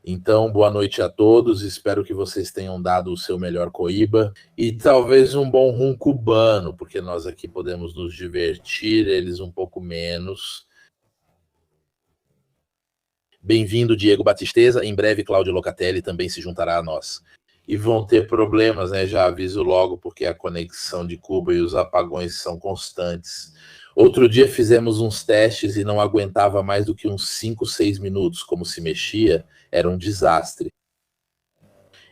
Então, boa noite a todos, espero que vocês tenham dado o seu melhor coíba e talvez um bom rum cubano, porque nós aqui podemos nos divertir, eles um pouco menos. Bem-vindo, Diego Batisteza, em breve Cláudio Locatelli também se juntará a nós. E vão ter problemas, né? Já aviso logo, porque a conexão de Cuba e os apagões são constantes. Outro dia fizemos uns testes e não aguentava mais do que uns 5, 6 minutos, como se mexia, era um desastre.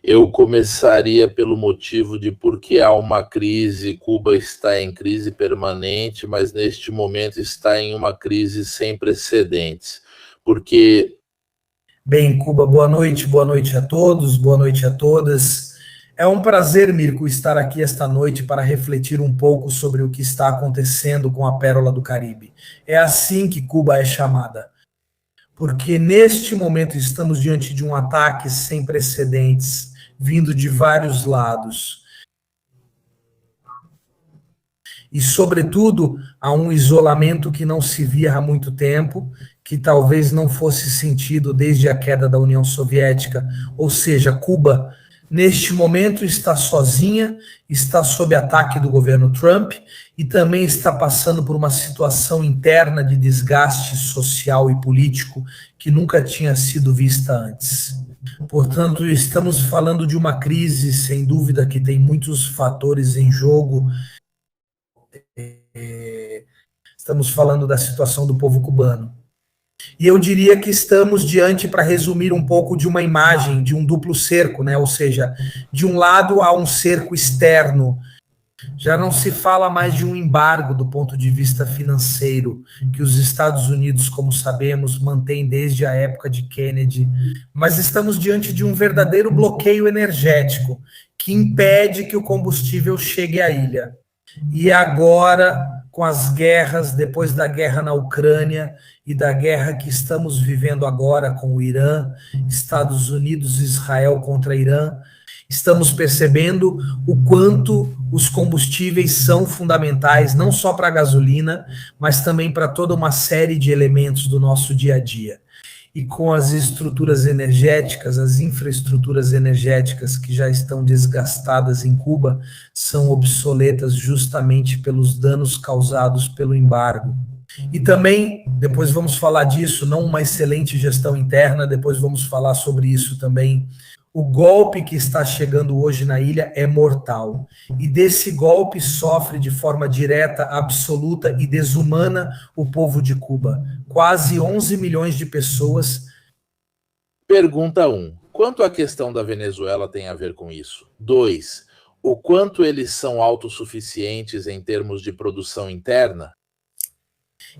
Eu começaria pelo motivo de por que há uma crise, Cuba está em crise permanente, mas neste momento está em uma crise sem precedentes. Porque... Bem, Cuba, boa noite a todos, boa noite a todas. É um prazer, Mirko, estar aqui esta noite para refletir um pouco sobre o que está acontecendo com a Pérola do Caribe. É assim que Cuba é chamada. Porque neste momento estamos diante de um ataque sem precedentes, vindo de vários lados. E, sobretudo, há um isolamento que não se via há muito tempo, que talvez não fosse sentido desde a queda da União Soviética. Ou seja, Cuba, neste momento, está sozinha, está sob ataque do governo Trump e também está passando por uma situação interna de desgaste social e político que nunca tinha sido vista antes. Portanto, estamos falando de uma crise, sem dúvida, que tem muitos fatores em jogo. Estamos falando da situação do povo cubano. E eu diria que estamos diante, para resumir um pouco, de uma imagem de um duplo cerco, né? Ou seja, de um lado há um cerco externo. Já não se fala mais de um embargo do ponto de vista financeiro, que os Estados Unidos, como sabemos, mantém desde a época de Kennedy, mas estamos diante de um verdadeiro bloqueio energético, que impede que o combustível chegue à ilha. E agora, com as guerras, depois da guerra na Ucrânia e da guerra que estamos vivendo agora com o Irã, Estados Unidos e Israel contra Irã, estamos percebendo o quanto os combustíveis são fundamentais, não só para a gasolina, mas também para toda uma série de elementos do nosso dia a dia. E com as estruturas energéticas, as infraestruturas energéticas que já estão desgastadas em Cuba, são obsoletas justamente pelos danos causados pelo embargo. E também, depois vamos falar disso, não uma excelente gestão interna, depois vamos falar sobre isso também. O golpe que está chegando hoje na ilha é mortal. E desse golpe sofre de forma direta, absoluta e desumana o povo de Cuba. Quase 11 milhões de pessoas. Pergunta 1. Quanto a questão da Venezuela tem a ver com isso? 2. O quanto eles são autossuficientes em termos de produção interna?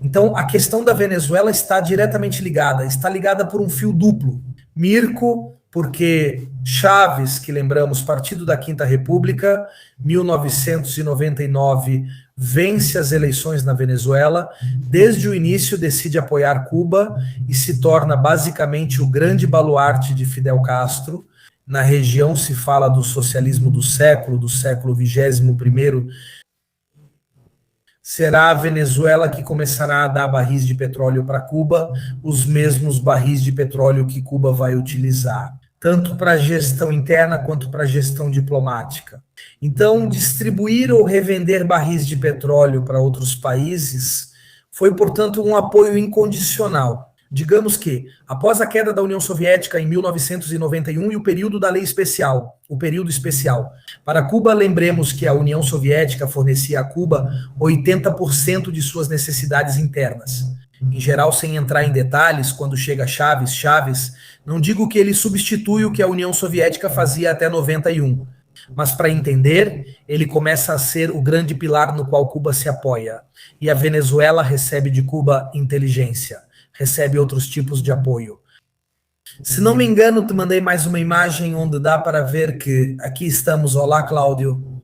Então, a questão da Venezuela está diretamente ligada. Está ligada por um fio duplo. Mirko, porque Chávez, que lembramos, Partido da Quinta República, 1999, vence as eleições na Venezuela, desde o início decide apoiar Cuba e se torna basicamente o grande baluarte de Fidel Castro. Na região se fala do socialismo do século XXI. Será a Venezuela que começará a dar barris de petróleo para Cuba, os mesmos barris de petróleo que Cuba vai utilizar, tanto para a gestão interna quanto para a gestão diplomática. Então, distribuir ou revender barris de petróleo para outros países foi, portanto, um apoio incondicional. Digamos que, após a queda da União Soviética em 1991 e o período da lei especial, o período especial, para Cuba, lembremos que a União Soviética fornecia a Cuba 80% de suas necessidades internas. Em geral, sem entrar em detalhes, quando chega Chávez, não digo que ele substitui o que a União Soviética fazia até 91, mas para entender, ele começa a ser o grande pilar no qual Cuba se apoia. E a Venezuela recebe de Cuba inteligência, recebe outros tipos de apoio. Se não me engano, te mandei mais uma imagem onde dá para ver que aqui estamos. Olá, Cláudio.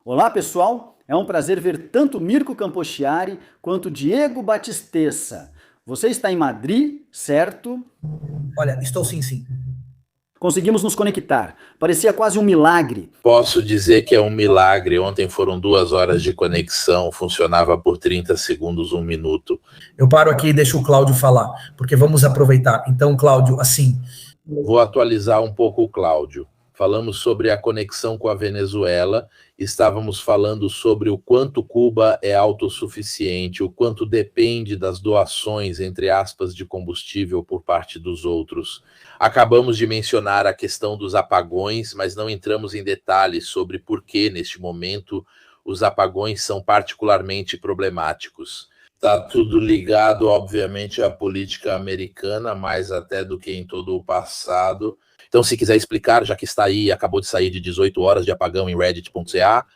Olá, pessoal. É um prazer ver tanto Mirko Campochiari quanto Diego Batistessa. Você está em Madrid, certo? Olha, estou sim. Conseguimos nos conectar. Parecia quase um milagre. Posso dizer que é um milagre. Ontem foram 2 horas de conexão, funcionava por 30 segundos, 1 minuto. Eu paro aqui e deixo o Cláudio falar, porque vamos aproveitar. Então, Cláudio, assim... Vou atualizar um pouco o Cláudio. Falamos sobre a conexão com a Venezuela, estávamos falando sobre o quanto Cuba é autossuficiente, o quanto depende das doações, entre aspas, de combustível por parte dos outros. Acabamos de mencionar a questão dos apagões, mas não entramos em detalhes sobre por que, neste momento, os apagões são particularmente problemáticos. Está tudo ligado, obviamente, à política americana, mais até do que em todo o passado. Então, se quiser explicar, já que está aí, acabou de sair de 18 horas de apagão em reddit.ca.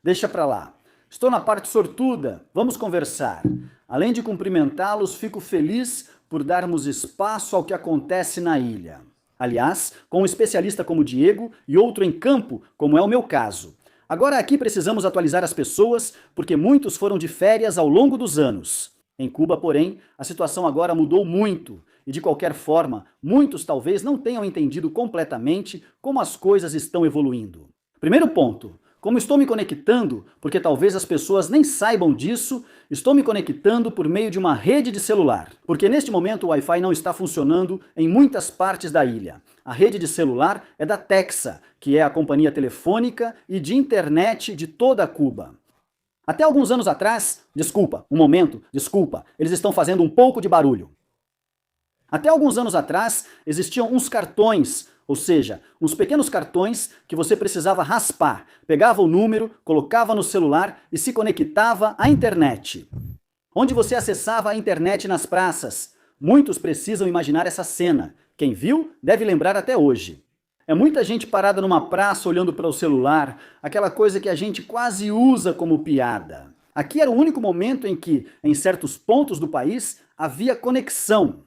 Deixa pra lá. Estou na parte sortuda. Vamos conversar. Além de cumprimentá-los, fico feliz por darmos espaço ao que acontece na ilha. Aliás, com um especialista como o Diego e outro em campo, como é o meu caso. Agora aqui precisamos atualizar as pessoas, porque muitos foram de férias ao longo dos anos. Em Cuba, porém, a situação agora mudou muito. E de qualquer forma, muitos talvez não tenham entendido completamente como as coisas estão evoluindo. Primeiro ponto, como estou me conectando, porque talvez as pessoas nem saibam disso, estou me conectando por meio de uma rede de celular. Porque neste momento o Wi-Fi não está funcionando em muitas partes da ilha. A rede de celular é da Texa, que é a companhia telefônica e de internet de toda Cuba. Até alguns anos atrás, eles estão fazendo um pouco de barulho. Até alguns anos atrás, existiam uns cartões, ou seja, uns pequenos cartões que você precisava raspar. Pegava o número, colocava no celular e se conectava à internet. Onde você acessava a internet nas praças. Muitos precisam imaginar essa cena. Quem viu deve lembrar até hoje. É muita gente parada numa praça olhando para o celular, aquela coisa que a gente quase usa como piada. Aqui era o único momento em que, em certos pontos do país, havia conexão.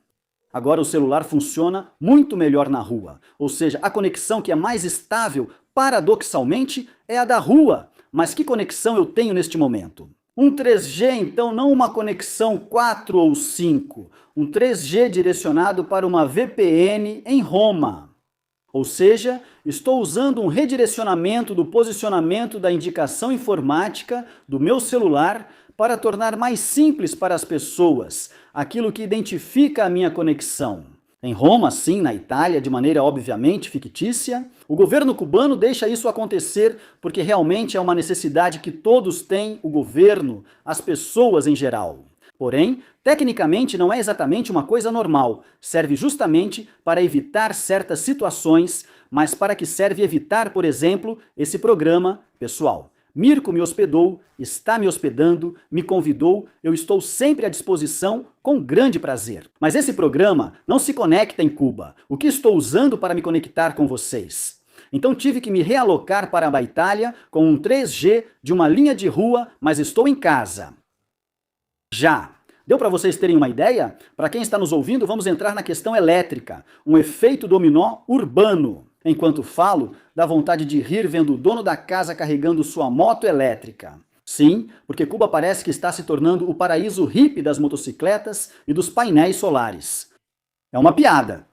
Agora o celular funciona muito melhor na rua, ou seja, a conexão que é mais estável, paradoxalmente, é a da rua. Mas que conexão eu tenho neste momento? Um 3G, então, não uma conexão 4 ou 5, um 3G direcionado para uma VPN em Roma. Ou seja, estou usando um redirecionamento do posicionamento da indicação informática do meu celular para tornar mais simples para as pessoas aquilo que identifica a minha conexão. Em Roma, sim, na Itália, de maneira obviamente fictícia, o governo cubano deixa isso acontecer porque realmente é uma necessidade que todos têm, o governo, as pessoas em geral. Porém, tecnicamente não é exatamente uma coisa normal, serve justamente para evitar certas situações, mas para que serve evitar, por exemplo, esse programa, pessoal. Mirko me hospedou, está me hospedando, me convidou, eu estou sempre à disposição com grande prazer. Mas esse programa não se conecta em Cuba. O que estou usando para me conectar com vocês? Então tive que me realocar para a Itália com um 3G de uma linha de rua, mas estou em casa. Já. Deu para vocês terem uma ideia? Para quem está nos ouvindo, vamos entrar na questão elétrica, um efeito dominó urbano. Enquanto falo, dá vontade de rir vendo o dono da casa carregando sua moto elétrica. Sim, porque Cuba parece que está se tornando o paraíso hippie das motocicletas e dos painéis solares. É uma piada.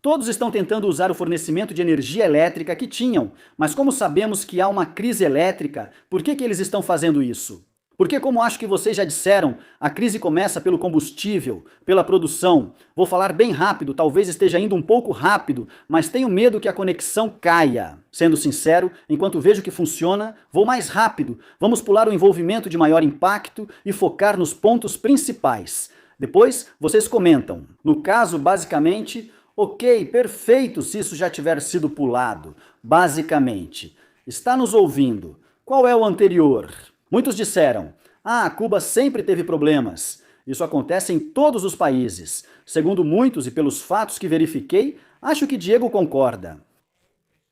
Todos estão tentando usar o fornecimento de energia elétrica que tinham, mas como sabemos que há uma crise elétrica, por que eles estão fazendo isso? Porque, como acho que vocês já disseram, a crise começa pelo combustível, pela produção. Vou falar bem rápido, talvez esteja indo um pouco rápido, mas tenho medo que a conexão caia. Sendo sincero, enquanto vejo que funciona, vou mais rápido. Vamos pular o envolvimento de maior impacto e focar nos pontos principais. Depois, vocês comentam. No caso, basicamente, ok, perfeito se isso já tiver sido pulado. Basicamente. Está nos ouvindo. Qual é o anterior? Muitos disseram, Cuba sempre teve problemas. Isso acontece em todos os países. Segundo muitos e pelos fatos que verifiquei, acho que Diego concorda.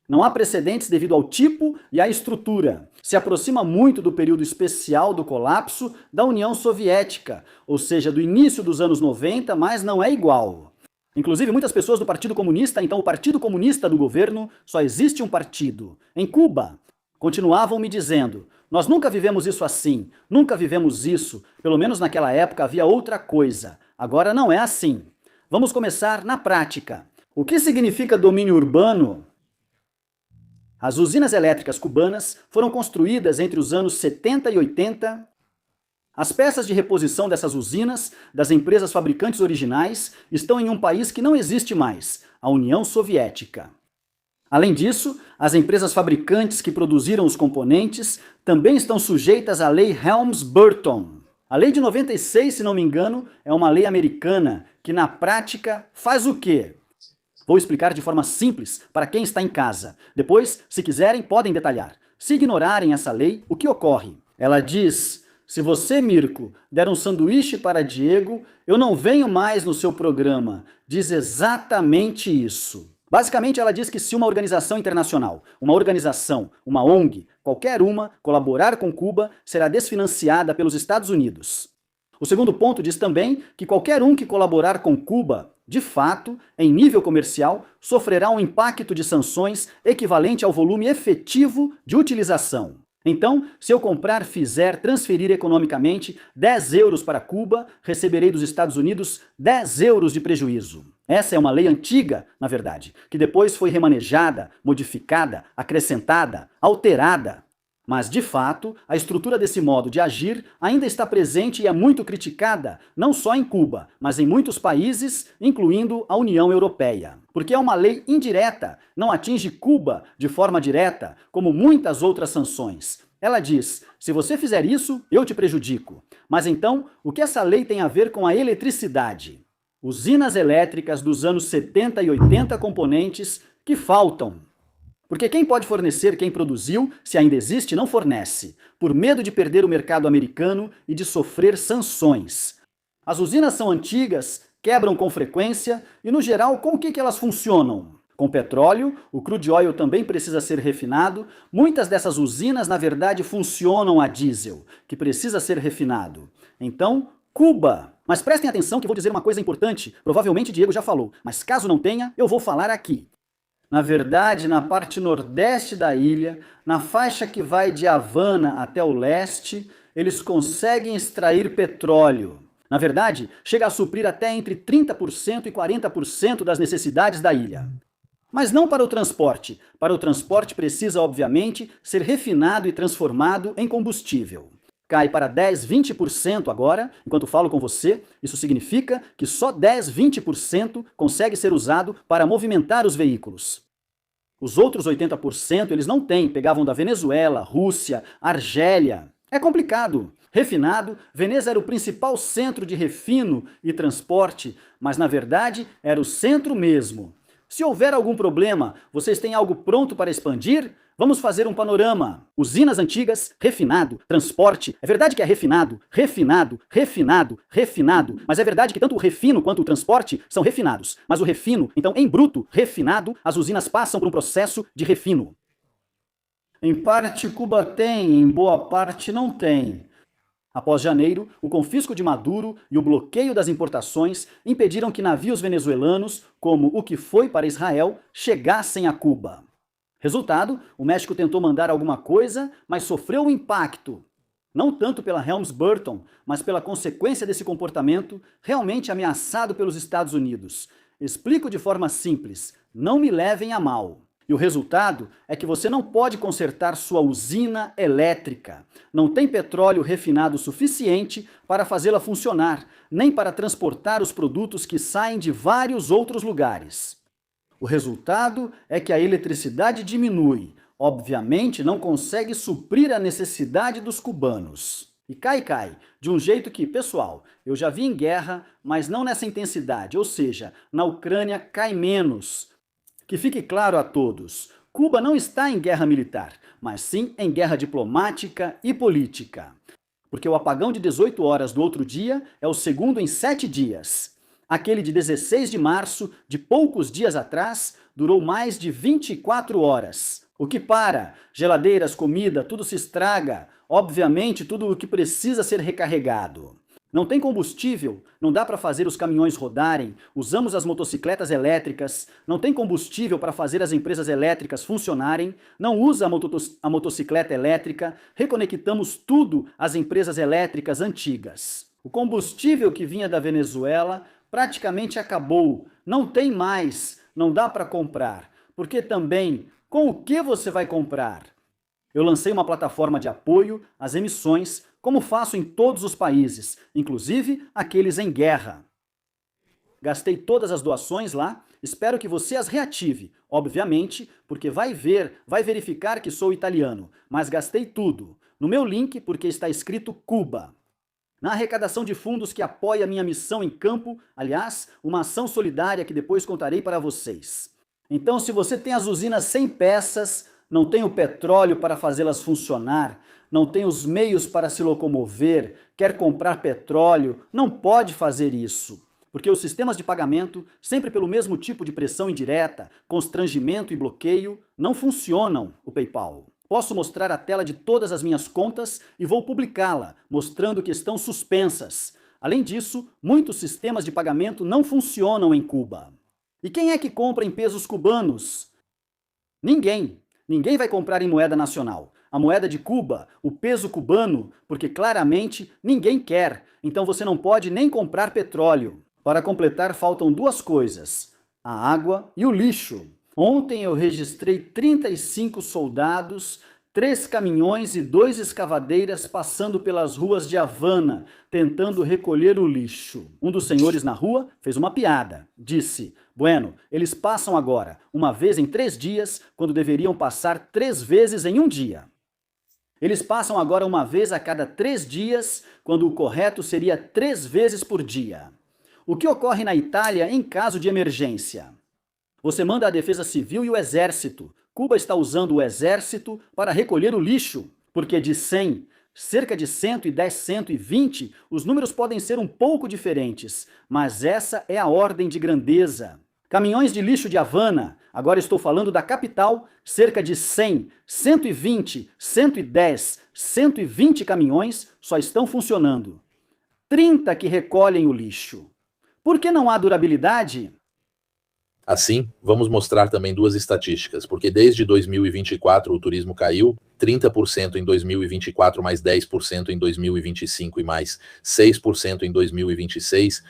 Não há precedentes devido ao tipo e à estrutura. Se aproxima muito do período especial do colapso da União Soviética, ou seja, do início dos anos 90, mas não é igual. Inclusive, muitas pessoas do Partido Comunista, então o Partido Comunista do governo, só existe um partido. Em Cuba, continuavam me dizendo, nós nunca vivemos isso assim, nunca vivemos isso, pelo menos naquela época havia outra coisa, agora não é assim. Vamos começar na prática. O que significa domínio urbano? As usinas elétricas cubanas foram construídas entre os anos 70 e 80. As peças de reposição dessas usinas, das empresas fabricantes originais, estão em um país que não existe mais, a União Soviética. Além disso, as empresas fabricantes que produziram os componentes também estão sujeitas à Lei Helms-Burton. A Lei de 96, se não me engano, é uma lei americana que, na prática, faz o quê? Vou explicar de forma simples para quem está em casa. Depois, se quiserem, podem detalhar. Se ignorarem essa lei, o que ocorre? Ela diz: se você, Mirko, der um sanduíche para Diego, eu não venho mais no seu programa. Diz exatamente isso. Basicamente, ela diz que se uma organização internacional, uma organização, uma ONG, qualquer uma, colaborar com Cuba, será desfinanciada pelos Estados Unidos. O segundo ponto diz também que qualquer um que colaborar com Cuba, de fato, em nível comercial, sofrerá um impacto de sanções equivalente ao volume efetivo de utilização. Então, se eu comprar, fizer, transferir economicamente 10 euros para Cuba, receberei dos Estados Unidos 10 euros de prejuízo. Essa é uma lei antiga, na verdade, que depois foi remanejada, modificada, acrescentada, alterada. Mas, de fato, a estrutura desse modo de agir ainda está presente e é muito criticada, não só em Cuba, mas em muitos países, incluindo a União Europeia. Porque é uma lei indireta, não atinge Cuba de forma direta, como muitas outras sanções. Ela diz: se você fizer isso, eu te prejudico. Mas então, o que essa lei tem a ver com a eletricidade? Usinas elétricas dos anos 70 e 80 componentes que faltam. Porque quem pode fornecer quem produziu, se ainda existe, não fornece, por medo de perder o mercado americano e de sofrer sanções. As usinas são antigas, quebram com frequência e, no geral, com o que elas funcionam? Com petróleo, o crude oil também precisa ser refinado. Muitas dessas usinas, na verdade, funcionam a diesel, que precisa ser refinado. Então, Cuba. Mas prestem atenção que vou dizer uma coisa importante, provavelmente Diego já falou, mas caso não tenha, eu vou falar aqui. Na verdade, na parte nordeste da ilha, na faixa que vai de Havana até o leste, eles conseguem extrair petróleo. Na verdade, chega a suprir até entre 30% e 40% das necessidades da ilha. Mas não para o transporte. Para o transporte precisa, obviamente, ser refinado e transformado em combustível. Cai para 10, 20% agora, enquanto falo com você. Isso significa que só 10, 20% consegue ser usado para movimentar os veículos. Os outros 80% eles não têm, pegavam da Venezuela, Rússia, Argélia. É complicado. Refinado, Veneza era o principal centro de refino e transporte, mas na verdade era o centro mesmo. Se houver algum problema, vocês têm algo pronto para expandir? Vamos fazer um panorama. Usinas antigas, refinado, transporte. É verdade que é refinado, refinado, refinado, refinado. Mas é verdade que tanto o refino quanto o transporte são refinados. Mas o refino, então, em bruto, refinado, as usinas passam por um processo de refino. Em parte Cuba tem, em boa parte não tem. Após janeiro, o confisco de Maduro e o bloqueio das importações impediram que navios venezuelanos, como o que foi para Israel, chegassem a Cuba. Resultado, o México tentou mandar alguma coisa, mas sofreu um impacto. Não tanto pela Helms-Burton, mas pela consequência desse comportamento realmente ameaçado pelos Estados Unidos. Explico de forma simples, não me levem a mal. E o resultado é que você não pode consertar sua usina elétrica. Não tem petróleo refinado suficiente para fazê-la funcionar, nem para transportar os produtos que saem de vários outros lugares. O resultado é que a eletricidade diminui. Obviamente, não consegue suprir a necessidade dos cubanos. E cai, de um jeito que, pessoal, eu já vi em guerra, mas não nessa intensidade, ou seja, na Ucrânia cai menos. Que fique claro a todos, Cuba não está em guerra militar, mas sim em guerra diplomática e política. Porque o apagão de 18 horas do outro dia é o segundo em 7 dias. Aquele de 16 de março, de poucos dias atrás, durou mais de 24 horas. O que para? Geladeiras, comida, tudo se estraga. Obviamente, tudo o que precisa ser recarregado. Não tem combustível, não dá para fazer os caminhões rodarem, usamos as motocicletas elétricas, não tem combustível para fazer as empresas elétricas funcionarem, não usa a motocicleta elétrica, reconectamos tudo às empresas elétricas antigas. O combustível que vinha da Venezuela praticamente acabou, não tem mais, não dá para comprar, porque também com o que você vai comprar? Eu lancei uma plataforma de apoio às emissões, como faço em todos os países, inclusive aqueles em guerra. Gastei todas as doações lá, espero que você as reative, obviamente, porque vai verificar que sou italiano, mas gastei tudo. No meu link, porque está escrito Cuba. Na arrecadação de fundos que apoia minha missão em campo, aliás, uma ação solidária que depois contarei para vocês. Então, se você tem as usinas sem peças, não tem o petróleo para fazê-las funcionar, não tem os meios para se locomover, quer comprar petróleo, não pode fazer isso. Porque os sistemas de pagamento, sempre pelo mesmo tipo de pressão indireta, constrangimento e bloqueio, não funcionam o PayPal. Posso mostrar a tela de todas as minhas contas e vou publicá-la, mostrando que estão suspensas. Além disso, muitos sistemas de pagamento não funcionam em Cuba. E quem é que compra em pesos cubanos? Ninguém. Ninguém vai comprar em moeda nacional. A moeda de Cuba, o peso cubano, porque claramente ninguém quer. Então você não pode nem comprar petróleo. Para completar, faltam duas coisas: a água e o lixo. Ontem eu registrei 35 soldados, 3 caminhões e 2 escavadeiras passando pelas ruas de Havana, tentando recolher o lixo. Um dos senhores na rua fez uma piada. Disse: "Bueno, eles passam agora, uma vez em 3 dias, quando deveriam passar 3 vezes em um dia. Eles passam agora uma vez a cada 3 dias, quando o correto seria 3 vezes por dia." O que ocorre na Itália em caso de emergência? Você manda a Defesa Civil e o Exército. Cuba está usando o Exército para recolher o lixo, porque de 100, cerca de 110, 120, os números podem ser um pouco diferentes, mas essa é a ordem de grandeza. Caminhões de lixo de Havana, agora estou falando da capital, cerca de 100, 120, 110, 120 caminhões só estão funcionando. 30 que recolhem o lixo. Por que não há durabilidade? Assim, vamos mostrar também duas estatísticas, porque desde 2024 o turismo caiu 30% em 2024, mais 10% em 2025 e mais 6% em 2026.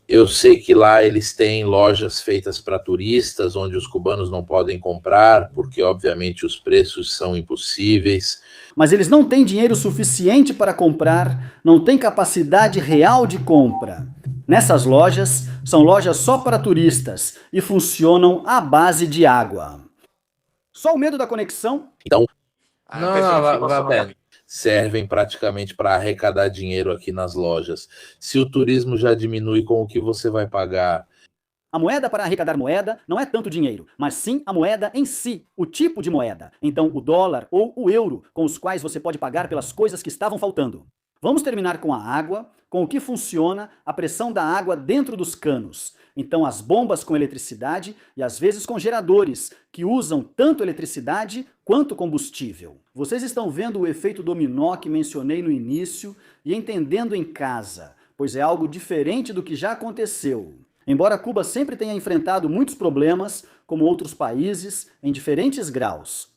Eu sei que lá eles têm lojas feitas para turistas, onde os cubanos não podem comprar, porque obviamente os preços são impossíveis. Mas eles não têm dinheiro suficiente para comprar, não têm capacidade real de compra. Nessas lojas, são lojas só para turistas e funcionam à base de água. Só o medo da conexão? Então, servem praticamente para arrecadar dinheiro aqui nas lojas. Se o turismo já diminui, com o que você vai pagar? A moeda para arrecadar moeda não é tanto dinheiro, mas sim a moeda em si, o tipo de moeda. Então, o dólar ou o euro, com os quais você pode pagar pelas coisas que estavam faltando. Vamos terminar com a água, com o que funciona a pressão da água dentro dos canos. Então, as bombas com eletricidade e às vezes com geradores, que usam tanto eletricidade quanto combustível. Vocês estão vendo o efeito dominó que mencionei no início e entendendo em casa, pois é algo diferente do que já aconteceu. Embora Cuba sempre tenha enfrentado muitos problemas, como outros países, em diferentes graus.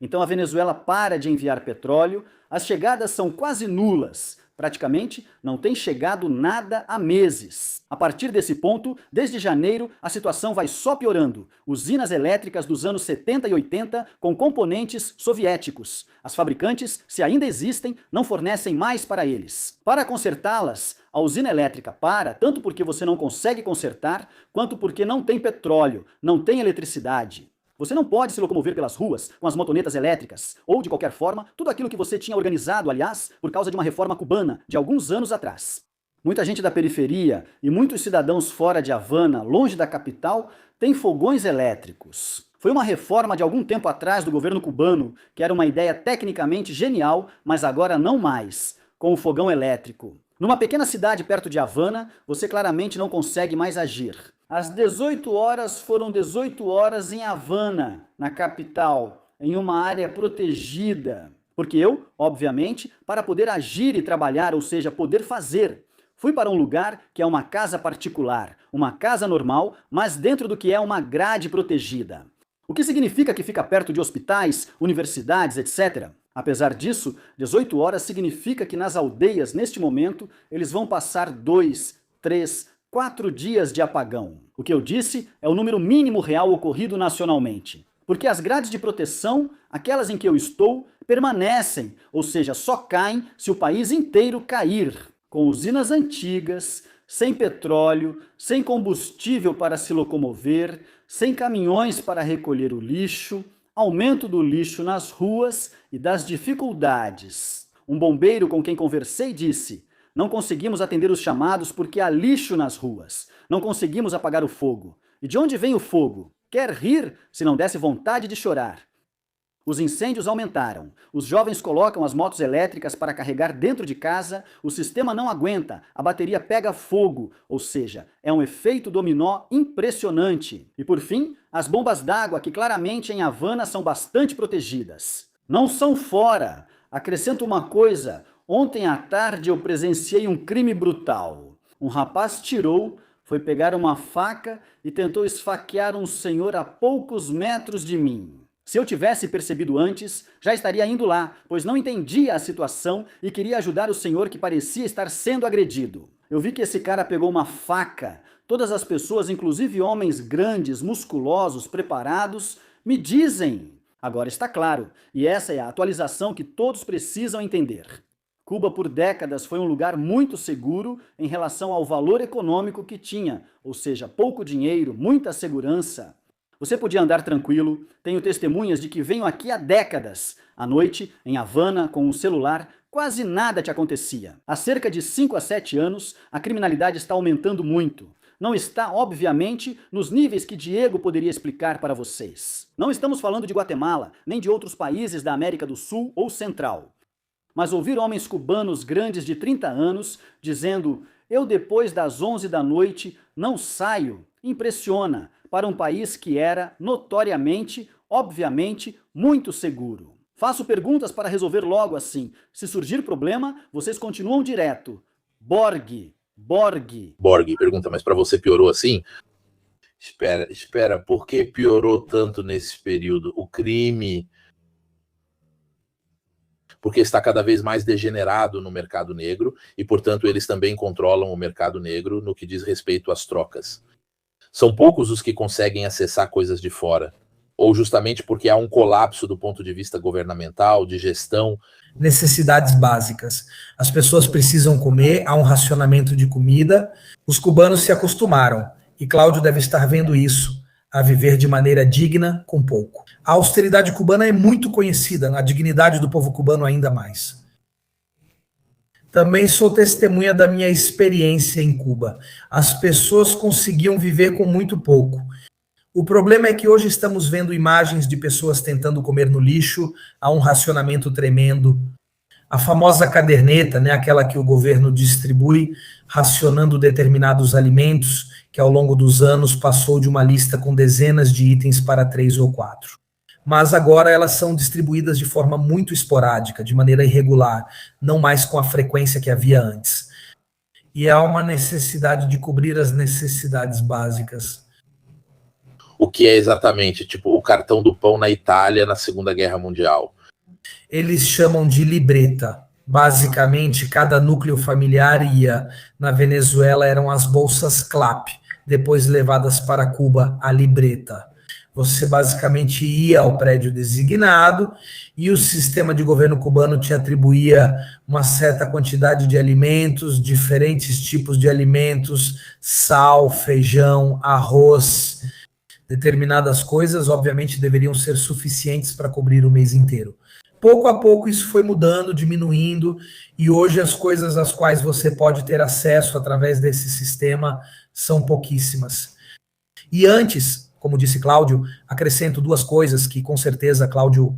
Então a Venezuela para de enviar petróleo, as chegadas são quase nulas. Praticamente não tem chegado nada há meses. A partir desse ponto, desde janeiro, a situação vai só piorando. Usinas elétricas dos anos 70 e 80 com componentes soviéticos. As fabricantes, se ainda existem, não fornecem mais para eles. Para consertá-las, a usina elétrica para, tanto porque você não consegue consertar, quanto porque não tem petróleo, não tem eletricidade. Você não pode se locomover pelas ruas com as motonetas elétricas, ou de qualquer forma, tudo aquilo que você tinha organizado, aliás, por causa de uma reforma cubana de alguns anos atrás. Muita gente da periferia e muitos cidadãos fora de Havana, longe da capital, têm fogões elétricos. Foi uma reforma de algum tempo atrás do governo cubano, que era uma ideia tecnicamente genial, mas agora não mais, com o fogão elétrico. Numa pequena cidade perto de Havana, você claramente não consegue mais agir. Às 18 horas foram 18 horas em Havana, na capital, em uma área protegida. Porque eu, obviamente, para poder agir e trabalhar, ou seja, poder fazer, fui para um lugar que é uma casa particular, uma casa normal, mas dentro do que é uma grade protegida. O que significa que fica perto de hospitais, universidades, etc. Apesar disso, 18 horas significa que nas aldeias, neste momento, eles vão passar 2, 3, 4 dias de apagão. O que eu disse é o número mínimo real ocorrido nacionalmente. Porque as grades de proteção, aquelas em que eu estou, permanecem, ou seja, só caem se o país inteiro cair. Com usinas antigas, sem petróleo, sem combustível para se locomover, sem caminhões para recolher o lixo, aumento do lixo nas ruas e das dificuldades. Um bombeiro com quem conversei disse: não conseguimos atender os chamados porque há lixo nas ruas. Não conseguimos apagar o fogo. E de onde vem o fogo? Quer rir se não desse vontade de chorar. Os incêndios aumentaram. Os jovens colocam as motos elétricas para carregar dentro de casa, o sistema não aguenta, a bateria pega fogo, ou seja, é um efeito dominó impressionante. E por fim, as bombas d'água, que claramente em Havana são bastante protegidas. Não são fora. Acrescento uma coisa: ontem à tarde eu presenciei um crime brutal. Um rapaz tirou, foi pegar uma faca e tentou esfaquear um senhor a poucos metros de mim. Se eu tivesse percebido antes, já estaria indo lá, pois não entendia a situação e queria ajudar o senhor que parecia estar sendo agredido. Eu vi que esse cara pegou uma faca. Todas as pessoas, inclusive homens grandes, musculosos, preparados, me dizem. Agora está claro, e essa é a atualização que todos precisam entender. Cuba por décadas foi um lugar muito seguro em relação ao valor econômico que tinha, ou seja, pouco dinheiro, muita segurança. Você podia andar tranquilo, tenho testemunhas de que venho aqui há décadas. À noite, em Havana, com um celular, quase nada te acontecia. Há cerca de 5 a 7 anos, a criminalidade está aumentando muito. Não está, obviamente, nos níveis que Diego poderia explicar para vocês. Não estamos falando de Guatemala, nem de outros países da América do Sul ou Central. Mas ouvir homens cubanos grandes de 30 anos dizendo: eu depois das 11 da noite não saio, impressiona, para um país que era, notoriamente, obviamente, muito seguro. Faço perguntas para resolver logo assim. Se surgir problema, vocês continuam direto. Borg. Borg pergunta: mas para você piorou assim? Espera, por que piorou tanto nesse período? O crime... porque está cada vez mais degenerado no mercado negro e, portanto, eles também controlam o mercado negro no que diz respeito às trocas. São poucos os que conseguem acessar coisas de fora, ou justamente porque há um colapso do ponto de vista governamental, de gestão. Necessidades básicas. As pessoas precisam comer, há um racionamento de comida. Os cubanos se acostumaram, e Cláudio deve estar vendo isso, a viver de maneira digna com pouco. A austeridade cubana é muito conhecida, a dignidade do povo cubano ainda mais. Também sou testemunha da minha experiência em Cuba. As pessoas conseguiam viver com muito pouco. O problema é que hoje estamos vendo imagens de pessoas tentando comer no lixo, há um racionamento tremendo. A famosa caderneta, né, aquela que o governo distribui, racionando determinados alimentos, que ao longo dos anos passou de uma lista com dezenas de itens para 3 ou 4. Mas agora elas são distribuídas de forma muito esporádica, de maneira irregular, não mais com a frequência que havia antes. E há uma necessidade de cobrir as necessidades básicas. O que é exatamente, tipo, o cartão do pão na Itália na Segunda Guerra Mundial? Eles chamam de libreta. Basicamente, cada núcleo familiar ia. Na Venezuela eram as bolsas CLAP, depois levadas para Cuba, a libreta. Você basicamente ia ao prédio designado e o sistema de governo cubano te atribuía uma certa quantidade de alimentos, diferentes tipos de alimentos, sal, feijão, arroz. Determinadas coisas, obviamente, deveriam ser suficientes para cobrir o mês inteiro. Pouco a pouco isso foi mudando, diminuindo, e hoje as coisas às quais você pode ter acesso através desse sistema são pouquíssimas. E antes... Como disse Cláudio, acrescento 2 coisas que com certeza Cláudio,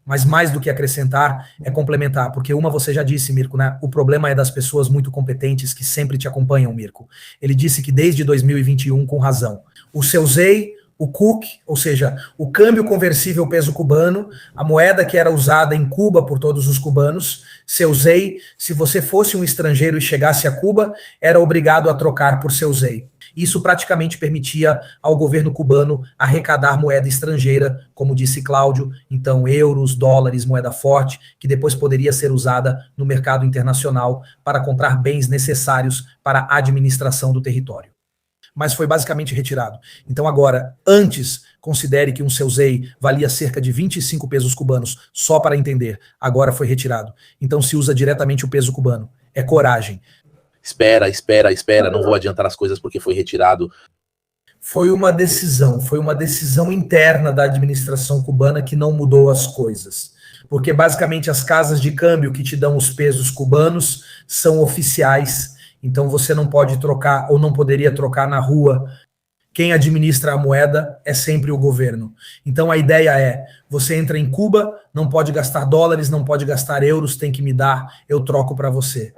mas mais do que acrescentar, é complementar, porque uma você já disse, Mirko, né? O problema é das pessoas muito competentes que sempre te acompanham, Mirko. Ele disse que desde 2021, com razão, o seu ZEI, o CUC, ou seja, o câmbio conversível peso cubano, a moeda que era usada em Cuba por todos os cubanos, seu ZEI, se você fosse um estrangeiro e chegasse a Cuba, era obrigado a trocar por seu ZEI. Isso praticamente permitia ao governo cubano arrecadar moeda estrangeira, como disse Cláudio, então euros, dólares, moeda forte, que depois poderia ser usada no mercado internacional para comprar bens necessários para a administração do território. Mas foi basicamente retirado. Então agora, antes, considere que um seu ZEI valia cerca de 25 pesos cubanos, só para entender, agora foi retirado. Então se usa diretamente o peso cubano. É coragem. Espera, não vou adiantar as coisas porque foi retirado. Foi uma decisão interna da administração cubana que não mudou as coisas. Porque basicamente as casas de câmbio que te dão os pesos cubanos são oficiais, então você não pode trocar ou não poderia trocar na rua. Quem administra a moeda é sempre o governo. Então a ideia é, você entra em Cuba, não pode gastar dólares, não pode gastar euros, tem que me dar, eu troco para você.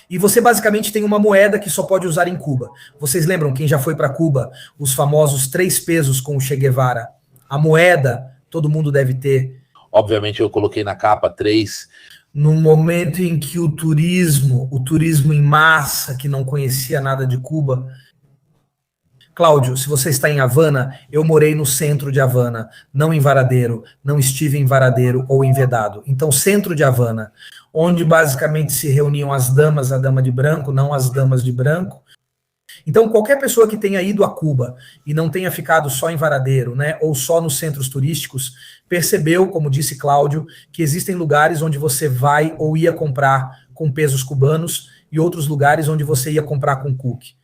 E você basicamente tem uma moeda que só pode usar em Cuba. Vocês lembram, quem já foi para Cuba, os famosos 3 pesos com o Che Guevara? A moeda, todo mundo deve ter. Obviamente eu coloquei na capa 3. No momento em que o turismo em massa, que não conhecia nada de Cuba... Cláudio, se você está em Havana, eu morei no centro de Havana, não em Varadeiro, não estive em Varadeiro ou em Vedado. Então, centro de Havana, onde basicamente se reuniam as damas, a dama de branco, não as damas de branco. Então, qualquer pessoa que tenha ido a Cuba e não tenha ficado só em Varadeiro, né, ou só nos centros turísticos, percebeu, como disse Cláudio, que existem lugares onde você vai ou ia comprar com pesos cubanos e outros lugares onde você ia comprar com CUC.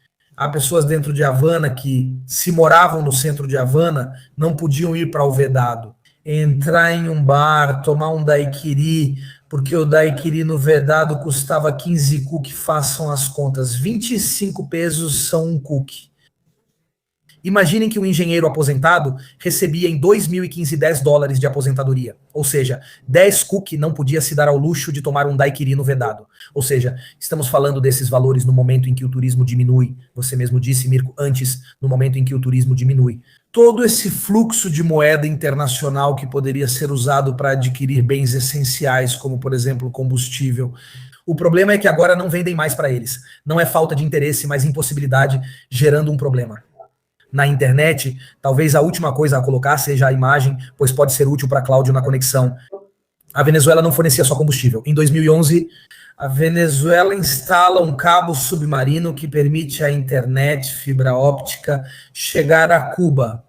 Há pessoas dentro de Havana que, se moravam no centro de Havana, não podiam ir para o Vedado. Entrar em um bar, tomar um daiquiri, porque o daiquiri no Vedado custava 15 CUC, façam as contas. 25 pesos são um CUC. Imaginem que um engenheiro aposentado recebia em 2015 10 dólares de aposentadoria. Ou seja, 10 CUC não podia se dar ao luxo de tomar um daiquiri no Vedado. Ou seja, estamos falando desses valores no momento em que o turismo diminui. Você mesmo disse, Mirko, antes, no momento em que o turismo diminui. Todo esse fluxo de moeda internacional que poderia ser usado para adquirir bens essenciais, como, por exemplo, combustível. O problema é que agora não vendem mais para eles. Não é falta de interesse, mas impossibilidade, gerando um problema. Na internet, talvez a última coisa a colocar seja a imagem, pois pode ser útil para Cláudio na conexão. A Venezuela não fornecia só combustível. Em 2011, a Venezuela instala um cabo submarino que permite à internet fibra óptica chegar a Cuba.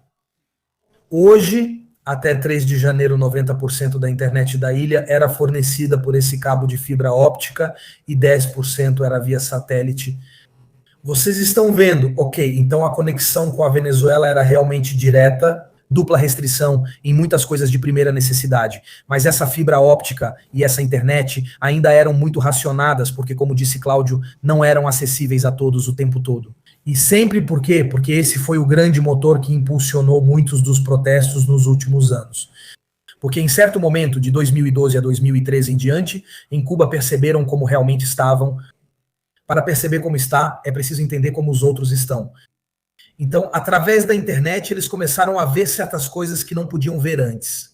Hoje, até 3 de janeiro, 90% da internet da ilha era fornecida por esse cabo de fibra óptica e 10% era via satélite. Vocês estão vendo, ok, então a conexão com a Venezuela era realmente direta, dupla restrição em muitas coisas de primeira necessidade, mas essa fibra óptica e essa internet ainda eram muito racionadas, porque, como disse Cláudio, não eram acessíveis a todos o tempo todo. E sempre por quê? Porque esse foi o grande motor que impulsionou muitos dos protestos nos últimos anos. Porque em certo momento, de 2012 a 2013 em diante, em Cuba perceberam como realmente estavam. Para perceber como está, é preciso entender como os outros estão. Então, através da internet, eles começaram a ver certas coisas que não podiam ver antes.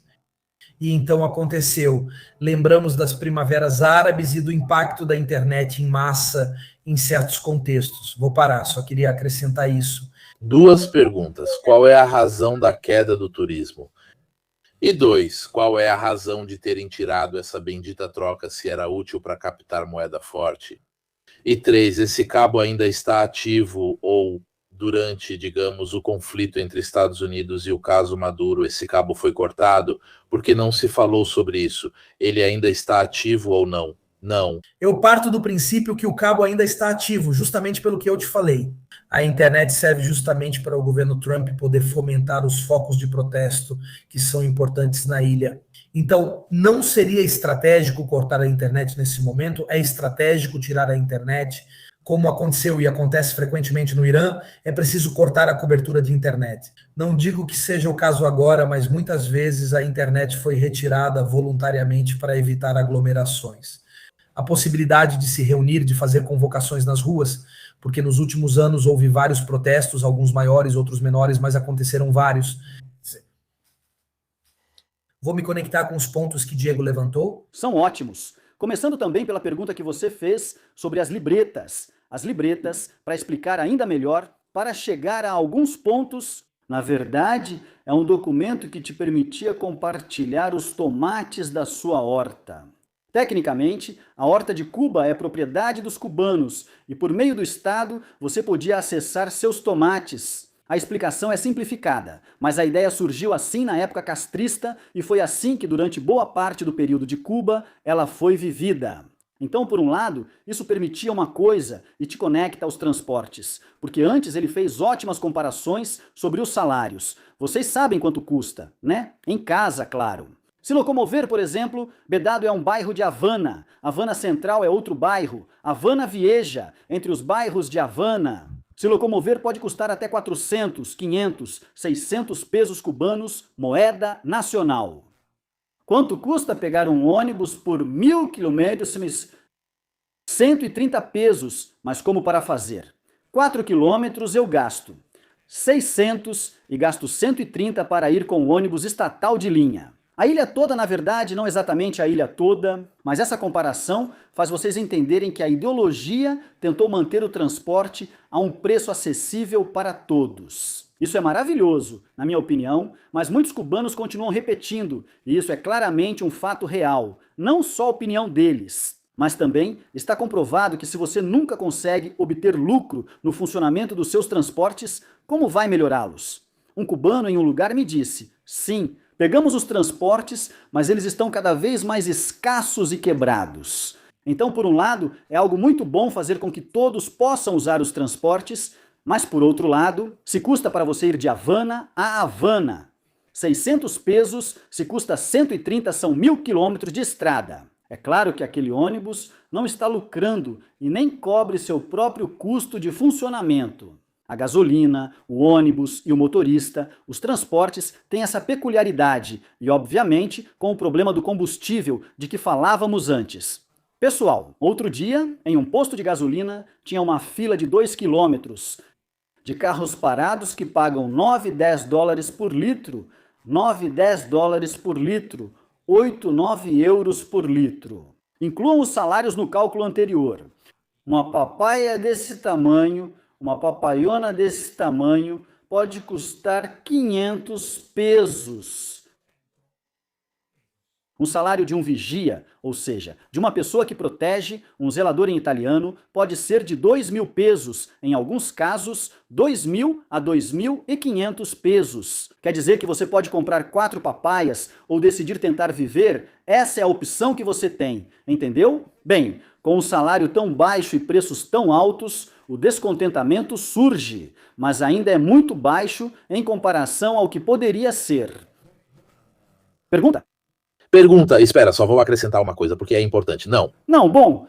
E então aconteceu. Lembramos das primaveras árabes e do impacto da internet em massa em certos contextos. Vou parar, só queria acrescentar isso. 2 perguntas. Qual é a razão da queda do turismo? E 2, qual é a razão de terem tirado essa bendita troca se era útil para captar moeda forte? E 3, esse cabo ainda está ativo ou durante, digamos, o conflito entre Estados Unidos e o caso Maduro, esse cabo foi cortado? Porque não se falou sobre isso. Ele ainda está ativo ou não? Não. Eu parto do princípio que o cabo ainda está ativo, justamente pelo que eu te falei. A internet serve justamente para o governo Trump poder fomentar os focos de protesto que são importantes na ilha. Então, não seria estratégico cortar a internet nesse momento, é estratégico tirar a internet, como aconteceu e acontece frequentemente no Irã, é preciso cortar a cobertura de internet. Não digo que seja o caso agora, mas muitas vezes a internet foi retirada voluntariamente para evitar aglomerações. A possibilidade de se reunir, de fazer convocações nas ruas, porque nos últimos anos houve vários protestos, alguns maiores, outros menores, mas aconteceram vários. Vou me conectar com os pontos que Diego levantou. São ótimos. Começando também pela pergunta que você fez sobre as libretas. As libretas, para explicar ainda melhor, para chegar a alguns pontos. Na verdade, é um documento que te permitia compartilhar os tomates da sua horta. Tecnicamente, a horta de Cuba é propriedade dos cubanos e, por meio do Estado, você podia acessar seus tomates. A explicação é simplificada, mas a ideia surgiu assim na época castrista e foi assim que, durante boa parte do período de Cuba, ela foi vivida. Então, por um lado, isso permitia uma coisa e te conecta aos transportes, porque antes ele fez ótimas comparações sobre os salários. Vocês sabem quanto custa, né? Em casa, claro. Se locomover, por exemplo, Vedado é um bairro de Havana, Havana Central é outro bairro, Havana Vieja, entre os bairros de Havana. Se locomover pode custar até 400, 500, 600 pesos cubanos, moeda nacional. Quanto custa pegar um ônibus por 1.000 quilômetros? 130 pesos, mas como para fazer? 4 quilômetros eu gasto 600 e gasto 130 para ir com o ônibus estatal de linha. A ilha toda, na verdade, não exatamente a ilha toda, mas essa comparação faz vocês entenderem que a ideologia tentou manter o transporte a um preço acessível para todos. Isso é maravilhoso, na minha opinião, mas muitos cubanos continuam repetindo, e isso é claramente um fato real, não só a opinião deles. Mas também está comprovado que se você nunca consegue obter lucro no funcionamento dos seus transportes, como vai melhorá-los? Um cubano em um lugar me disse, sim, pegamos os transportes, mas eles estão cada vez mais escassos e quebrados. Então, por um lado, é algo muito bom fazer com que todos possam usar os transportes, mas, por outro lado, se custa para você ir de Havana a Havana 600 pesos, se custa 130, são 1.000 quilômetros de estrada. É claro que aquele ônibus não está lucrando e nem cobre seu próprio custo de funcionamento. A gasolina, o ônibus e o motorista, os transportes têm essa peculiaridade e, obviamente, com o problema do combustível de que falávamos antes. Pessoal, outro dia, em um posto de gasolina, tinha uma fila de 2 quilômetros de carros parados que pagam 9, 10 dólares por litro, 9, 10 dólares por litro, 8, 9 euros por litro. Incluam os salários no cálculo anterior. Uma papaya desse tamanho, uma papaiona desse tamanho, pode custar 500 pesos. Um salário de um vigia, ou seja, de uma pessoa que protege, um zelador em italiano, pode ser de 2.000 pesos, em alguns casos, 2.000 a 2.500 pesos. Quer dizer que você pode comprar 4 papaias ou decidir tentar viver? Essa é a opção que você tem, entendeu? Bem, com um salário tão baixo e preços tão altos, o descontentamento surge, mas ainda é muito baixo em comparação ao que poderia ser. Pergunta? Pergunta, espera, só vou acrescentar uma coisa, porque é importante. Não, bom.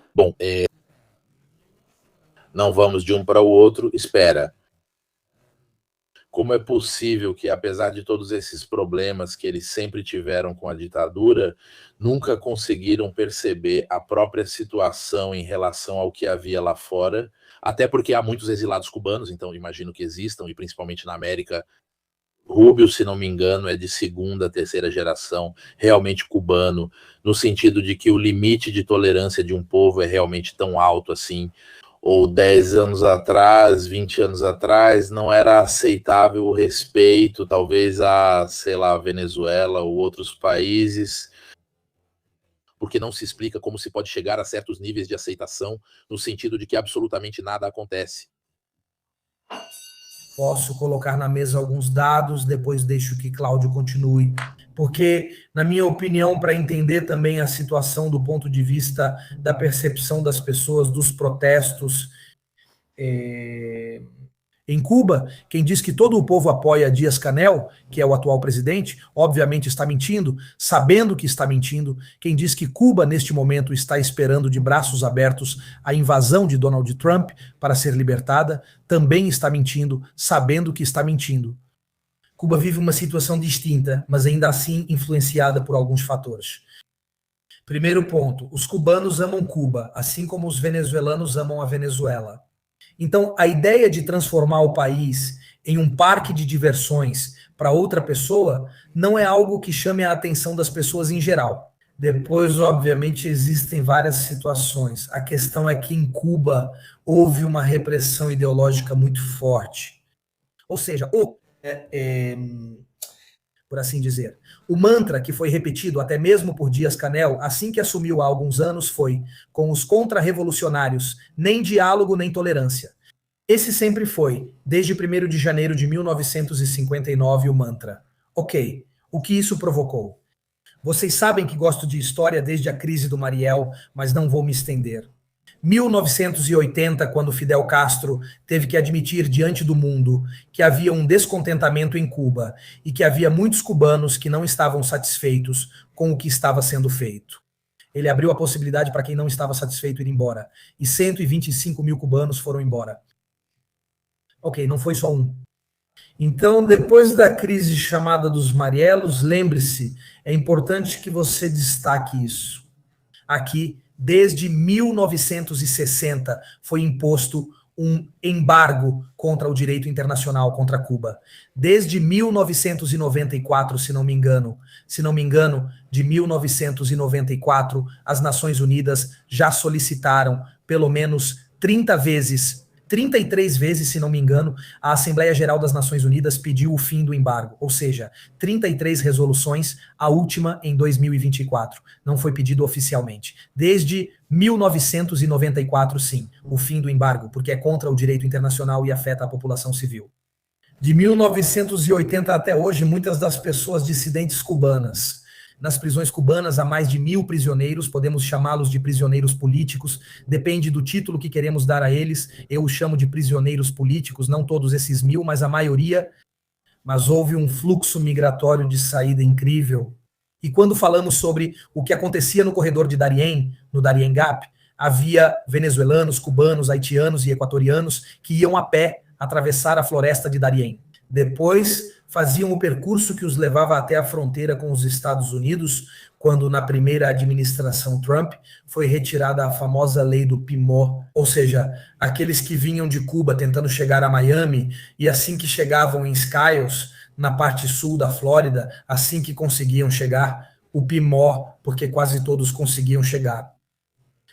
Não vamos de um para o outro, espera. Como é possível que, apesar de todos esses problemas que eles sempre tiveram com a ditadura, nunca conseguiram perceber a própria situação em relação ao que havia lá fora? Até porque há muitos exilados cubanos, então imagino que existam, e principalmente na América. Rubio, se não me engano, é de 2ª, 3ª geração, realmente cubano, no sentido de que o limite de tolerância de um povo é realmente tão alto assim. Ou 10 anos atrás, 20 anos atrás, não era aceitável o respeito, talvez a, sei lá, Venezuela ou outros países, porque não se explica como se pode chegar a certos níveis de aceitação, no sentido de que absolutamente nada acontece. Posso colocar na mesa alguns dados, depois deixo que Cláudio continue. Porque, na minha opinião, para entender também a situação do ponto de vista da percepção das pessoas, dos protestos em Cuba, quem diz que todo o povo apoia Díaz-Canel, que é o atual presidente, obviamente está mentindo, sabendo que está mentindo. Quem diz que Cuba, neste momento, está esperando de braços abertos a invasão de Donald Trump para ser libertada, também está mentindo, sabendo que está mentindo. Cuba vive uma situação distinta, mas ainda assim influenciada por alguns fatores. Primeiro ponto, os cubanos amam Cuba, assim como os venezuelanos amam a Venezuela. Então, a ideia de transformar o país em um parque de diversões para outra pessoa não é algo que chame a atenção das pessoas em geral. Depois, obviamente, existem várias situações. A questão é que em Cuba houve uma repressão ideológica muito forte. Ou seja, por assim dizer, o mantra que foi repetido até mesmo por Dias-Canel, assim que assumiu há alguns anos, foi: com os contra-revolucionários, nem diálogo nem tolerância. Esse sempre foi, desde 1º de janeiro de 1959, o mantra. Ok, o que isso provocou? Vocês sabem que gosto de história desde a crise do Mariel, mas não vou me estender. 1980, quando Fidel Castro teve que admitir diante do mundo que havia um descontentamento em Cuba e que havia muitos cubanos que não estavam satisfeitos com o que estava sendo feito. Ele abriu a possibilidade para quem não estava satisfeito ir embora, e 125 mil cubanos foram embora. Ok, não foi só um. Então, depois da crise chamada dos Marielos, lembre-se, é importante que você destaque isso. Aqui, desde 1960, foi imposto um embargo contra o direito internacional contra Cuba. Desde 1994, se não me engano, de 1994, as Nações Unidas já solicitaram pelo menos 33 vezes, se não me engano, a Assembleia Geral das Nações Unidas pediu o fim do embargo, ou seja, 33 resoluções, a última em 2024. Não foi pedido oficialmente. Desde 1994, sim, o fim do embargo, porque é contra o direito internacional e afeta a população civil. De 1980 até hoje, muitas das pessoas dissidentes cubanas. Nas prisões cubanas há mais de 1.000 prisioneiros, podemos chamá-los de prisioneiros políticos, depende do título que queremos dar a eles, eu os chamo de prisioneiros políticos, não todos esses 1.000, mas a maioria, mas houve um fluxo migratório de saída incrível. E quando falamos sobre o que acontecia no corredor de Darién, no Darien Gap, havia venezuelanos, cubanos, haitianos e equatorianos que iam a pé atravessar a floresta de Darién. Depois faziam o percurso que os levava até a fronteira com os Estados Unidos, quando na primeira administração Trump foi retirada a famosa lei do PIMO, ou seja, aqueles que vinham de Cuba tentando chegar a Miami e assim que chegavam em Skiles, na parte sul da Flórida, assim que conseguiam chegar, o PIMO, porque quase todos conseguiam chegar.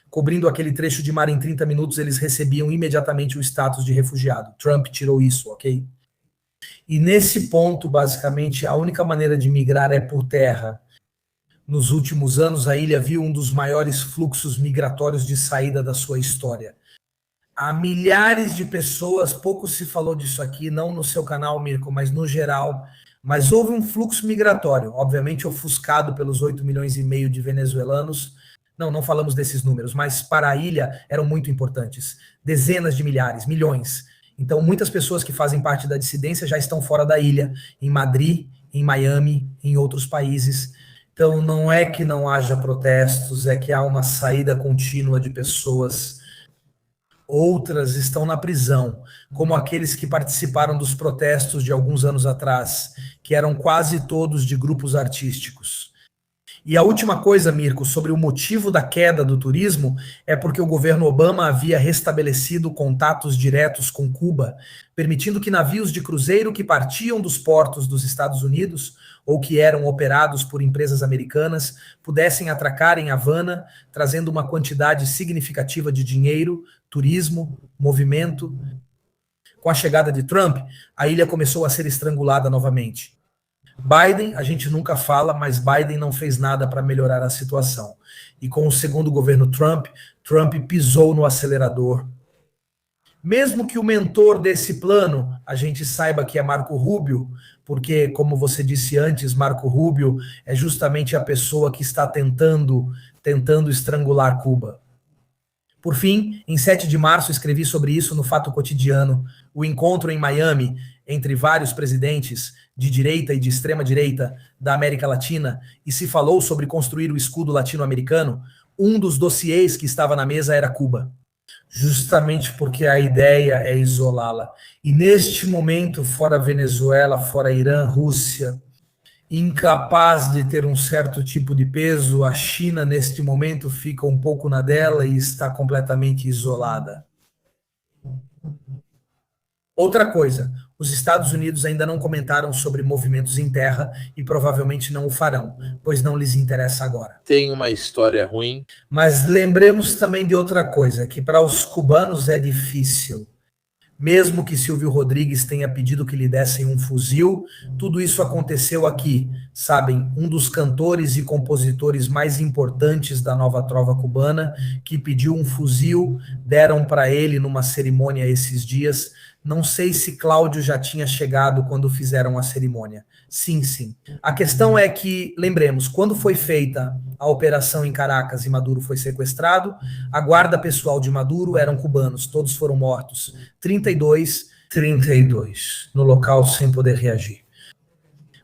Cobrindo aquele trecho de mar em 30 minutos, eles recebiam imediatamente o status de refugiado. Trump tirou isso, ok? E nesse ponto, basicamente, a única maneira de migrar é por terra. Nos últimos anos, a ilha viu um dos maiores fluxos migratórios de saída da sua história. Há milhares de pessoas, pouco se falou disso aqui, não no seu canal, Mirko, mas no geral. Mas houve um fluxo migratório, obviamente ofuscado pelos 8,5 milhões de venezuelanos. Não falamos desses números, mas para a ilha eram muito importantes. Dezenas de milhares, milhões. Então, muitas pessoas que fazem parte da dissidência já estão fora da ilha, em Madrid, em Miami, em outros países. Então, não é que não haja protestos, é que há uma saída contínua de pessoas. Outras estão na prisão, como aqueles que participaram dos protestos de alguns anos atrás, que eram quase todos de grupos artísticos. E a última coisa, Mirko, sobre o motivo da queda do turismo é porque o governo Obama havia restabelecido contatos diretos com Cuba, permitindo que navios de cruzeiro que partiam dos portos dos Estados Unidos ou que eram operados por empresas americanas pudessem atracar em Havana, trazendo uma quantidade significativa de dinheiro, turismo, movimento. Com a chegada de Trump, a ilha começou a ser estrangulada novamente. Biden, a gente nunca fala, mas Biden não fez nada para melhorar a situação. E com o segundo governo Trump pisou no acelerador. Mesmo que o mentor desse plano, a gente saiba que é Marco Rubio, porque, como você disse antes, Marco Rubio é justamente a pessoa que está tentando estrangular Cuba. Por fim, em 7 de março, escrevi sobre isso no Fato Cotidiano, o encontro em Miami entre vários presidentes de direita e de extrema-direita da América Latina, e se falou sobre construir o escudo latino-americano. Um dos dossiês que estava na mesa era Cuba, justamente porque a ideia é isolá-la. E neste momento, fora Venezuela, fora Irã, Rússia, incapaz de ter um certo tipo de peso, a China neste momento fica um pouco na dela e está completamente isolada. Outra coisa, os Estados Unidos ainda não comentaram sobre movimentos em terra e provavelmente não o farão, pois não lhes interessa agora. Tem uma história ruim. Mas lembremos também de outra coisa, que para os cubanos é difícil. Mesmo que Silvio Rodrigues tenha pedido que lhe dessem um fuzil, tudo isso aconteceu aqui, sabem? Um dos cantores e compositores mais importantes da nova trova cubana, que pediu um fuzil, deram para ele numa cerimônia esses dias. Não sei se Cláudio já tinha chegado quando fizeram a cerimônia. Sim, sim. A questão é que, lembremos, quando foi feita a operação em Caracas e Maduro foi sequestrado, a guarda pessoal de Maduro eram cubanos, todos foram mortos. 32 no local sem poder reagir.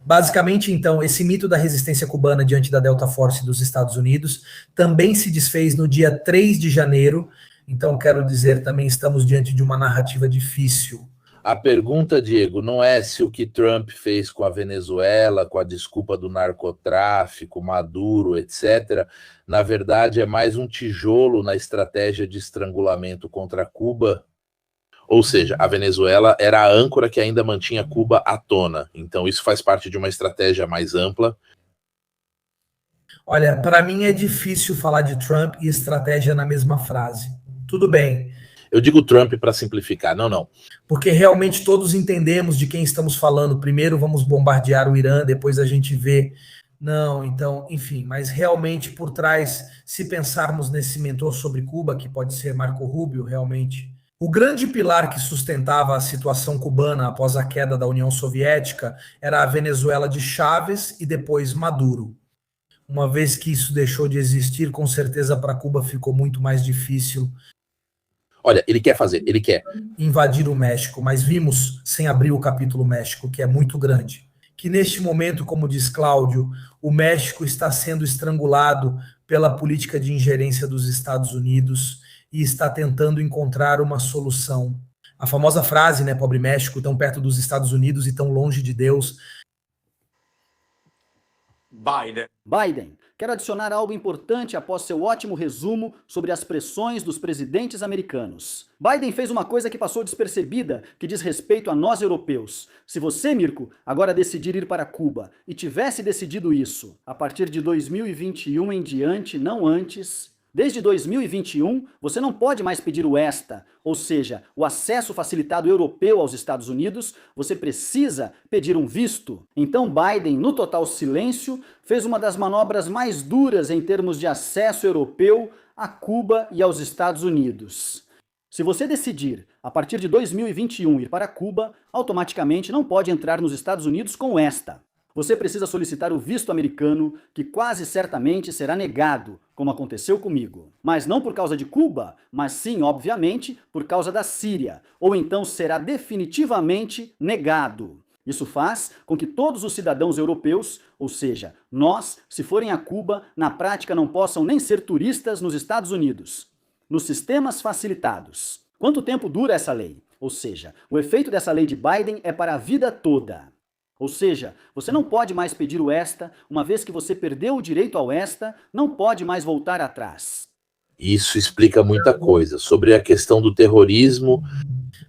Basicamente, então, esse mito da resistência cubana diante da Delta Force dos Estados Unidos também se desfez no dia 3 de janeiro. Então, quero dizer, também estamos diante de uma narrativa difícil. A pergunta, Diego, não é se o que Trump fez com a Venezuela, com a desculpa do narcotráfico, Maduro, etc., na verdade é mais um tijolo na estratégia de estrangulamento contra Cuba. Ou seja, a Venezuela era a âncora que ainda mantinha Cuba à tona. Então isso faz parte de uma estratégia mais ampla. Olha, para mim é difícil falar de Trump e estratégia na mesma frase. Tudo bem. Eu digo Trump para simplificar, não. Porque realmente todos entendemos de quem estamos falando. Primeiro vamos bombardear o Irã, depois a gente vê. Não, então, enfim, mas realmente por trás, se pensarmos nesse mentor sobre Cuba, que pode ser Marco Rubio, realmente. O grande pilar que sustentava a situação cubana após a queda da União Soviética era a Venezuela de Chávez e depois Maduro. Uma vez que isso deixou de existir, com certeza para Cuba ficou muito mais difícil. Olha, ele quer invadir o México, mas vimos, sem abrir o capítulo México, que é muito grande, que neste momento, como diz Cláudio, o México está sendo estrangulado pela política de ingerência dos Estados Unidos e está tentando encontrar uma solução. A famosa frase, né, pobre México, tão perto dos Estados Unidos e tão longe de Deus. Biden, quero adicionar algo importante após seu ótimo resumo sobre as pressões dos presidentes americanos. Biden fez uma coisa que passou despercebida, que diz respeito a nós europeus. Se você, Mirko, agora decidir ir para Cuba e tivesse decidido isso a partir de 2021 em diante, não antes... Desde 2021, você não pode mais pedir o ESTA, ou seja, o acesso facilitado europeu aos Estados Unidos, você precisa pedir um visto. Então Biden, no total silêncio, fez uma das manobras mais duras em termos de acesso europeu a Cuba e aos Estados Unidos. Se você decidir, a partir de 2021, ir para Cuba, automaticamente não pode entrar nos Estados Unidos com o ESTA. Você precisa solicitar o visto americano, que quase certamente será negado, como aconteceu comigo. Mas não por causa de Cuba, mas sim, obviamente, por causa da Síria, ou então será definitivamente negado. Isso faz com que todos os cidadãos europeus, ou seja, nós, se forem a Cuba, na prática não possam nem ser turistas nos Estados Unidos. Nos sistemas facilitados. Quanto tempo dura essa lei? Ou seja, o efeito dessa lei de Biden é para a vida toda. Ou seja, você não pode mais pedir o ESTA, uma vez que você perdeu o direito ao ESTA, não pode mais voltar atrás. Isso explica muita coisa sobre a questão do terrorismo.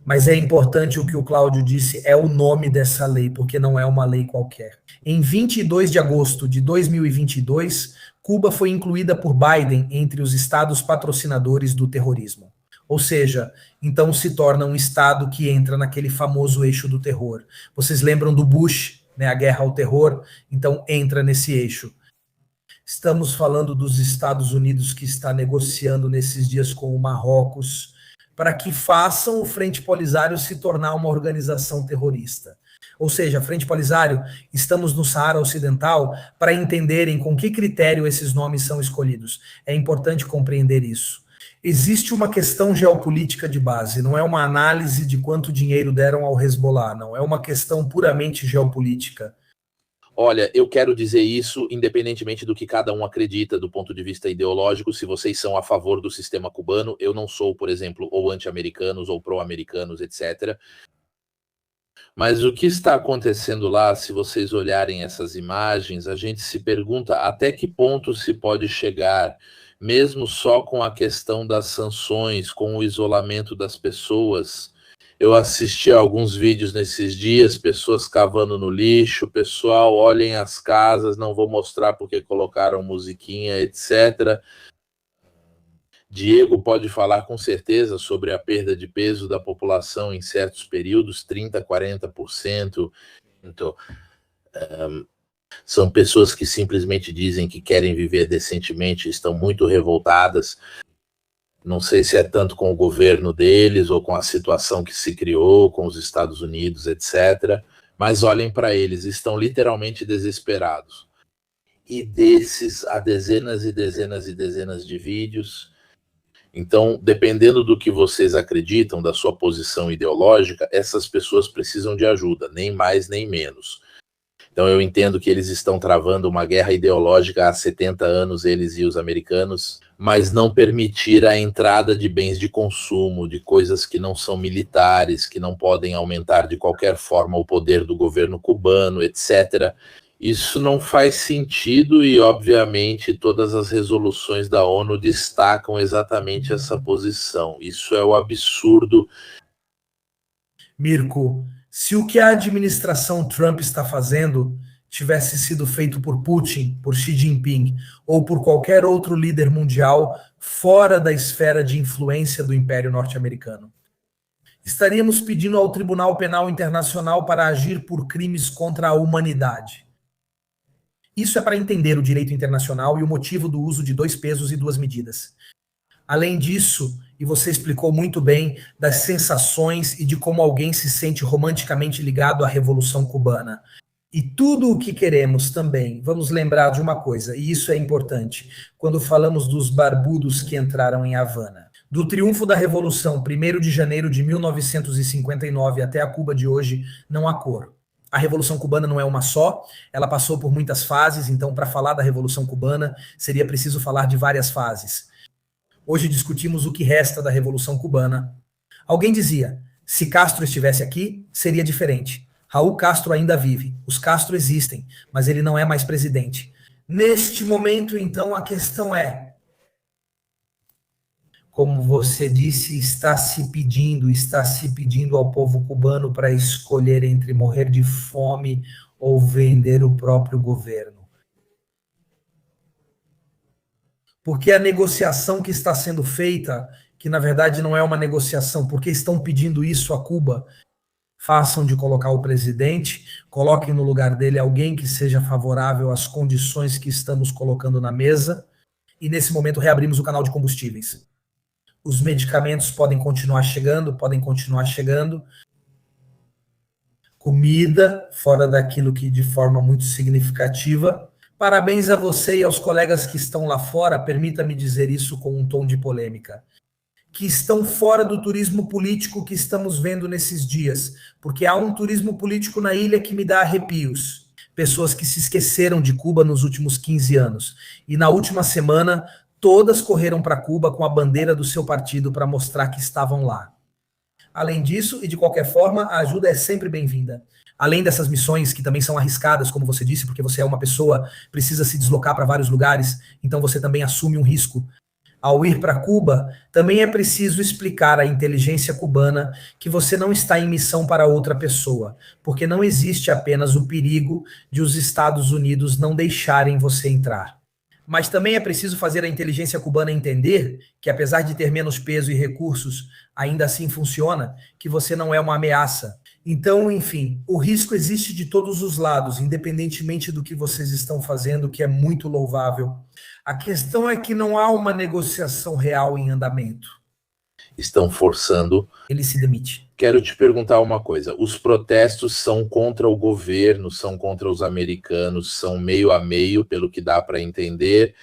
Mas é importante o que o Cláudio disse, é o nome dessa lei, porque não é uma lei qualquer. Em 22 de agosto de 2022, Cuba foi incluída por Biden entre os estados patrocinadores do terrorismo. Ou seja, então se torna um estado que entra naquele famoso eixo do terror. Vocês lembram do Bush, né, a guerra ao terror? Então entra nesse eixo. Estamos falando dos Estados Unidos que está negociando nesses dias com o Marrocos para que façam o Frente Polisário se tornar uma organização terrorista. Ou seja, Frente Polisário, estamos no Saara Ocidental para entenderem com que critério esses nomes são escolhidos. É importante compreender isso. Existe uma questão geopolítica de base, não é uma análise de quanto dinheiro deram ao Hezbollah, não, é uma questão puramente geopolítica. Olha, eu quero dizer isso independentemente do que cada um acredita do ponto de vista ideológico. Se vocês são a favor do sistema cubano, eu não sou, por exemplo, ou anti-americanos ou pró-americanos, etc. Mas o que está acontecendo lá, se vocês olharem essas imagens, a gente se pergunta até que ponto se pode chegar, mesmo só com a questão das sanções, com o isolamento das pessoas, Eu assisti a alguns vídeos nesses dias, pessoas cavando no lixo, pessoal, olhem as casas, não vou mostrar porque colocaram musiquinha, etc. Diego pode falar com certeza sobre a perda de peso da população em certos períodos, 30%, 40%. Então, são pessoas que simplesmente dizem que querem viver decentemente, estão muito revoltadas. Não sei se é tanto com o governo deles ou com a situação que se criou, com os Estados Unidos, etc. Mas olhem para eles, estão literalmente desesperados. E desses há dezenas e dezenas e dezenas de vídeos. Então, dependendo do que vocês acreditam, da sua posição ideológica, essas pessoas precisam de ajuda, nem mais nem menos. Então eu entendo que eles estão travando uma guerra ideológica há 70 anos, eles e os americanos, mas não permitir a entrada de bens de consumo, de coisas que não são militares, que não podem aumentar de qualquer forma o poder do governo cubano, etc. Isso não faz sentido e, obviamente, todas as resoluções da ONU destacam exatamente essa posição. Isso é o absurdo. Mirko, se o que a administração Trump está fazendo tivesse sido feito por Putin, por Xi Jinping ou por qualquer outro líder mundial fora da esfera de influência do Império Norte-Americano, estaríamos pedindo ao Tribunal Penal Internacional para agir por crimes contra a humanidade. Isso é para entender o direito internacional e o motivo do uso de 2 pesos e 2 medidas. Além disso, e você explicou muito bem das sensações e de como alguém se sente romanticamente ligado à Revolução Cubana. E tudo o que queremos também, vamos lembrar de uma coisa, e isso é importante, quando falamos dos barbudos que entraram em Havana. Do triunfo da Revolução, 1º de janeiro de 1959 até a Cuba de hoje, não há cor. A Revolução Cubana não é uma só, ela passou por muitas fases, então para falar da Revolução Cubana seria preciso falar de várias fases. Hoje discutimos o que resta da Revolução Cubana. Alguém dizia, se Castro estivesse aqui, seria diferente. Raul Castro ainda vive, os Castro existem, mas ele não é mais presidente. Neste momento, então, a questão é, como você disse, está se pedindo ao povo cubano para escolher entre morrer de fome ou vender o próprio governo. Porque a negociação que está sendo feita, que na verdade não é uma negociação, porque estão pedindo isso a Cuba, façam de colocar o presidente, coloquem no lugar dele alguém que seja favorável às condições que estamos colocando na mesa, e nesse momento reabrimos o canal de combustíveis. Os medicamentos podem continuar chegando, comida, fora daquilo que de forma muito significativa. Parabéns a você e aos colegas que estão lá fora, permita-me dizer isso com um tom de polêmica, que estão fora do turismo político que estamos vendo nesses dias, porque há um turismo político na ilha que me dá arrepios. Pessoas que se esqueceram de Cuba nos últimos 15 anos. E na última semana, todas correram para Cuba com a bandeira do seu partido para mostrar que estavam lá. Além disso, e de qualquer forma, a ajuda é sempre bem-vinda. Além dessas missões que também são arriscadas, como você disse, porque você é uma pessoa, precisa se deslocar para vários lugares, então você também assume um risco. Ao ir para Cuba, também é preciso explicar à inteligência cubana que você não está em missão para outra pessoa, porque não existe apenas o perigo de os Estados Unidos não deixarem você entrar. Mas também é preciso fazer a inteligência cubana entender que, apesar de ter menos peso e recursos, ainda assim funciona, que você não é uma ameaça. Então, enfim, o risco existe de todos os lados, independentemente do que vocês estão fazendo, que é muito louvável. A questão é que não há uma negociação real em andamento. Estão forçando. Ele se demite. Quero te perguntar uma coisa. Os protestos são contra o governo, são contra os americanos, são meio a meio, pelo que dá para entender.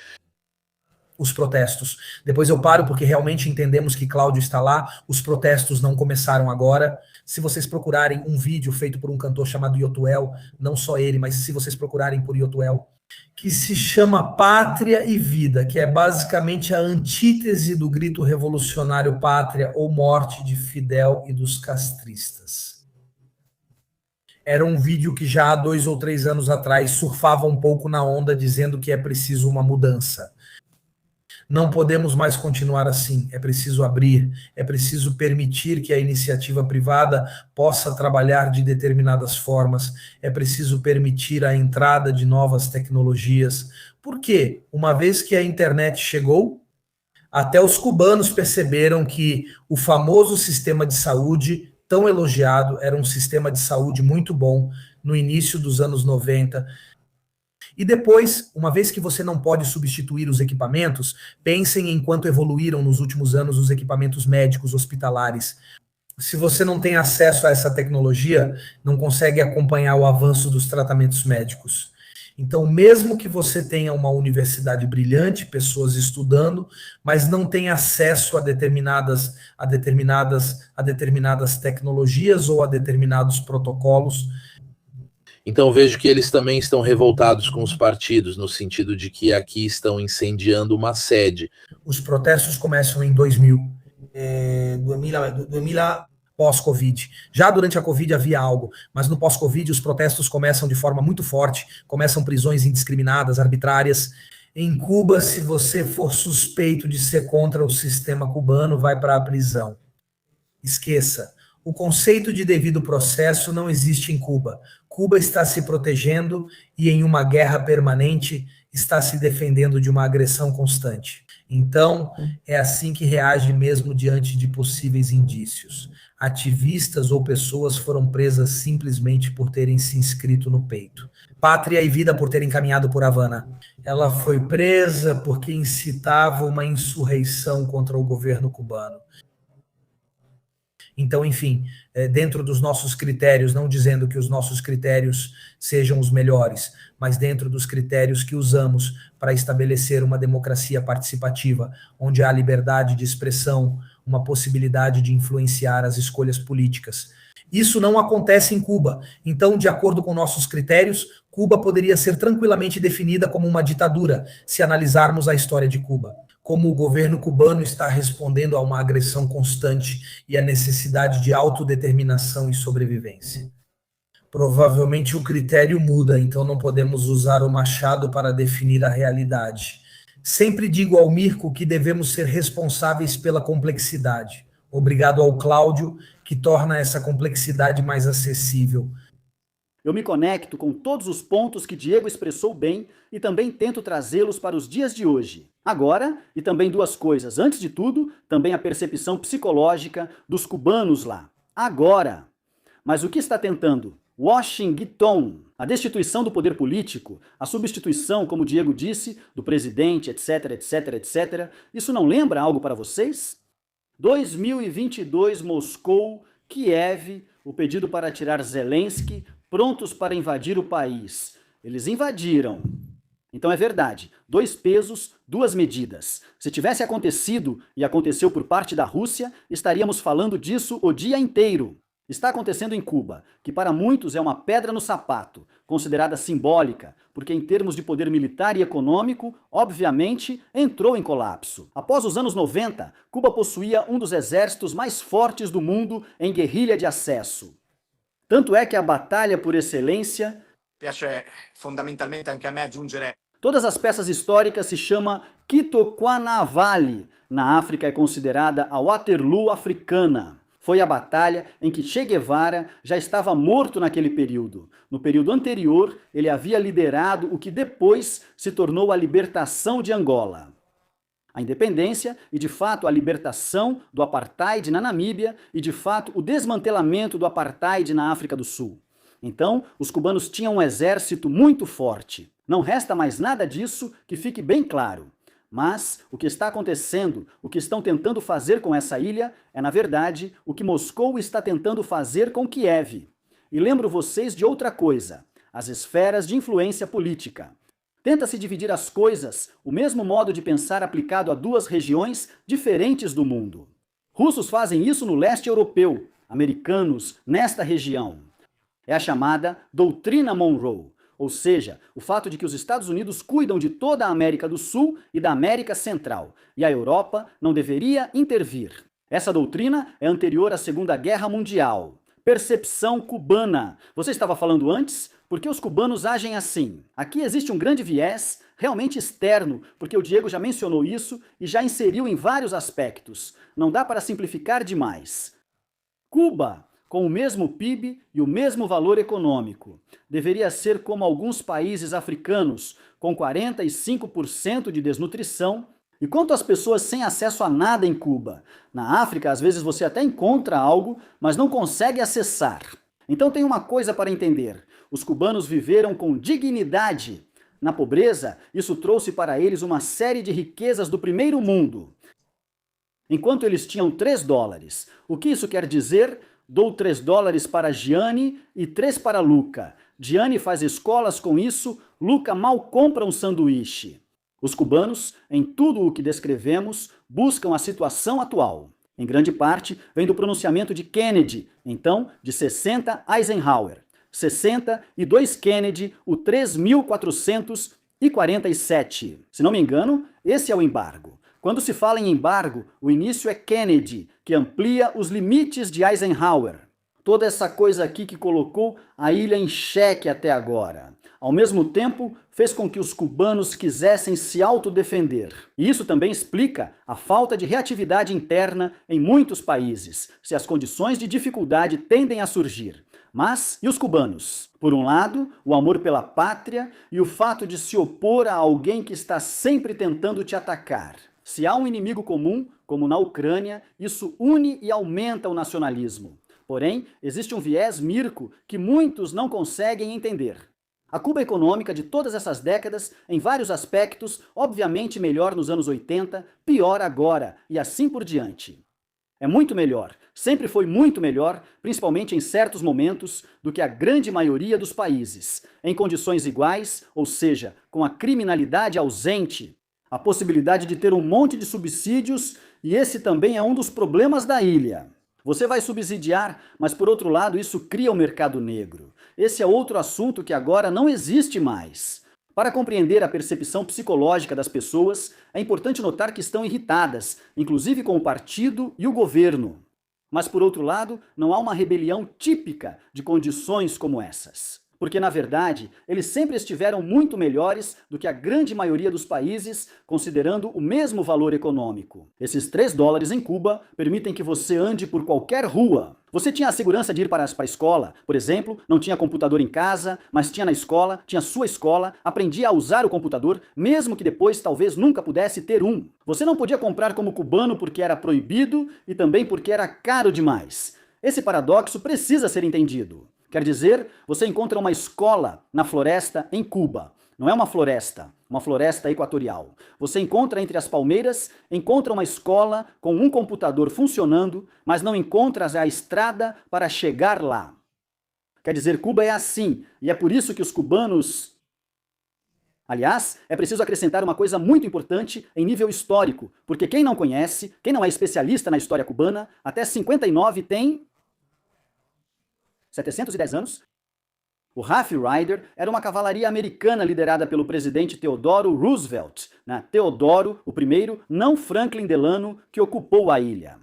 Os protestos. Depois eu paro porque realmente entendemos que Cláudio está lá. Os protestos não começaram agora. Se vocês procurarem um vídeo feito por um cantor chamado Yotuel, não só ele, mas se vocês procurarem por Yotuel, que se chama Pátria e Vida, que é basicamente a antítese do grito revolucionário Pátria ou Morte de Fidel e dos castristas. Era um vídeo que já há 2 ou 3 anos atrás surfava um pouco na onda dizendo que é preciso uma mudança. Não podemos mais continuar assim. É preciso abrir, é preciso permitir que a iniciativa privada possa trabalhar de determinadas formas, é preciso permitir a entrada de novas tecnologias. Por quê? Uma vez que a internet chegou, até os cubanos perceberam que o famoso sistema de saúde, tão elogiado, era um sistema de saúde muito bom no início dos anos 90. E depois, uma vez que você não pode substituir os equipamentos, pensem em quanto evoluíram nos últimos anos os equipamentos médicos hospitalares. Se você não tem acesso a essa tecnologia, não consegue acompanhar o avanço dos tratamentos médicos. Então, mesmo que você tenha uma universidade brilhante, pessoas estudando, mas não tenha acesso a determinadas tecnologias ou a determinados protocolos. Então vejo que eles também estão revoltados com os partidos, no sentido de que aqui estão incendiando uma sede. Os protestos começam em 2000, pós-Covid. Já durante a Covid havia algo, mas no pós-Covid os protestos começam de forma muito forte, começam prisões indiscriminadas, arbitrárias. Em Cuba, se você for suspeito de ser contra o sistema cubano, vai para a prisão. Esqueça. O conceito de devido processo não existe em Cuba. Cuba está se protegendo e em uma guerra permanente está se defendendo de uma agressão constante. Então, é assim que reage mesmo diante de possíveis indícios. Ativistas ou pessoas foram presas simplesmente por terem se inscrito no peito. Pátria e vida por terem caminhado por Havana. Ela foi presa porque incitava uma insurreição contra o governo cubano. Então, enfim, dentro dos nossos critérios, não dizendo que os nossos critérios sejam os melhores, mas dentro dos critérios que usamos para estabelecer uma democracia participativa, onde há liberdade de expressão, uma possibilidade de influenciar as escolhas políticas. Isso não acontece em Cuba. Então, de acordo com nossos critérios, Cuba poderia ser tranquilamente definida como uma ditadura, se analisarmos a história de Cuba. Como o governo cubano está respondendo a uma agressão constante e a necessidade de autodeterminação e sobrevivência. Provavelmente o critério muda, então não podemos usar o machado para definir a realidade. Sempre digo ao Mirko que devemos ser responsáveis pela complexidade. Obrigado ao Cláudio, que torna essa complexidade mais acessível. Eu me conecto com todos os pontos que Diego expressou bem e também tento trazê-los para os dias de hoje. Agora, e também duas coisas. Antes de tudo, também a percepção psicológica dos cubanos lá. Agora. Mas o que está tentando? Washington. A destituição do poder político, a substituição, como Diego disse, do presidente, etc, etc, etc. Isso não lembra algo para vocês? 2022, Moscou, Kiev, o pedido para tirar Zelensky, prontos para invadir o país. Eles invadiram. Então é verdade, 2 pesos, 2 medidas. Se tivesse acontecido, e aconteceu por parte da Rússia, estaríamos falando disso o dia inteiro. Está acontecendo em Cuba, que para muitos é uma pedra no sapato, considerada simbólica, porque em termos de poder militar e econômico, obviamente, entrou em colapso. Após os anos 90, Cuba possuía um dos exércitos mais fortes do mundo em guerrilha de acesso. Tanto é que a batalha por excelência... Piace fondamentalmente anche a me aggiungere. Todas as peças históricas se chama Quitoquanavale. Na África é considerada a Waterloo africana. Foi a batalha em que Che Guevara já estava morto naquele período. No período anterior, ele havia liderado o que depois se tornou a libertação de Angola. A independência e, de fato, a libertação do apartheid na Namíbia e, de fato, o desmantelamento do apartheid na África do Sul. Então, os cubanos tinham um exército muito forte. Não resta mais nada disso, que fique bem claro. Mas o que está acontecendo, o que estão tentando fazer com essa ilha, é, na verdade, o que Moscou está tentando fazer com Kiev. E lembro vocês de outra coisa, as esferas de influência política. Tenta-se dividir as coisas, o mesmo modo de pensar aplicado a 2 regiões diferentes do mundo. Russos fazem isso no leste europeu, americanos nesta região. É a chamada Doutrina Monroe. Ou seja, o fato de que os Estados Unidos cuidam de toda a América do Sul e da América Central, e a Europa não deveria intervir. Essa doutrina é anterior à Segunda Guerra Mundial. Percepção cubana. Você estava falando antes? Por que os cubanos agem assim? Aqui existe um grande viés, realmente externo, porque o Diego já mencionou isso e já inseriu em vários aspectos. Não dá para simplificar demais. Cuba, com o mesmo PIB e o mesmo valor econômico, deveria ser como alguns países africanos, com 45% de desnutrição. E quanto às pessoas sem acesso a nada em Cuba? Na África, às vezes você até encontra algo, mas não consegue acessar. Então tem uma coisa para entender: os cubanos viveram com dignidade. Na pobreza, isso trouxe para eles uma série de riquezas do primeiro mundo. Enquanto eles tinham $3. O que isso quer dizer? Dou $3 para Gianni e 3 para Luca. Gianni faz escolas com isso, Luca mal compra um sanduíche. Os cubanos, em tudo o que descrevemos, buscam a situação atual. Em grande parte, vem do pronunciamento de Kennedy, então de 60 Eisenhower. 60 e 2 Kennedy, o 3.447. Se não me engano, esse é o embargo. Quando se fala em embargo, o início é Kennedy, que amplia os limites de Eisenhower. Toda essa coisa aqui que colocou a ilha em xeque até agora. Ao mesmo tempo, fez com que os cubanos quisessem se autodefender. E isso também explica a falta de reatividade interna em muitos países, se as condições de dificuldade tendem a surgir. Mas, e os cubanos? Por um lado, o amor pela pátria e o fato de se opor a alguém que está sempre tentando te atacar. Se há um inimigo comum, como na Ucrânia, isso une e aumenta o nacionalismo. Porém, existe um viés mirco que muitos não conseguem entender. A Cuba econômica de todas essas décadas, em vários aspectos, obviamente melhor nos anos 80, pior agora, e assim por diante. É muito melhor, sempre foi muito melhor, principalmente em certos momentos, do que a grande maioria dos países, em condições iguais, ou seja, com a criminalidade ausente, a possibilidade de ter um monte de subsídios, e esse também é um dos problemas da ilha. Você vai subsidiar, mas por outro lado isso cria o mercado negro. Esse é outro assunto que agora não existe mais. Para compreender a percepção psicológica das pessoas, é importante notar que estão irritadas, inclusive com o partido e o governo. Mas por outro lado, não há uma rebelião típica de condições como essas. Porque, na verdade, eles sempre estiveram muito melhores do que a grande maioria dos países, considerando o mesmo valor econômico. Esses $3 em Cuba permitem que você ande por qualquer rua. Você tinha a segurança de ir para a escola, por exemplo, não tinha computador em casa, mas tinha na escola, tinha sua escola, aprendia a usar o computador, mesmo que depois talvez nunca pudesse ter um. Você não podia comprar como cubano porque era proibido e também porque era caro demais. Esse paradoxo precisa ser entendido. Quer dizer, você encontra uma escola na floresta em Cuba. Não é uma floresta equatorial. Você encontra entre as palmeiras, encontra uma escola com um computador funcionando, mas não encontras a estrada para chegar lá. Quer dizer, Cuba é assim, e é por isso que os cubanos... Aliás, é preciso acrescentar uma coisa muito importante em nível histórico, porque quem não conhece, quem não é especialista na história cubana, até 59 tem 710 anos. O Rough Rider era uma cavalaria americana liderada pelo presidente Theodore Roosevelt, Teodoro, o primeiro, não Franklin Delano, que ocupou a ilha.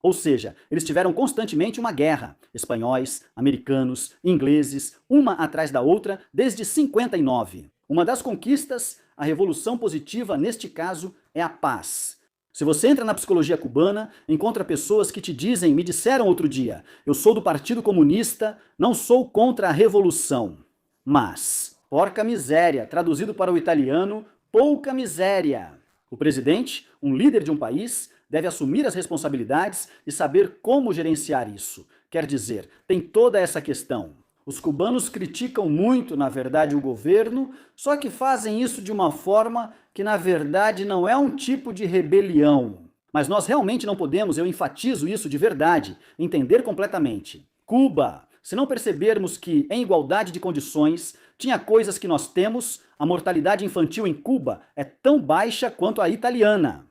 Ou seja, eles tiveram constantemente uma guerra, espanhóis, americanos, ingleses, uma atrás da outra, desde 59. Uma das conquistas, a revolução positiva neste caso, é a paz. Se você entra na psicologia cubana, encontra pessoas que te dizem, me disseram outro dia, eu sou do Partido Comunista, não sou contra a revolução. Mas, porca miséria, traduzido para o italiano, pouca miséria. O presidente, um líder de um país, deve assumir as responsabilidades e saber como gerenciar isso. Quer dizer, tem toda essa questão. Os cubanos criticam muito, na verdade, o governo, só que fazem isso de uma forma que, na verdade, não é um tipo de rebelião. Mas nós realmente não podemos, eu enfatizo isso de verdade, entender completamente. Cuba, se não percebermos que, em igualdade de condições, tinha coisas que nós temos, a mortalidade infantil em Cuba é tão baixa quanto a italiana.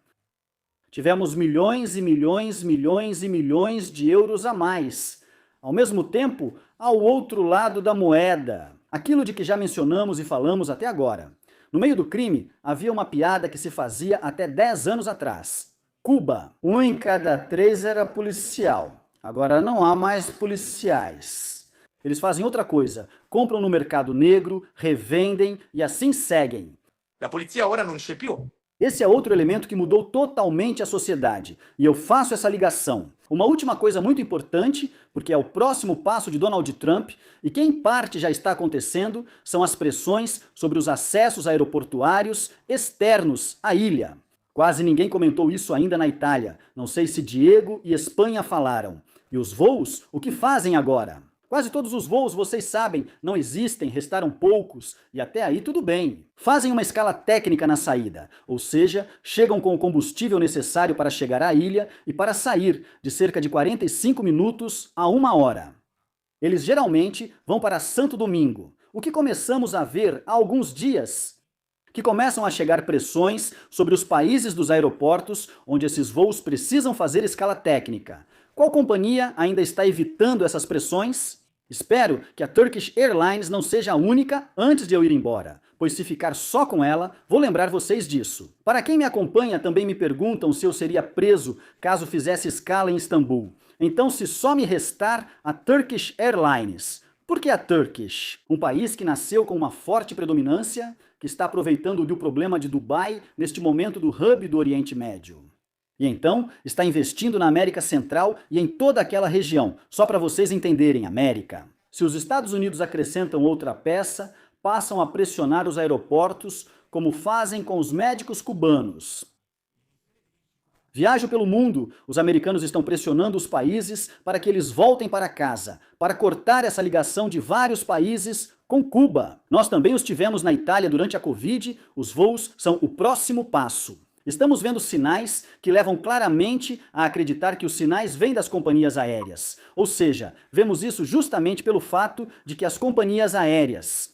Tivemos milhões e milhões, milhões e milhões de euros a mais. Ao mesmo tempo, ao outro lado da moeda, aquilo de que já mencionamos e falamos até agora. No meio do crime, havia uma piada que se fazia até 10 anos atrás. Cuba, 1 em cada 3 era policial. Agora não há mais policiais. Eles fazem outra coisa, compram no mercado negro, revendem e assim seguem. La polizia ora non c'è più. Esse é outro elemento que mudou totalmente a sociedade. E eu faço essa ligação. Uma última coisa muito importante, porque é o próximo passo de Donald Trump, e que em parte já está acontecendo, são as pressões sobre os acessos aeroportuários externos à ilha. Quase ninguém comentou isso ainda na Itália. Não sei se Diego e Espanha falaram. E os voos, o que fazem agora? Quase todos os voos, vocês sabem, não existem, restaram poucos, e até aí tudo bem. Fazem uma escala técnica na saída, ou seja, chegam com o combustível necessário para chegar à ilha e para sair, de cerca de 45 minutos a 1 hora. Eles geralmente vão para Santo Domingo, o que começamos a ver há alguns dias, que começam a chegar pressões sobre os países dos aeroportos onde esses voos precisam fazer escala técnica. Qual companhia ainda está evitando essas pressões? Espero que a Turkish Airlines não seja a única antes de eu ir embora, pois se ficar só com ela, vou lembrar vocês disso. Para quem me acompanha, também me perguntam se eu seria preso caso fizesse escala em Istambul. Então, se só me restar a Turkish Airlines. Por que a Turkish? Um país que nasceu com uma forte predominância, que está aproveitando do problema de Dubai neste momento do hub do Oriente Médio. E então está investindo na América Central e em toda aquela região. Só para vocês entenderem, América. Se os Estados Unidos acrescentam outra peça, passam a pressionar os aeroportos, como fazem com os médicos cubanos. Viajo pelo mundo, os americanos estão pressionando os países para que eles voltem para casa, para cortar essa ligação de vários países com Cuba. Nós também os tivemos na Itália durante a Covid, os voos são o próximo passo. Estamos vendo sinais que levam claramente a acreditar que os sinais vêm das companhias aéreas. Ou seja, vemos isso justamente pelo fato de que as companhias aéreas...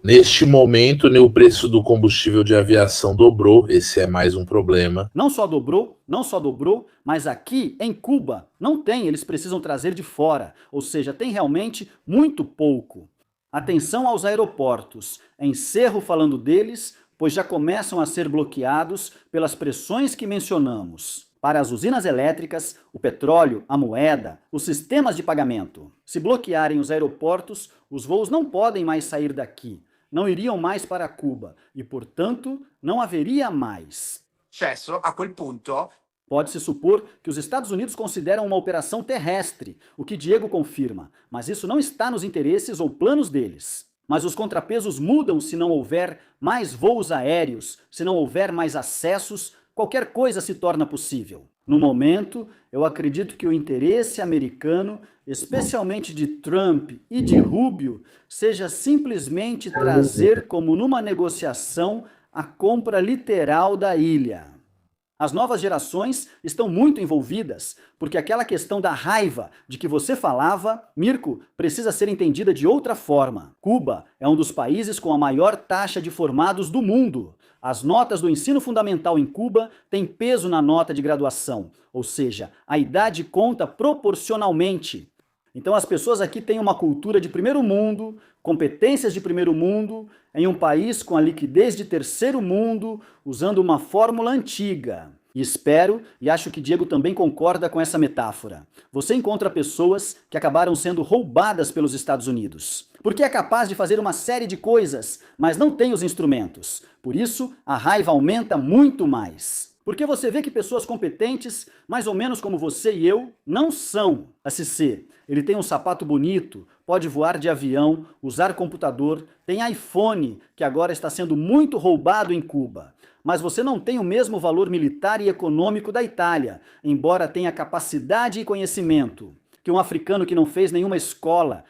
Neste momento, o preço do combustível de aviação dobrou, esse é mais um problema. Não só dobrou, mas aqui em Cuba não tem, eles precisam trazer de fora. Ou seja, tem realmente muito pouco. Atenção aos aeroportos. Encerro falando deles, pois já começam a ser bloqueados pelas pressões que mencionamos. Para as usinas elétricas, o petróleo, a moeda, os sistemas de pagamento. Se bloquearem os aeroportos, os voos não podem mais sair daqui, não iriam mais para Cuba e, portanto, não haveria mais. Cesso, a quel punto... Pode-se supor que os Estados Unidos consideram uma operação terrestre, o que Diego confirma, mas isso não está nos interesses ou planos deles. Mas os contrapesos mudam se não houver mais voos aéreos, se não houver mais acessos, qualquer coisa se torna possível. No momento, eu acredito que o interesse americano, especialmente de Trump e de Rubio, seja simplesmente trazer, como numa negociação, a compra literal da ilha. As novas gerações estão muito envolvidas, porque aquela questão da raiva de que você falava, Mirko, precisa ser entendida de outra forma. Cuba é um dos países com a maior taxa de formados do mundo. As notas do ensino fundamental em Cuba têm peso na nota de graduação, ou seja, a idade conta proporcionalmente. Então as pessoas aqui têm uma cultura de primeiro mundo, competências de primeiro mundo, em um país com a liquidez de terceiro mundo, usando uma fórmula antiga. E espero, e acho que Diego também concorda com essa metáfora. Você encontra pessoas que acabaram sendo roubadas pelos Estados Unidos. Porque é capaz de fazer uma série de coisas, mas não tem os instrumentos. Por isso, a raiva aumenta muito mais. Porque você vê que pessoas competentes, mais ou menos como você e eu, não são. A Cissé, ele tem um sapato bonito, pode voar de avião, usar computador, tem iPhone, que agora está sendo muito roubado em Cuba. Mas você não tem o mesmo valor militar e econômico da Itália, embora tenha capacidade e conhecimento. Que um africano que não fez nenhuma escola,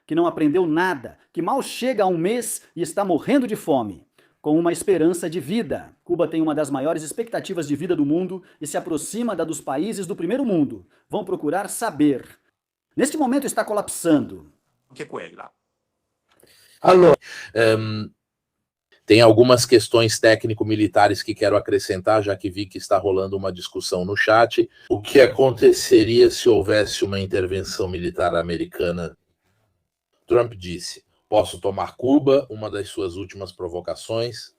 que não aprendeu nada, que mal chega a um mês e está morrendo de fome. Com uma esperança de vida. Cuba tem uma das maiores expectativas de vida do mundo e se aproxima da dos países do primeiro mundo. Vão procurar saber. Neste momento está colapsando. Que quella. Alô. Tem algumas questões técnico-militares que quero acrescentar, já que vi que está rolando uma discussão no chat. O que aconteceria se houvesse uma intervenção militar americana? Trump disse: posso tomar Cuba, uma das suas últimas provocações.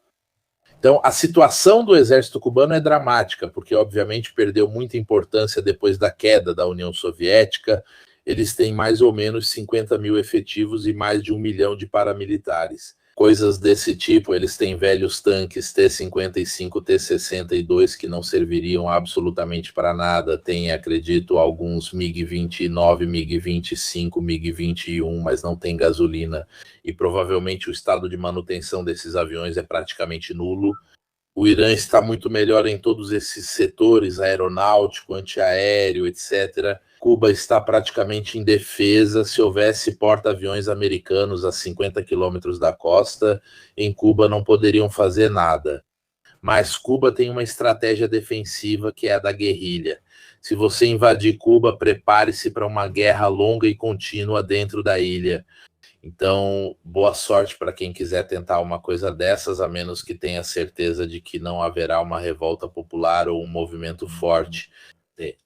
Então, a situação do exército cubano é dramática, porque, obviamente, perdeu muita importância depois da queda da União Soviética. Eles têm mais ou menos 50 mil efetivos e mais de 1 milhão de paramilitares. coisas desse tipo. Eles têm velhos tanques T-55, T-62 que não serviriam absolutamente para nada. Tem, acredito, alguns MiG-29, MiG-25, MiG-21, mas não tem gasolina. E provavelmente o estado de manutenção desses aviões é praticamente nulo. O Irã está muito melhor em todos esses setores, aeronáutico, antiaéreo, etc. Cuba está praticamente indefesa. Se houvesse porta-aviões americanos a 50 quilômetros da costa, em Cuba não poderiam fazer nada. Mas Cuba tem uma estratégia defensiva que é a da guerrilha. Se você invadir Cuba, prepare-se para uma guerra longa e contínua dentro da ilha. Então, boa sorte para quem quiser tentar uma coisa dessas, a menos que tenha certeza de que não haverá uma revolta popular ou um movimento forte de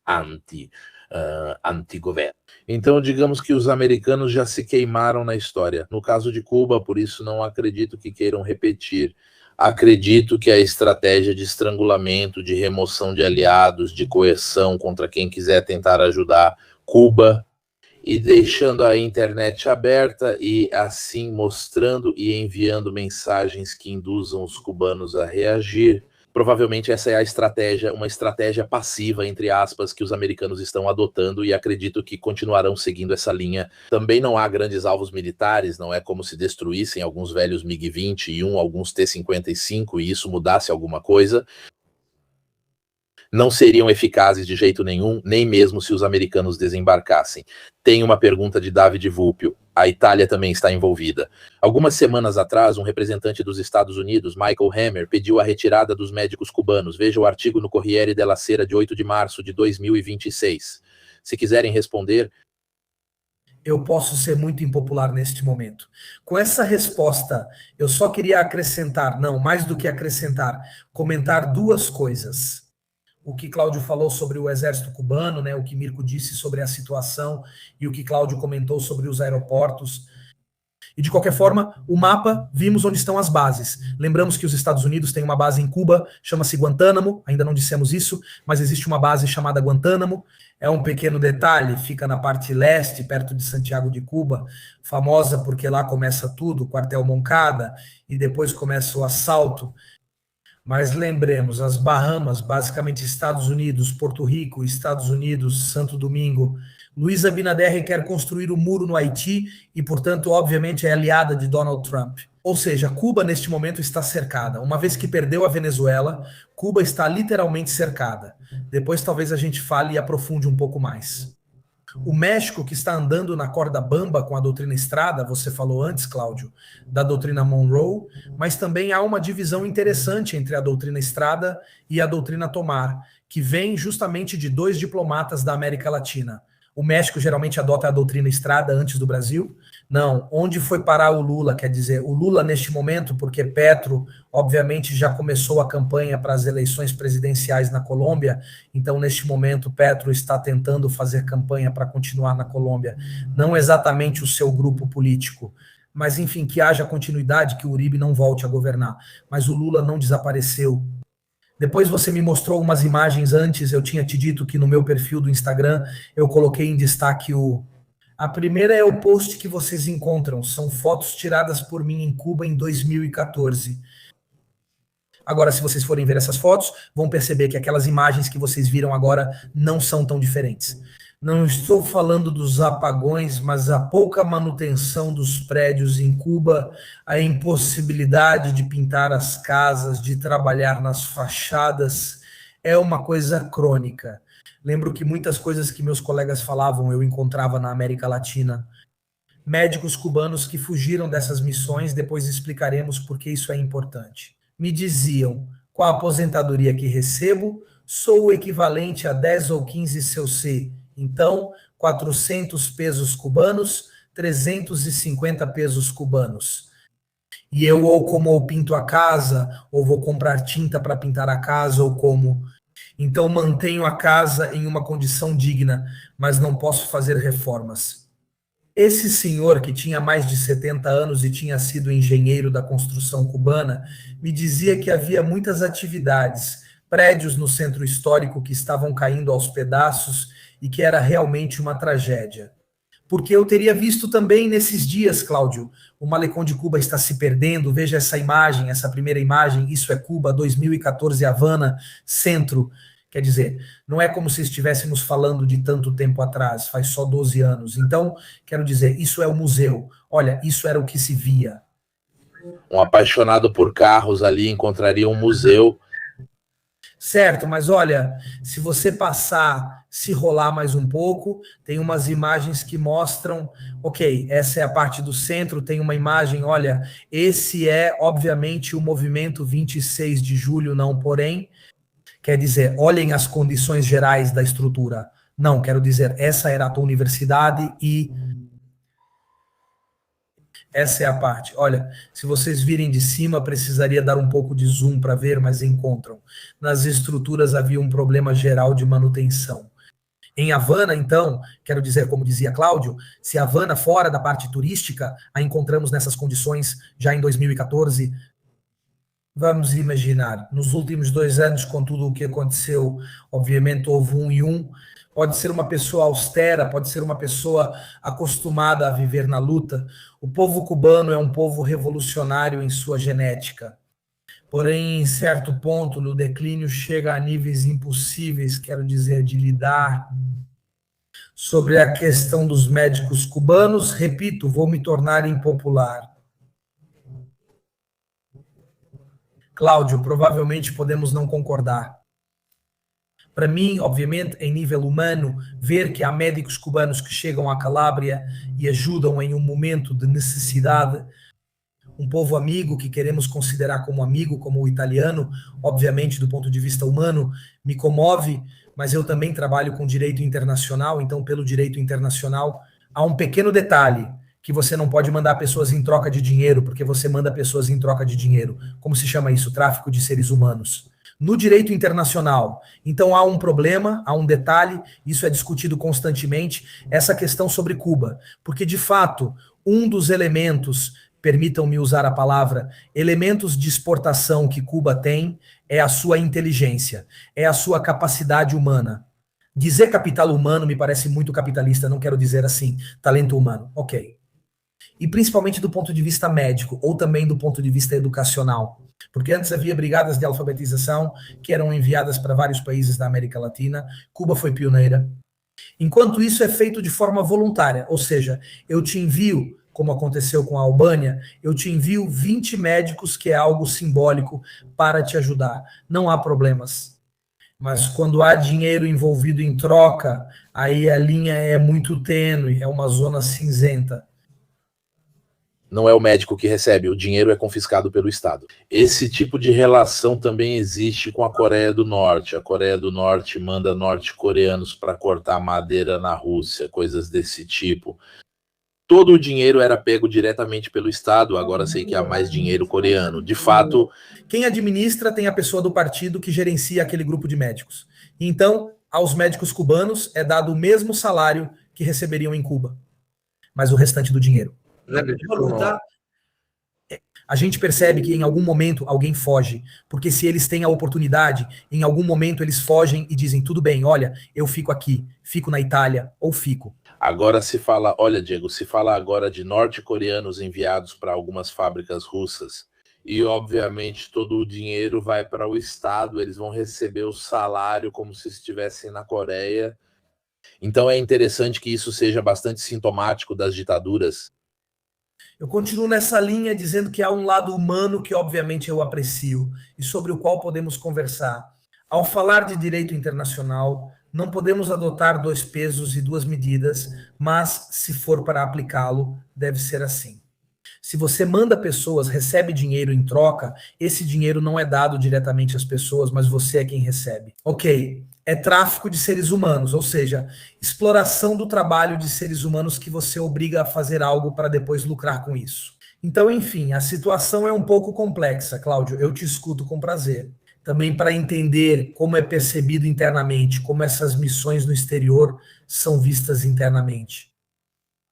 anti-governo. Então, digamos que os americanos já se queimaram na história. No caso de Cuba, por isso não acredito que queiram repetir. Acredito que a estratégia de estrangulamento, de remoção de aliados, de coerção contra quem quiser tentar ajudar Cuba, e deixando a internet aberta e assim mostrando e enviando mensagens que induzam os cubanos a reagir. Provavelmente essa é a estratégia, uma estratégia passiva, entre aspas, que os americanos estão adotando, e acredito que continuarão seguindo essa linha. Também não há grandes alvos militares, não é como se destruíssem alguns velhos MiG-21, alguns T-55 e isso mudasse alguma coisa. Não seriam eficazes de jeito nenhum, nem mesmo se os americanos desembarcassem. Tem uma pergunta de David Vulpio. A Itália também está envolvida. Algumas semanas atrás, um representante dos Estados Unidos, Michael Hammer, pediu a retirada dos médicos cubanos. Veja o artigo no Corriere della Sera de 8 de março de 2026. Se quiserem responder... Eu posso ser muito impopular neste momento. Com essa resposta, eu só queria acrescentar, não, mais do que acrescentar, comentar duas coisas. O que Cláudio falou sobre o exército cubano, né, o que Mirko disse sobre a situação e o que Cláudio comentou sobre os aeroportos. E de qualquer forma, o mapa, vimos onde estão as bases. Lembramos que os Estados Unidos têm uma base em Cuba, chama-se Guantánamo, ainda não dissemos isso, mas existe uma base chamada Guantánamo. É um pequeno detalhe, fica na parte leste, perto de Santiago de Cuba, famosa porque lá começa tudo, o quartel Moncada, e depois começa o assalto. Mas lembremos, as Bahamas, basicamente Estados Unidos, Porto Rico, Estados Unidos, Santo Domingo. Luiz Abinader quer construir um muro no Haiti e, portanto, obviamente é aliada de Donald Trump. Ou seja, Cuba neste momento está cercada. Uma vez que perdeu a Venezuela, Cuba está literalmente cercada. Depois talvez a gente fale e aprofunde um pouco mais. O México, que está andando na corda bamba com a doutrina Estrada, você falou antes, Cláudio, da doutrina Monroe, mas também há uma divisão interessante entre a doutrina Estrada e a doutrina Tomar, que vem justamente de dois diplomatas da América Latina. O México geralmente adota a doutrina Estrada antes do Brasil. Não, onde foi parar o Lula? Quer dizer, o Lula neste momento, porque Petro, obviamente, já começou a campanha para as eleições presidenciais na Colômbia, então neste momento Petro está tentando fazer campanha para continuar na Colômbia. Não exatamente o seu grupo político, mas enfim, que haja continuidade, que o Uribe não volte a governar. Mas o Lula não desapareceu. Depois você me mostrou umas imagens antes, eu tinha te dito que no meu perfil do Instagram eu coloquei em destaque A primeira é o post que vocês encontram, são fotos tiradas por mim em Cuba em 2014. Agora, se vocês forem ver essas fotos, vão perceber que aquelas imagens que vocês viram agora não são tão diferentes. Não estou falando dos apagões, mas a pouca manutenção dos prédios em Cuba, a impossibilidade de pintar as casas, de trabalhar nas fachadas, é uma coisa crônica. Lembro que muitas coisas que meus colegas falavam eu encontrava na América Latina. Médicos cubanos que fugiram dessas missões, depois explicaremos por que isso é importante. Me diziam, com a aposentadoria que recebo, sou o equivalente a 10 ou 15 CUC. Então, 400 pesos cubanos, 350 pesos cubanos. E eu ou pinto a casa, ou vou comprar tinta para pintar a casa, ou como. Então, mantenho a casa em uma condição digna, mas não posso fazer reformas. Esse senhor, que tinha mais de 70 anos e tinha sido engenheiro da construção cubana, me dizia que havia muitas atividades, prédios no centro histórico que estavam caindo aos pedaços e que era realmente uma tragédia. porque eu teria visto também nesses dias, Cláudio, o malecão de Cuba está se perdendo. Veja essa imagem, essa primeira imagem, isso é Cuba, 2014, Havana, centro. Quer dizer, não é como se estivéssemos falando de tanto tempo atrás, faz só 12 anos. Então, quero dizer, isso é o museu. Olha, isso era o que se via. Um apaixonado por carros ali encontraria um museu. Certo, mas olha, se você passar, se rolar mais um pouco, tem umas imagens que mostram, ok, essa é a parte do centro, tem uma imagem, olha, esse é, obviamente, o movimento 26 de julho, não porém. Quer dizer, olhem as condições gerais da estrutura. Não, quero dizer, essa era a tua universidade e essa é a parte. Olha, se vocês virem de cima, precisaria dar um pouco de zoom para ver, mas encontram. Nas estruturas havia um problema geral de manutenção. Em Havana, então, quero dizer, como dizia Cláudio, se Havana fora da parte turística, a encontramos nessas condições já em 2014. Vamos imaginar, nos últimos 2 anos, com tudo o que aconteceu, obviamente houve um e um. Pode ser uma pessoa austera, pode ser uma pessoa acostumada a viver na luta. O povo cubano é um povo revolucionário em sua genética. Porém, em certo ponto, no declínio chega a níveis impossíveis, quero dizer, de lidar. Sobre a questão dos médicos cubanos, repito, vou me tornar impopular. Cláudio, provavelmente podemos não concordar. Para mim, obviamente, em nível humano, ver que há médicos cubanos que chegam à Calábria e ajudam em um momento de necessidade, um povo amigo que queremos considerar como amigo, como o italiano, obviamente, do ponto de vista humano, me comove, mas eu também trabalho com direito internacional, então, pelo direito internacional, há um pequeno detalhe, que você não pode mandar pessoas em troca de dinheiro, porque você manda pessoas em troca de dinheiro. Como se chama isso? Tráfico de seres humanos. No direito internacional, então há um problema, há um detalhe, isso é discutido constantemente, essa questão sobre Cuba. Porque, de fato, um dos elementos, permitam-me usar a palavra, elementos de exportação que Cuba tem é a sua inteligência, é a sua capacidade humana. Dizer capital humano me parece muito capitalista, não quero dizer assim, talento humano. Ok. E principalmente do ponto de vista médico, ou também do ponto de vista educacional. Porque antes havia brigadas de alfabetização que eram enviadas para vários países da América Latina. Cuba foi pioneira. Enquanto isso é feito de forma voluntária, ou seja, eu te envio, como aconteceu com a Albânia, eu te envio 20 médicos, que é algo simbólico, para te ajudar. Não há problemas. Mas quando há dinheiro envolvido em troca, aí a linha é muito tênue, é uma zona cinzenta. Não é o médico que recebe, o dinheiro é confiscado pelo Estado. Esse tipo de relação também existe com a Coreia do Norte. A Coreia do Norte manda norte-coreanos para cortar madeira na Rússia, coisas desse tipo. Todo o dinheiro era pego diretamente pelo Estado, agora sei que há mais dinheiro coreano. De fato, quem administra tem a pessoa do partido que gerencia aquele grupo de médicos. Então, aos médicos cubanos é dado o mesmo salário que receberiam em Cuba, mas o restante do dinheiro. A gente percebe que em algum momento alguém foge, porque se eles têm a oportunidade, em algum momento eles fogem e dizem, tudo bem, olha, eu fico aqui, fico na Itália, ou fico. Agora se fala, olha, Diego, se fala agora de norte-coreanos enviados para algumas fábricas russas, e obviamente todo o dinheiro vai para o Estado, eles vão receber o salário como se estivessem na Coreia. Então é interessante que isso seja bastante sintomático das ditaduras. Eu continuo nessa linha dizendo que há um lado humano que obviamente eu aprecio e sobre o qual podemos conversar. Ao falar de direito internacional, não podemos adotar 2 pesos e 2 medidas, mas se for para aplicá-lo, deve ser assim. Se você manda pessoas, recebe dinheiro em troca, esse dinheiro não é dado diretamente às pessoas, mas você é quem recebe. Ok, é tráfico de seres humanos, ou seja, exploração do trabalho de seres humanos que você obriga a fazer algo para depois lucrar com isso. Então, enfim, a situação é um pouco complexa, Cláudio, eu te escuto com prazer. Também para entender como é percebido internamente, como essas missões no exterior são vistas internamente.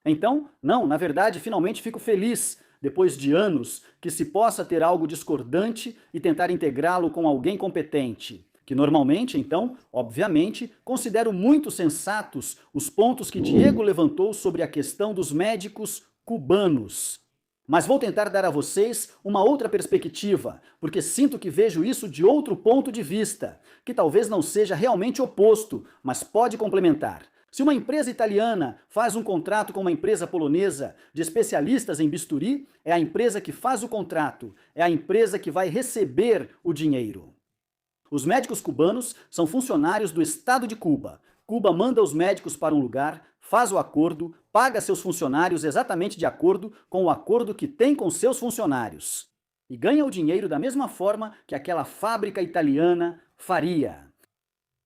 Então, não, na verdade, finalmente fico feliz, depois de anos, que se possa ter algo discordante e tentar integrá-lo com alguém competente. que normalmente, então, obviamente, considero muito sensatos os pontos que Diego levantou sobre a questão dos médicos cubanos. Mas vou tentar dar a vocês uma outra perspectiva, porque sinto que vejo isso de outro ponto de vista, que talvez não seja realmente oposto, mas pode complementar. Se uma empresa italiana faz um contrato com uma empresa polonesa de especialistas em bisturi, é a empresa que faz o contrato, é a empresa que vai receber o dinheiro. Os médicos cubanos são funcionários do Estado de Cuba. Cuba manda os médicos para um lugar, faz o acordo, paga seus funcionários exatamente de acordo com o acordo que tem com seus funcionários. E ganha o dinheiro da mesma forma que aquela fábrica italiana faria.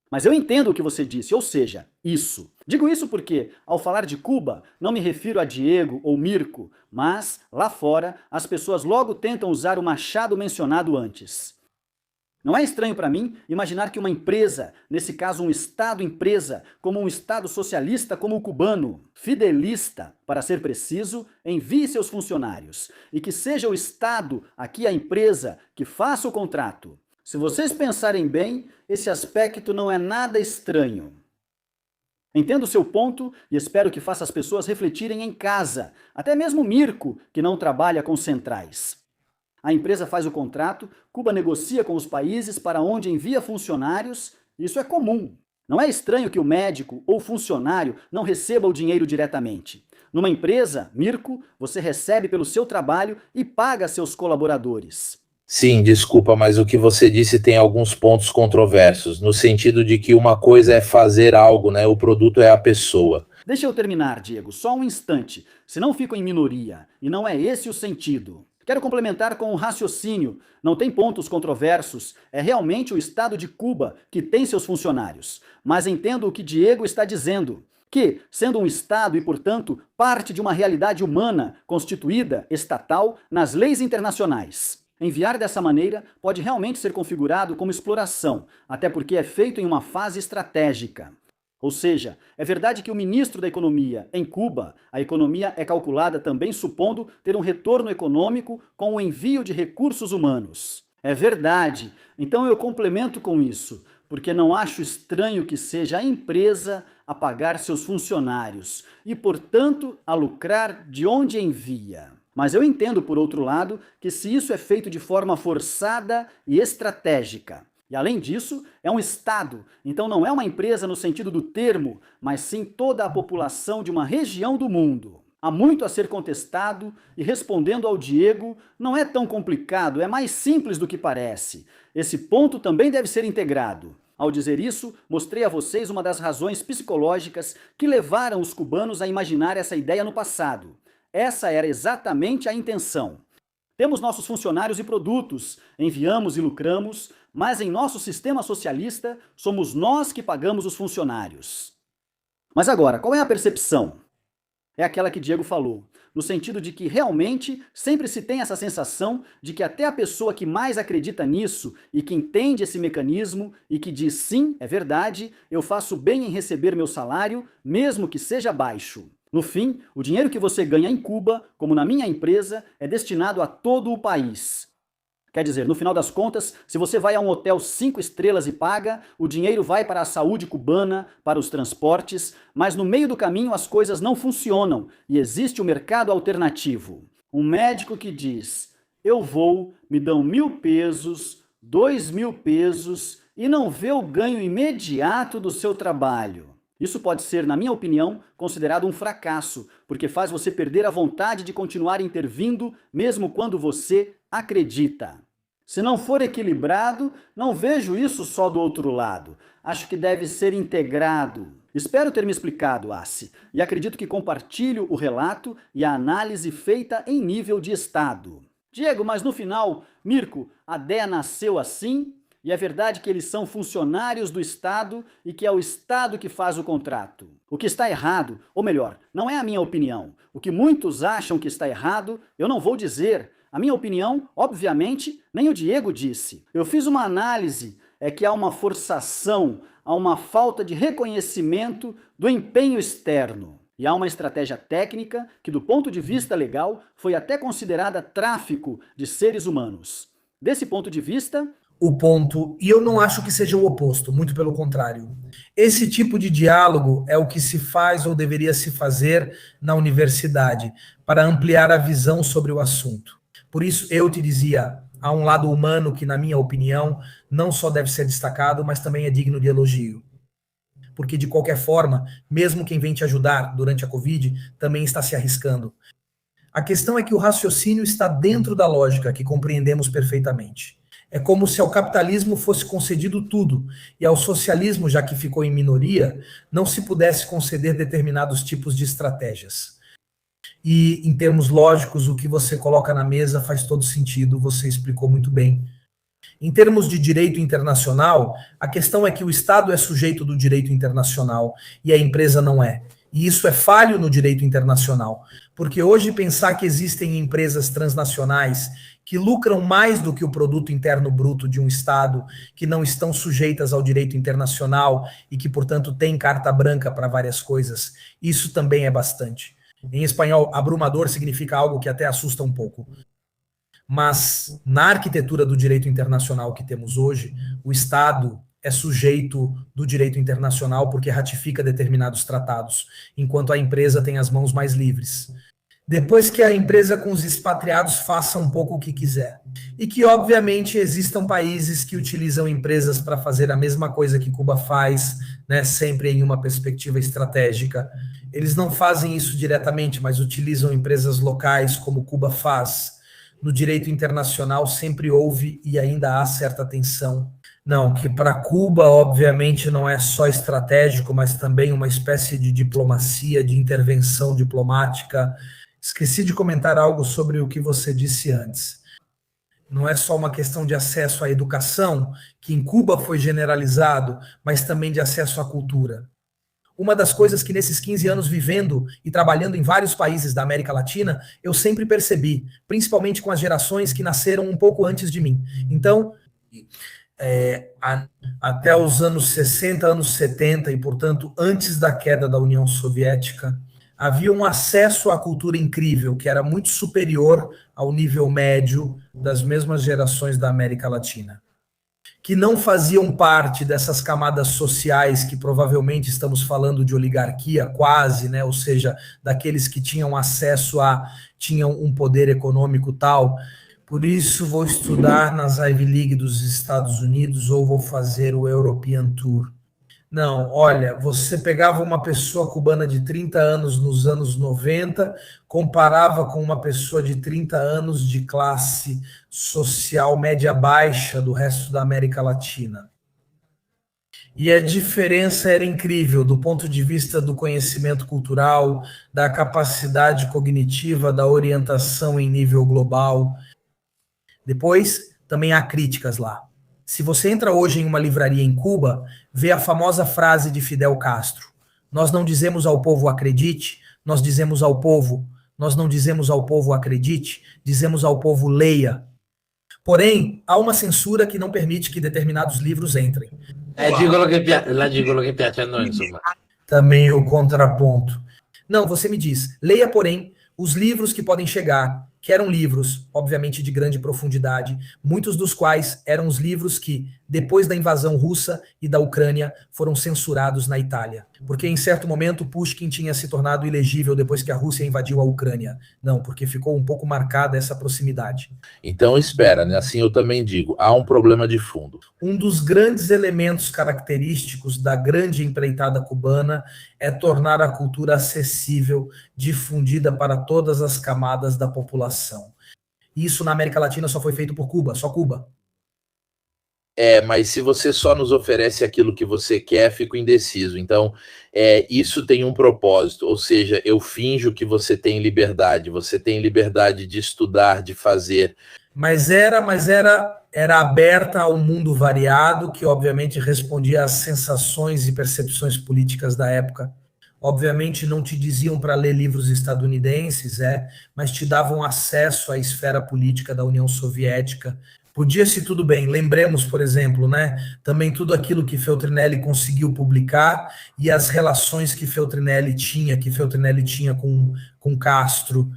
Mas eu entendo o que você disse, ou seja, isso. Digo isso porque, ao falar de Cuba, não me refiro a Diego ou Mirko, mas, lá fora, as pessoas logo tentam usar o machado mencionado antes. Não é estranho para mim imaginar que uma empresa, nesse caso um Estado-empresa, como um Estado socialista como o cubano, fidelista, para ser preciso, envie seus funcionários, e que seja o Estado, aqui a empresa, que faça o contrato. Se vocês pensarem bem, esse aspecto não é nada estranho. Entendo o seu ponto e espero que faça as pessoas refletirem em casa, até mesmo Mirko, que não trabalha com centrais. A empresa faz o contrato, Cuba negocia com os países para onde envia funcionários, isso é comum. Não é estranho que o médico ou funcionário não receba o dinheiro diretamente. Numa empresa, Mirko, você recebe pelo seu trabalho e paga seus colaboradores. Sim, desculpa, mas o que você disse tem alguns pontos controversos, no sentido de que uma coisa é fazer algo, né? O produto é a pessoa. Deixa eu terminar, Diego, só um instante, senão fico em minoria, e não é esse o sentido. Quero complementar com um raciocínio, não tem pontos controversos, é realmente o Estado de Cuba que tem seus funcionários. Mas entendo o que Diego está dizendo, que, sendo um Estado e, portanto, parte de uma realidade humana constituída, estatal, nas leis internacionais. Enviar dessa maneira pode realmente ser configurado como exploração, até porque é feito em uma fase estratégica. Ou seja, é verdade que o ministro da Economia, em Cuba, a economia é calculada também supondo ter um retorno econômico com o envio de recursos humanos. É verdade, então eu complemento com isso, porque não acho estranho que seja a empresa a pagar seus funcionários e, portanto, a lucrar de onde envia. Mas eu entendo, por outro lado, que se isso é feito de forma forçada e estratégica. E além disso, é um Estado, então não é uma empresa no sentido do termo, mas sim toda a população de uma região do mundo. Há muito a ser contestado e, respondendo ao Diego, não é tão complicado, é mais simples do que parece. Esse ponto também deve ser integrado. Ao dizer isso, mostrei a vocês uma das razões psicológicas que levaram os cubanos a imaginar essa ideia no passado. Essa era exatamente a intenção. Temos nossos funcionários e produtos, enviamos e lucramos, mas em nosso sistema socialista somos nós que pagamos os funcionários. Mas agora, qual é a percepção? É aquela que Diego falou, no sentido de que realmente sempre se tem essa sensação de que até a pessoa que mais acredita nisso e que entende esse mecanismo e que diz sim, é verdade, eu faço bem em receber meu salário, mesmo que seja baixo. No fim, o dinheiro que você ganha em Cuba, como na minha empresa, é destinado a todo o país. Quer dizer, no final das contas, se você vai a um hotel 5 estrelas e paga, o dinheiro vai para a saúde cubana, para os transportes, mas no meio do caminho as coisas não funcionam e existe o mercado alternativo. Um médico que diz, eu vou, me dão 1.000 pesos, 2.000 pesos e não vê o ganho imediato do seu trabalho. Isso pode ser, na minha opinião, considerado um fracasso, porque faz você perder a vontade de continuar intervindo, mesmo quando você acredita. Se não for equilibrado, não vejo isso só do outro lado. Acho que deve ser integrado. Espero ter me explicado, Assi, e acredito que compartilho o relato e a análise feita em nível de Estado. Diego, mas no final, Mirko, a DEA nasceu assim? E é verdade que eles são funcionários do Estado e que é o Estado que faz o contrato. O que está errado, ou melhor, não é a minha opinião. O que muitos acham que está errado, eu não vou dizer. A minha opinião, obviamente, nem o Diego disse. Eu fiz uma análise, é que há uma forçação, há uma falta de reconhecimento do empenho externo. E há uma estratégia técnica que, do ponto de vista legal, foi até considerada tráfico de seres humanos. Desse ponto de vista, o ponto, e eu não acho que seja o oposto, muito pelo contrário. Esse tipo de diálogo é o que se faz ou deveria se fazer na universidade, para ampliar a visão sobre o assunto. Por isso, eu te dizia, há um lado humano que, na minha opinião, não só deve ser destacado, mas também é digno de elogio. Porque, de qualquer forma, mesmo quem vem te ajudar durante a Covid, também está se arriscando. A questão é que o raciocínio está dentro da lógica, que compreendemos perfeitamente. É como se ao capitalismo fosse concedido tudo, e ao socialismo, já que ficou em minoria, não se pudesse conceder determinados tipos de estratégias. E, em termos lógicos, o que você coloca na mesa faz todo sentido, você explicou muito bem. Em termos de direito internacional, a questão é que o Estado é sujeito do direito internacional e a empresa não é. E isso é falho no direito internacional, porque hoje pensar que existem empresas transnacionais que lucram mais do que o produto interno bruto de um Estado, que não estão sujeitas ao direito internacional e que, portanto, têm carta branca para várias coisas, isso também é bastante. Em espanhol, abrumador significa algo que até assusta um pouco. Mas na arquitetura do direito internacional que temos hoje, o Estado é sujeito do direito internacional porque ratifica determinados tratados, enquanto a empresa tem as mãos mais livres. Depois que a empresa com os expatriados faça um pouco o que quiser. E que, obviamente, existam países que utilizam empresas para fazer a mesma coisa que Cuba faz, né, sempre em uma perspectiva estratégica. Eles não fazem isso diretamente, mas utilizam empresas locais, como Cuba faz. No direito internacional sempre houve e ainda há certa tensão. Não, que para Cuba, obviamente, não é só estratégico, mas também uma espécie de diplomacia, de intervenção diplomática. Esqueci de comentar algo sobre o que você disse antes. Não é só uma questão de acesso à educação, que em Cuba foi generalizado, mas também de acesso à cultura. Uma das coisas que nesses 15 anos vivendo e trabalhando em vários países da América Latina, eu sempre percebi, principalmente com as gerações que nasceram um pouco antes de mim. Então, até os anos 60, anos 70, e, portanto, antes da queda da União Soviética, havia um acesso à cultura incrível, que era muito superior ao nível médio das mesmas gerações da América Latina, que não faziam parte dessas camadas sociais que provavelmente estamos falando de oligarquia quase, né? Ou seja, daqueles que tinham acesso tinham um poder econômico tal. Por isso vou estudar nas Ivy League dos Estados Unidos ou vou fazer o European Tour. Não, olha, você pegava uma pessoa cubana de 30 anos nos anos 90, comparava com uma pessoa de 30 anos de classe social média-baixa do resto da América Latina. E a diferença era incrível do ponto de vista do conhecimento cultural, da capacidade cognitiva, da orientação em nível global. Depois, também há críticas lá. Se você entra hoje em uma livraria em Cuba, vê a famosa frase de Fidel Castro: nós não dizemos ao povo acredite, nós dizemos ao povo, nós não dizemos ao povo acredite, dizemos ao povo leia. Porém, há uma censura que não permite que determinados livros entrem. Digo lo que piace a noi, insomma. Também o contraponto. Não, você me diz, leia, porém, os livros que podem chegar, que eram livros, obviamente, de grande profundidade, muitos dos quais eram os livros que, depois da invasão russa e da Ucrânia, foram censurados na Itália. Porque, em certo momento, Pushkin tinha se tornado ilegível depois que a Rússia invadiu a Ucrânia. Não, porque ficou um pouco marcada essa proximidade. Então, espera, né? Assim eu também digo, há um problema de fundo. Um dos grandes elementos característicos da grande empreitada cubana é tornar a cultura acessível, difundida para todas as camadas da população. Isso na América Latina só foi feito por Cuba, só Cuba. Mas se você só nos oferece aquilo que você quer, fico indeciso. Então, isso tem um propósito, ou seja, eu finjo que você tem liberdade de estudar, de fazer. Mas era aberta ao mundo variado, que obviamente respondia às sensações e percepções políticas da época. Obviamente não te diziam para ler livros estadunidenses, mas te davam acesso à esfera política da União Soviética. Podia-se tudo bem, lembremos, por exemplo, né, também tudo aquilo que Feltrinelli conseguiu publicar e as relações que Feltrinelli tinha com Castro,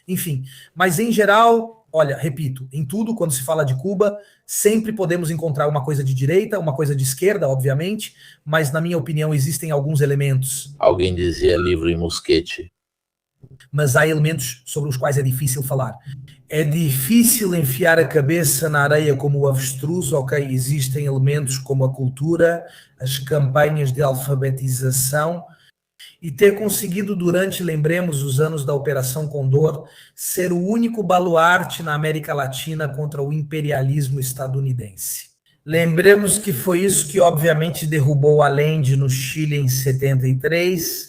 enfim. Mas, em geral, Olha, repito, em tudo, quando se fala de Cuba, sempre podemos encontrar uma coisa de direita, uma coisa de esquerda, obviamente, mas, na minha opinião, existem alguns elementos. Alguém dizia livro em mosquete. Mas há elementos sobre os quais é difícil falar. É difícil enfiar a cabeça na areia como o avestruz, ok? Existem elementos como a cultura, as campanhas de alfabetização e ter conseguido durante, lembremos, os anos da Operação Condor, ser o único baluarte na América Latina contra o imperialismo estadunidense. Lembremos que foi isso que, obviamente, derrubou Allende no Chile em 73.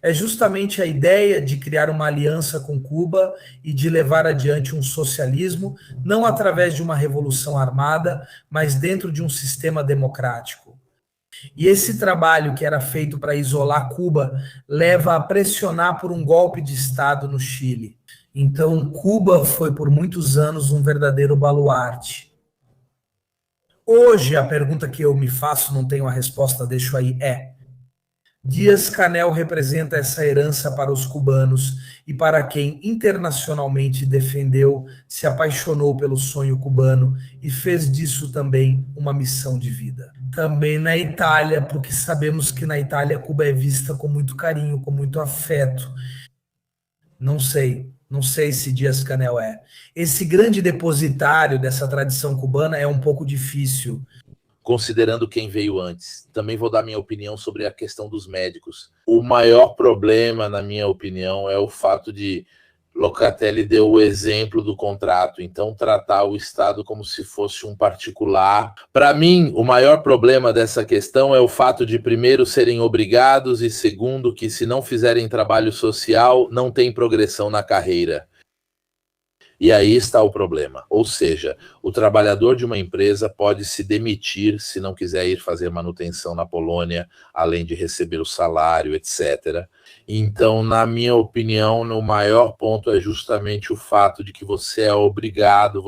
É justamente a ideia de criar uma aliança com Cuba e de levar adiante um socialismo, não através de uma revolução armada, mas dentro de um sistema democrático. E esse trabalho que era feito para isolar Cuba leva a pressionar por um golpe de Estado no Chile. Então, Cuba foi por muitos anos um verdadeiro baluarte. Hoje, a pergunta que eu me faço, não tenho a resposta, deixo aí, Díaz-Canel representa essa herança para os cubanos e para quem internacionalmente defendeu, se apaixonou pelo sonho cubano e fez disso também uma missão de vida. Também na Itália, porque sabemos que na Itália Cuba é vista com muito carinho, com muito afeto. Não sei se Díaz-Canel é. Esse grande depositário dessa tradição cubana é um pouco difícil. Considerando quem veio antes. Também vou dar minha opinião sobre a questão dos médicos. O maior problema, na minha opinião, é o fato de Locatelli deu o exemplo do contrato, então tratar o Estado como se fosse um particular. Para mim, o maior problema dessa questão é o fato de, primeiro, serem obrigados e, segundo, que se não fizerem trabalho social, não tem progressão na carreira. E aí está o problema. Ou seja, o trabalhador de uma empresa pode se demitir se não quiser ir fazer manutenção na Polônia, além de receber o salário, etc. Então, na minha opinião, o maior ponto é justamente o fato de que você é obrigado,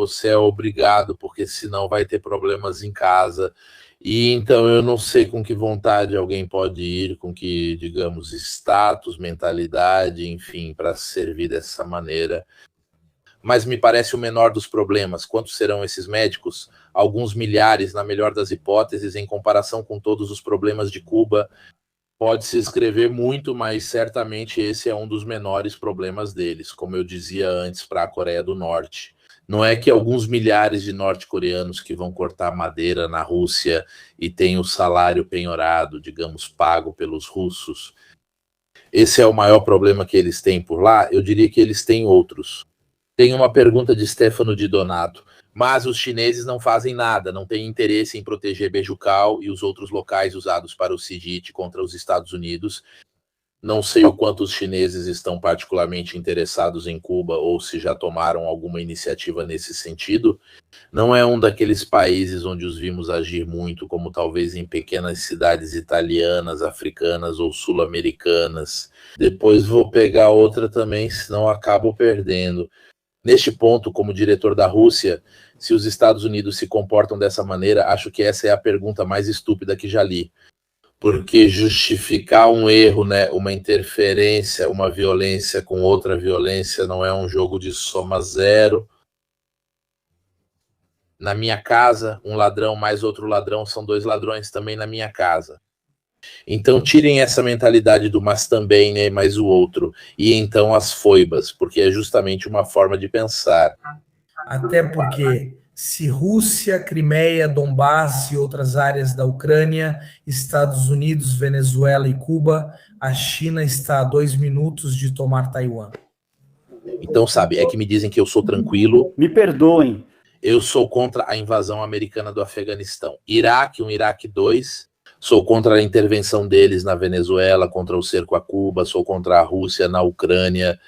porque senão vai ter problemas em casa. E então eu não sei com que vontade alguém pode ir, com que, digamos, status, mentalidade, enfim, para servir dessa maneira. Mas me parece o menor dos problemas. Quantos serão esses médicos? Alguns milhares, na melhor das hipóteses, em comparação com todos os problemas de Cuba. Pode-se escrever muito, mas certamente esse é um dos menores problemas deles, como eu dizia antes para a Coreia do Norte. Não é que alguns milhares de norte-coreanos que vão cortar madeira na Rússia e têm o salário penhorado, digamos, pago pelos russos. Esse é o maior problema que eles têm por lá? Eu diria que eles têm outros. Tem uma pergunta de Stefano Di Donato. Mas os chineses não fazem nada, não têm interesse em proteger Bejucal e os outros locais usados para o Sigit contra os Estados Unidos. Não sei o quanto os chineses estão particularmente interessados em Cuba ou se já tomaram alguma iniciativa nesse sentido. Não é um daqueles países onde os vimos agir muito, como talvez em pequenas cidades italianas, africanas ou sul-americanas. Depois vou pegar outra também, senão acabo perdendo. Neste ponto, como diretor da Rússia, se os Estados Unidos se comportam dessa maneira, acho que essa é a pergunta mais estúpida que já li. Porque justificar um erro, né, uma interferência, uma violência com outra violência não é um jogo de soma zero. Na minha casa, um ladrão mais outro ladrão são dois ladrões também na minha casa. Então tirem essa mentalidade do mas também, né, mais o outro, e então as foibas, porque é justamente uma forma de pensar. Até porque se Rússia, Crimeia, Donbass e outras áreas da Ucrânia, Estados Unidos, Venezuela e Cuba, a China está a 2 minutos de tomar Taiwan. Então, sabe, é que me dizem que eu sou tranquilo. Me perdoem. Eu sou contra a invasão americana do Afeganistão. Iraque 1, Iraque 2... Sou contra a intervenção deles na Venezuela, contra o cerco a Cuba, sou contra a Rússia na Ucrânia.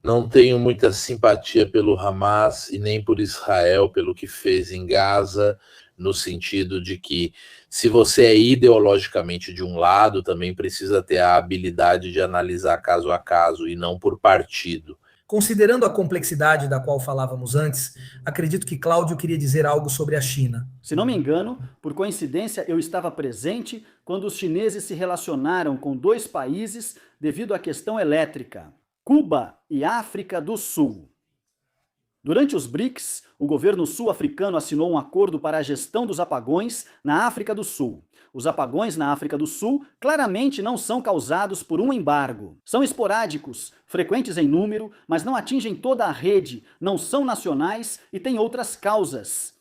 Não tenho muita simpatia pelo Hamas e nem por Israel, pelo que fez em Gaza, no sentido de que se você é ideologicamente de um lado, também precisa ter a habilidade de analisar caso a caso e não por partido. Considerando a complexidade da qual falávamos antes, acredito que Cláudio queria dizer algo sobre a China. Se não me engano, por coincidência eu estava presente quando os chineses se relacionaram com 2 países devido à questão elétrica. Cuba e África do Sul. Durante os BRICS, o governo sul-africano assinou um acordo para a gestão dos apagões na África do Sul. Os apagões na África do Sul claramente não são causados por um embargo. São esporádicos, frequentes em número, mas não atingem toda a rede, não são nacionais e têm outras causas.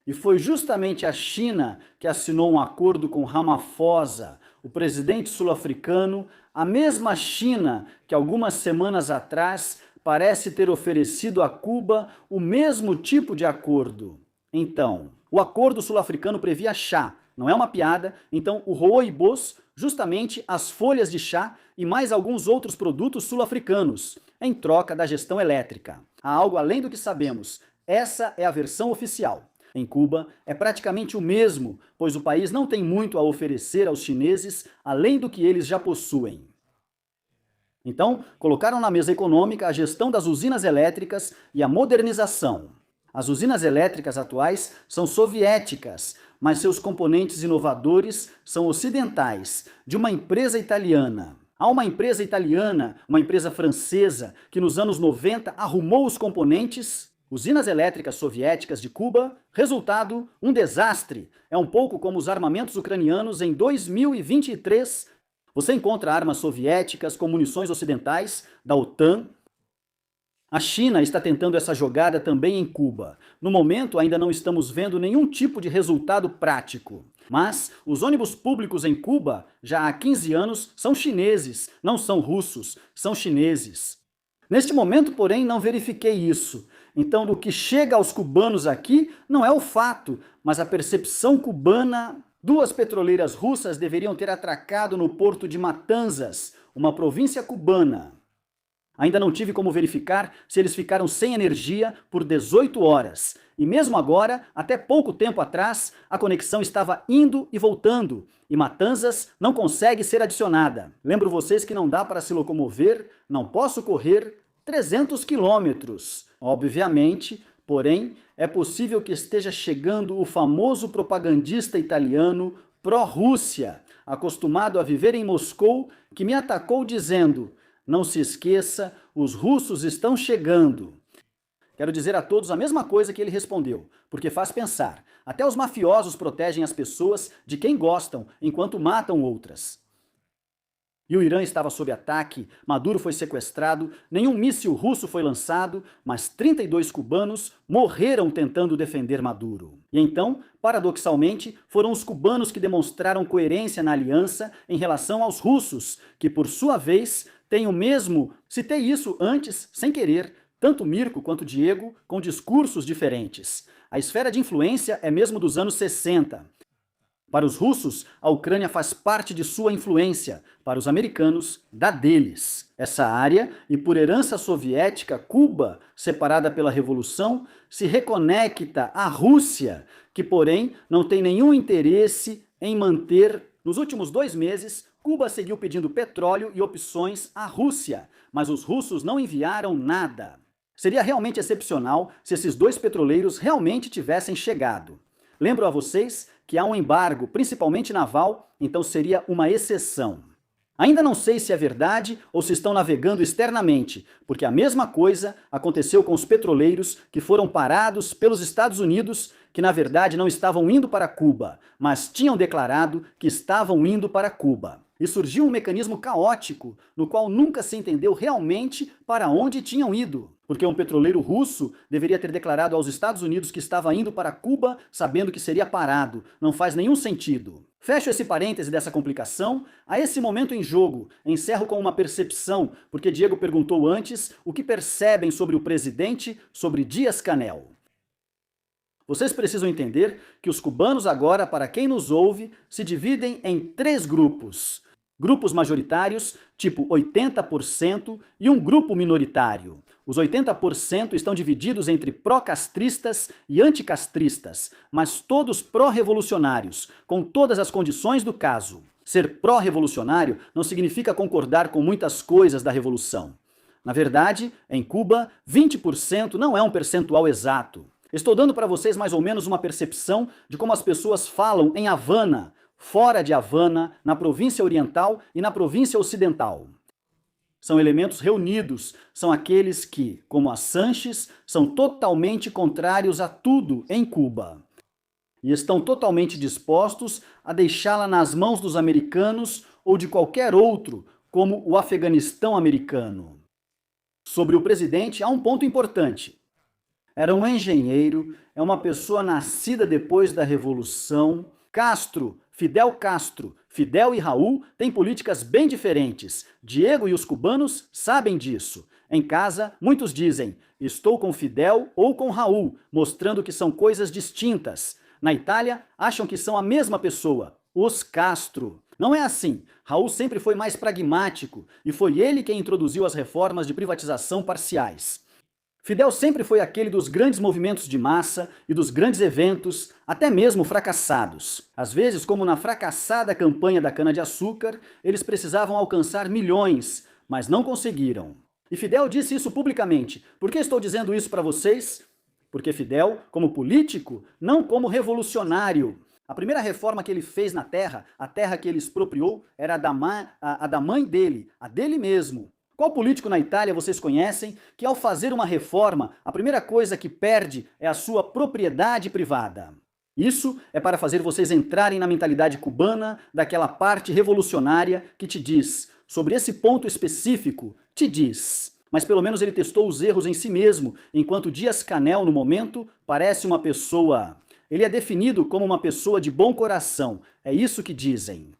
E foi justamente a China que assinou um acordo com Ramaphosa, o presidente sul-africano, a mesma China que algumas semanas atrás parece ter oferecido a Cuba o mesmo tipo de acordo. Então, o acordo sul-africano previa chá, não é uma piada, então o rooibos, justamente as folhas de chá e mais alguns outros produtos sul-africanos, em troca da gestão elétrica. Há algo além do que sabemos, essa é a versão oficial. Em Cuba, é praticamente o mesmo, pois o país não tem muito a oferecer aos chineses, além do que eles já possuem. Então, colocaram na mesa econômica a gestão das usinas elétricas e a modernização. As usinas elétricas atuais são soviéticas, mas seus componentes inovadores são ocidentais, de uma empresa italiana. Há uma empresa italiana, uma empresa francesa, que nos anos 90 arrumou os componentes. Usinas elétricas soviéticas de Cuba, resultado, um desastre. É um pouco como os armamentos ucranianos em 2023. Você encontra armas soviéticas com munições ocidentais da OTAN. A China está tentando essa jogada também em Cuba. No momento, ainda não estamos vendo nenhum tipo de resultado prático. Mas os ônibus públicos em Cuba, já há 15 anos, são chineses, não são russos, são chineses. Neste momento, porém, não verifiquei isso. Então, do que chega aos cubanos aqui, não é o fato, mas a percepção cubana. Duas petroleiras russas deveriam ter atracado no porto de Matanzas, uma província cubana. Ainda não tive como verificar se eles ficaram sem energia por 18 horas. E mesmo agora, até pouco tempo atrás, a conexão estava indo e voltando. E Matanzas não consegue ser adicionada. Lembro vocês que não dá para se locomover, não posso correr 300 quilômetros. Obviamente, porém, é possível que esteja chegando o famoso propagandista italiano pró-Rússia, acostumado a viver em Moscou, que me atacou dizendo: não se esqueça, os russos estão chegando. Quero dizer a todos a mesma coisa que ele respondeu, porque faz pensar. Até os mafiosos protegem as pessoas de quem gostam, enquanto matam outras. E o Irã estava sob ataque, Maduro foi sequestrado, nenhum míssil russo foi lançado, mas 32 cubanos morreram tentando defender Maduro. E então, paradoxalmente, foram os cubanos que demonstraram coerência na aliança em relação aos russos, que por sua vez têm o mesmo, citei isso antes, sem querer, tanto Mirko quanto Diego, com discursos diferentes. A esfera de influência é mesmo dos anos 60. Para os russos, a Ucrânia faz parte de sua influência, para os americanos, da deles. Essa área, e por herança soviética, Cuba, separada pela Revolução, se reconecta à Rússia, que, porém, não tem nenhum interesse em manter. Nos últimos 2 meses, Cuba seguiu pedindo petróleo e opções à Rússia, mas os russos não enviaram nada. Seria realmente excepcional se esses 2 petroleiros realmente tivessem chegado. Lembro a vocês que há um embargo, principalmente naval, então seria uma exceção. Ainda não sei se é verdade ou se estão navegando externamente, porque a mesma coisa aconteceu com os petroleiros que foram parados pelos Estados Unidos, que na verdade não estavam indo para Cuba, mas tinham declarado que estavam indo para Cuba. E surgiu um mecanismo caótico, no qual nunca se entendeu realmente para onde tinham ido. Porque um petroleiro russo deveria ter declarado aos Estados Unidos que estava indo para Cuba, sabendo que seria parado. Não faz nenhum sentido. Fecho esse parêntese dessa complicação. A esse momento em jogo, encerro com uma percepção, porque Diego perguntou antes o que percebem sobre o presidente, sobre Díaz-Canel. Vocês precisam entender que os cubanos agora, para quem nos ouve, se dividem em 3 grupos. Grupos majoritários, tipo 80%, e um grupo minoritário. Os 80% estão divididos entre pró-castristas e anticastristas, mas todos pró-revolucionários, com todas as condições do caso. Ser pró-revolucionário não significa concordar com muitas coisas da revolução. Na verdade, em Cuba, 20% não é um percentual exato. Estou dando para vocês mais ou menos uma percepção de como as pessoas falam em Havana, fora de Havana, na província oriental e na província ocidental. São elementos reunidos, são aqueles que, como a Sanches, são totalmente contrários a tudo em Cuba. E estão totalmente dispostos a deixá-la nas mãos dos americanos ou de qualquer outro, como o Afeganistão americano. Sobre o presidente, há um ponto importante. Era um engenheiro, é uma pessoa nascida depois da Revolução. Fidel e Raul têm políticas bem diferentes. Diego e os cubanos sabem disso. Em casa, muitos dizem, estou com Fidel ou com Raul, mostrando que são coisas distintas. Na Itália, acham que são a mesma pessoa, os Castro. Não é assim. Raul sempre foi mais pragmático e foi ele quem introduziu as reformas de privatização parciais. Fidel sempre foi aquele dos grandes movimentos de massa e dos grandes eventos, até mesmo fracassados. Às vezes, como na fracassada campanha da cana-de-açúcar, eles precisavam alcançar milhões, mas não conseguiram. E Fidel disse isso publicamente. Por que estou dizendo isso para vocês? Porque Fidel, como político, não como revolucionário. A primeira reforma que ele fez na terra, a terra que ele expropriou, era a da mãe dele, a dele mesmo. Qual político na Itália vocês conhecem que, ao fazer uma reforma, a primeira coisa que perde é a sua propriedade privada? Isso é para fazer vocês entrarem na mentalidade cubana, daquela parte revolucionária que te diz, sobre esse ponto específico, te diz. Mas pelo menos ele testou os erros em si mesmo, enquanto Díaz-Canel, no momento, parece uma pessoa... Ele é definido como uma pessoa de bom coração, é isso que dizem.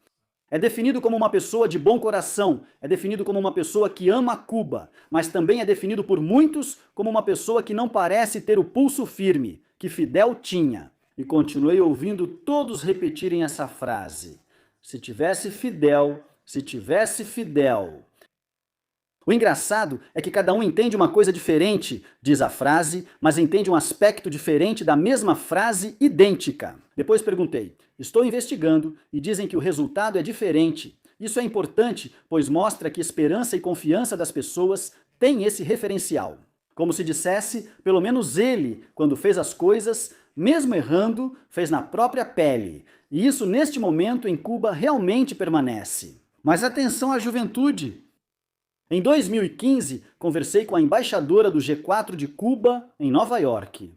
É definido como uma pessoa de bom coração, é definido como uma pessoa que ama Cuba, mas também é definido por muitos como uma pessoa que não parece ter o pulso firme, que Fidel tinha. E continuei ouvindo todos repetirem essa frase. Se tivesse Fidel, se tivesse Fidel. O engraçado é que cada um entende uma coisa diferente, diz a frase, mas entende um aspecto diferente da mesma frase idêntica. Depois perguntei, estou investigando e dizem que o resultado é diferente. Isso é importante, pois mostra que esperança e confiança das pessoas têm esse referencial. Como se dissesse, pelo menos ele, quando fez as coisas, mesmo errando, fez na própria pele. E isso, neste momento, em Cuba, realmente permanece. Mas atenção à juventude! Em 2015, conversei com a embaixadora do G4 de Cuba, em Nova York.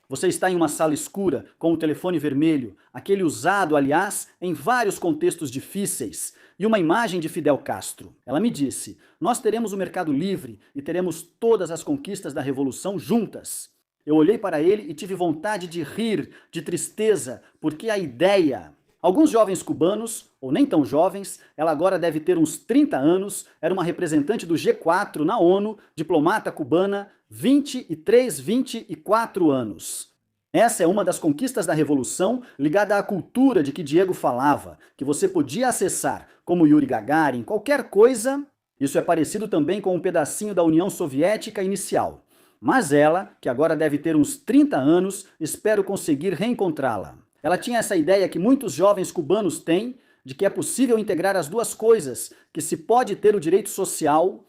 Você está em uma sala escura, com o telefone vermelho, aquele usado, aliás, em vários contextos difíceis, e uma imagem de Fidel Castro. Ela me disse, nós teremos o mercado livre e teremos todas as conquistas da Revolução juntas. Eu olhei para ele e tive vontade de rir, de tristeza, porque a ideia... Alguns jovens cubanos, ou nem tão jovens, ela agora deve ter uns 30 anos, era uma representante do G4 na ONU, diplomata cubana, 24 anos. Essa é uma das conquistas da Revolução ligada à cultura de que Diego falava, que você podia acessar, como Yuri Gagarin, qualquer coisa. Isso é parecido também com um pedacinho da União Soviética inicial. Mas ela, que agora deve ter uns 30 anos, espero conseguir reencontrá-la. Ela tinha essa ideia que muitos jovens cubanos têm, de que é possível integrar as duas coisas, que se pode ter o direito social.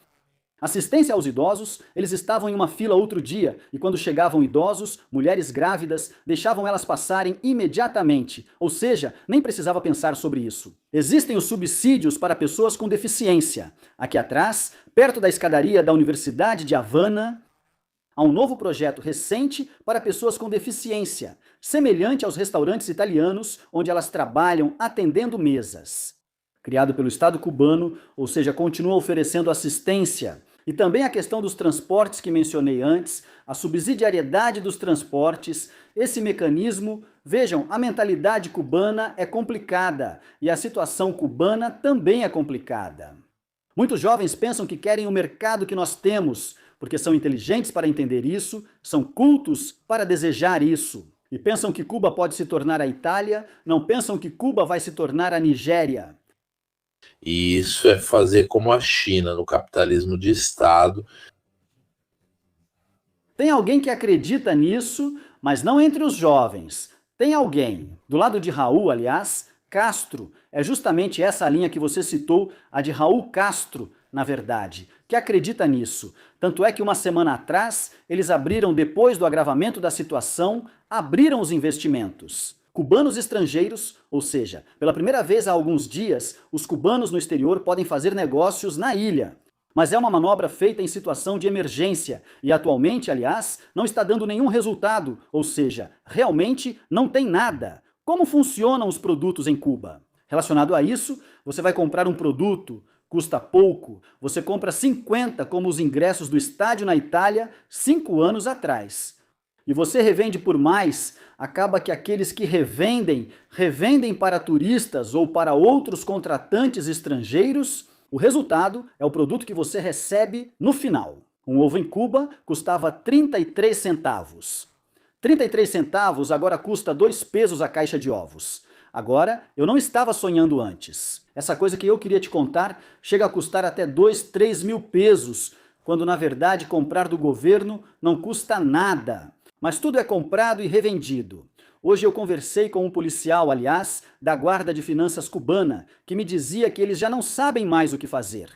Assistência aos idosos, eles estavam em uma fila outro dia, e quando chegavam idosos, mulheres grávidas, deixavam elas passarem imediatamente, ou seja, nem precisava pensar sobre isso. Existem os subsídios para pessoas com deficiência. Aqui atrás, perto da escadaria da Universidade de Havana, há um novo projeto recente para pessoas com deficiência, semelhante aos restaurantes italianos, onde elas trabalham atendendo mesas. Criado pelo Estado cubano, ou seja, continua oferecendo assistência. E também a questão dos transportes que mencionei antes, a subsidiariedade dos transportes, esse mecanismo. Vejam, a mentalidade cubana é complicada e a situação cubana também é complicada. Muitos jovens pensam que querem o mercado que nós temos, porque são inteligentes para entender isso, são cultos para desejar isso. E pensam que Cuba pode se tornar a Itália, não pensam que Cuba vai se tornar a Nigéria. E isso é fazer como a China, no capitalismo de Estado. Tem alguém que acredita nisso, mas não entre os jovens. Tem alguém, do lado de Raul, aliás, Castro, é justamente essa linha que você citou, a de Raul Castro, na verdade, que acredita nisso. Tanto é que uma semana atrás, eles abriram, depois do agravamento da situação, abriram os investimentos. Cubanos estrangeiros, ou seja, pela primeira vez há alguns dias, os cubanos no exterior podem fazer negócios na ilha. Mas é uma manobra feita em situação de emergência e atualmente, aliás, não está dando nenhum resultado, ou seja, realmente não tem nada. Como funcionam os produtos em Cuba? Relacionado a isso, você vai comprar um produto, custa pouco, você compra 50 como os ingressos do estádio na Itália 5 anos atrás. E você revende por mais, acaba que aqueles que revendem para turistas ou para outros contratantes estrangeiros, o resultado é o produto que você recebe no final. Um ovo em Cuba custava 33 centavos. 33 centavos agora custa 2 pesos a caixa de ovos. Agora, eu não estava sonhando antes. Essa coisa que eu queria te contar chega a custar até 2, 3 mil pesos, quando na verdade comprar do governo não custa nada. Mas tudo é comprado e revendido. Hoje eu conversei com um policial, aliás, da Guarda de Finanças cubana, que me dizia que eles já não sabem mais o que fazer.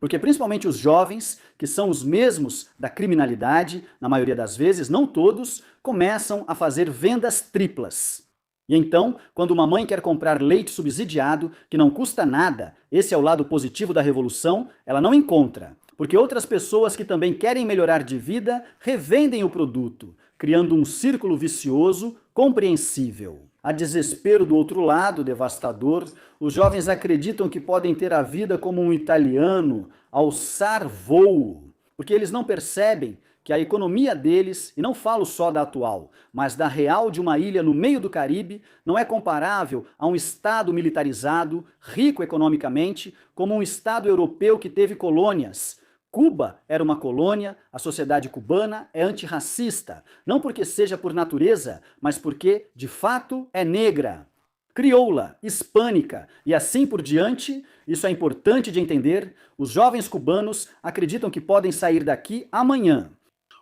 Porque principalmente os jovens, que são os mesmos da criminalidade, na maioria das vezes, não todos, começam a fazer vendas triplas. E então, quando uma mãe quer comprar leite subsidiado, que não custa nada, esse é o lado positivo da revolução, ela não encontra. Porque outras pessoas que também querem melhorar de vida revendem o produto, criando um círculo vicioso compreensível. A desespero do outro lado, devastador, os jovens acreditam que podem ter a vida como um italiano, alçar voo, porque eles não percebem que a economia deles, e não falo só da atual, mas da real de uma ilha no meio do Caribe, não é comparável a um estado militarizado, rico economicamente, como um estado europeu que teve colônias. Cuba era uma colônia, a sociedade cubana é antirracista, não porque seja por natureza, mas porque, de fato, é negra. Crioula, hispânica e assim por diante, isso é importante de entender, os jovens cubanos acreditam que podem sair daqui amanhã.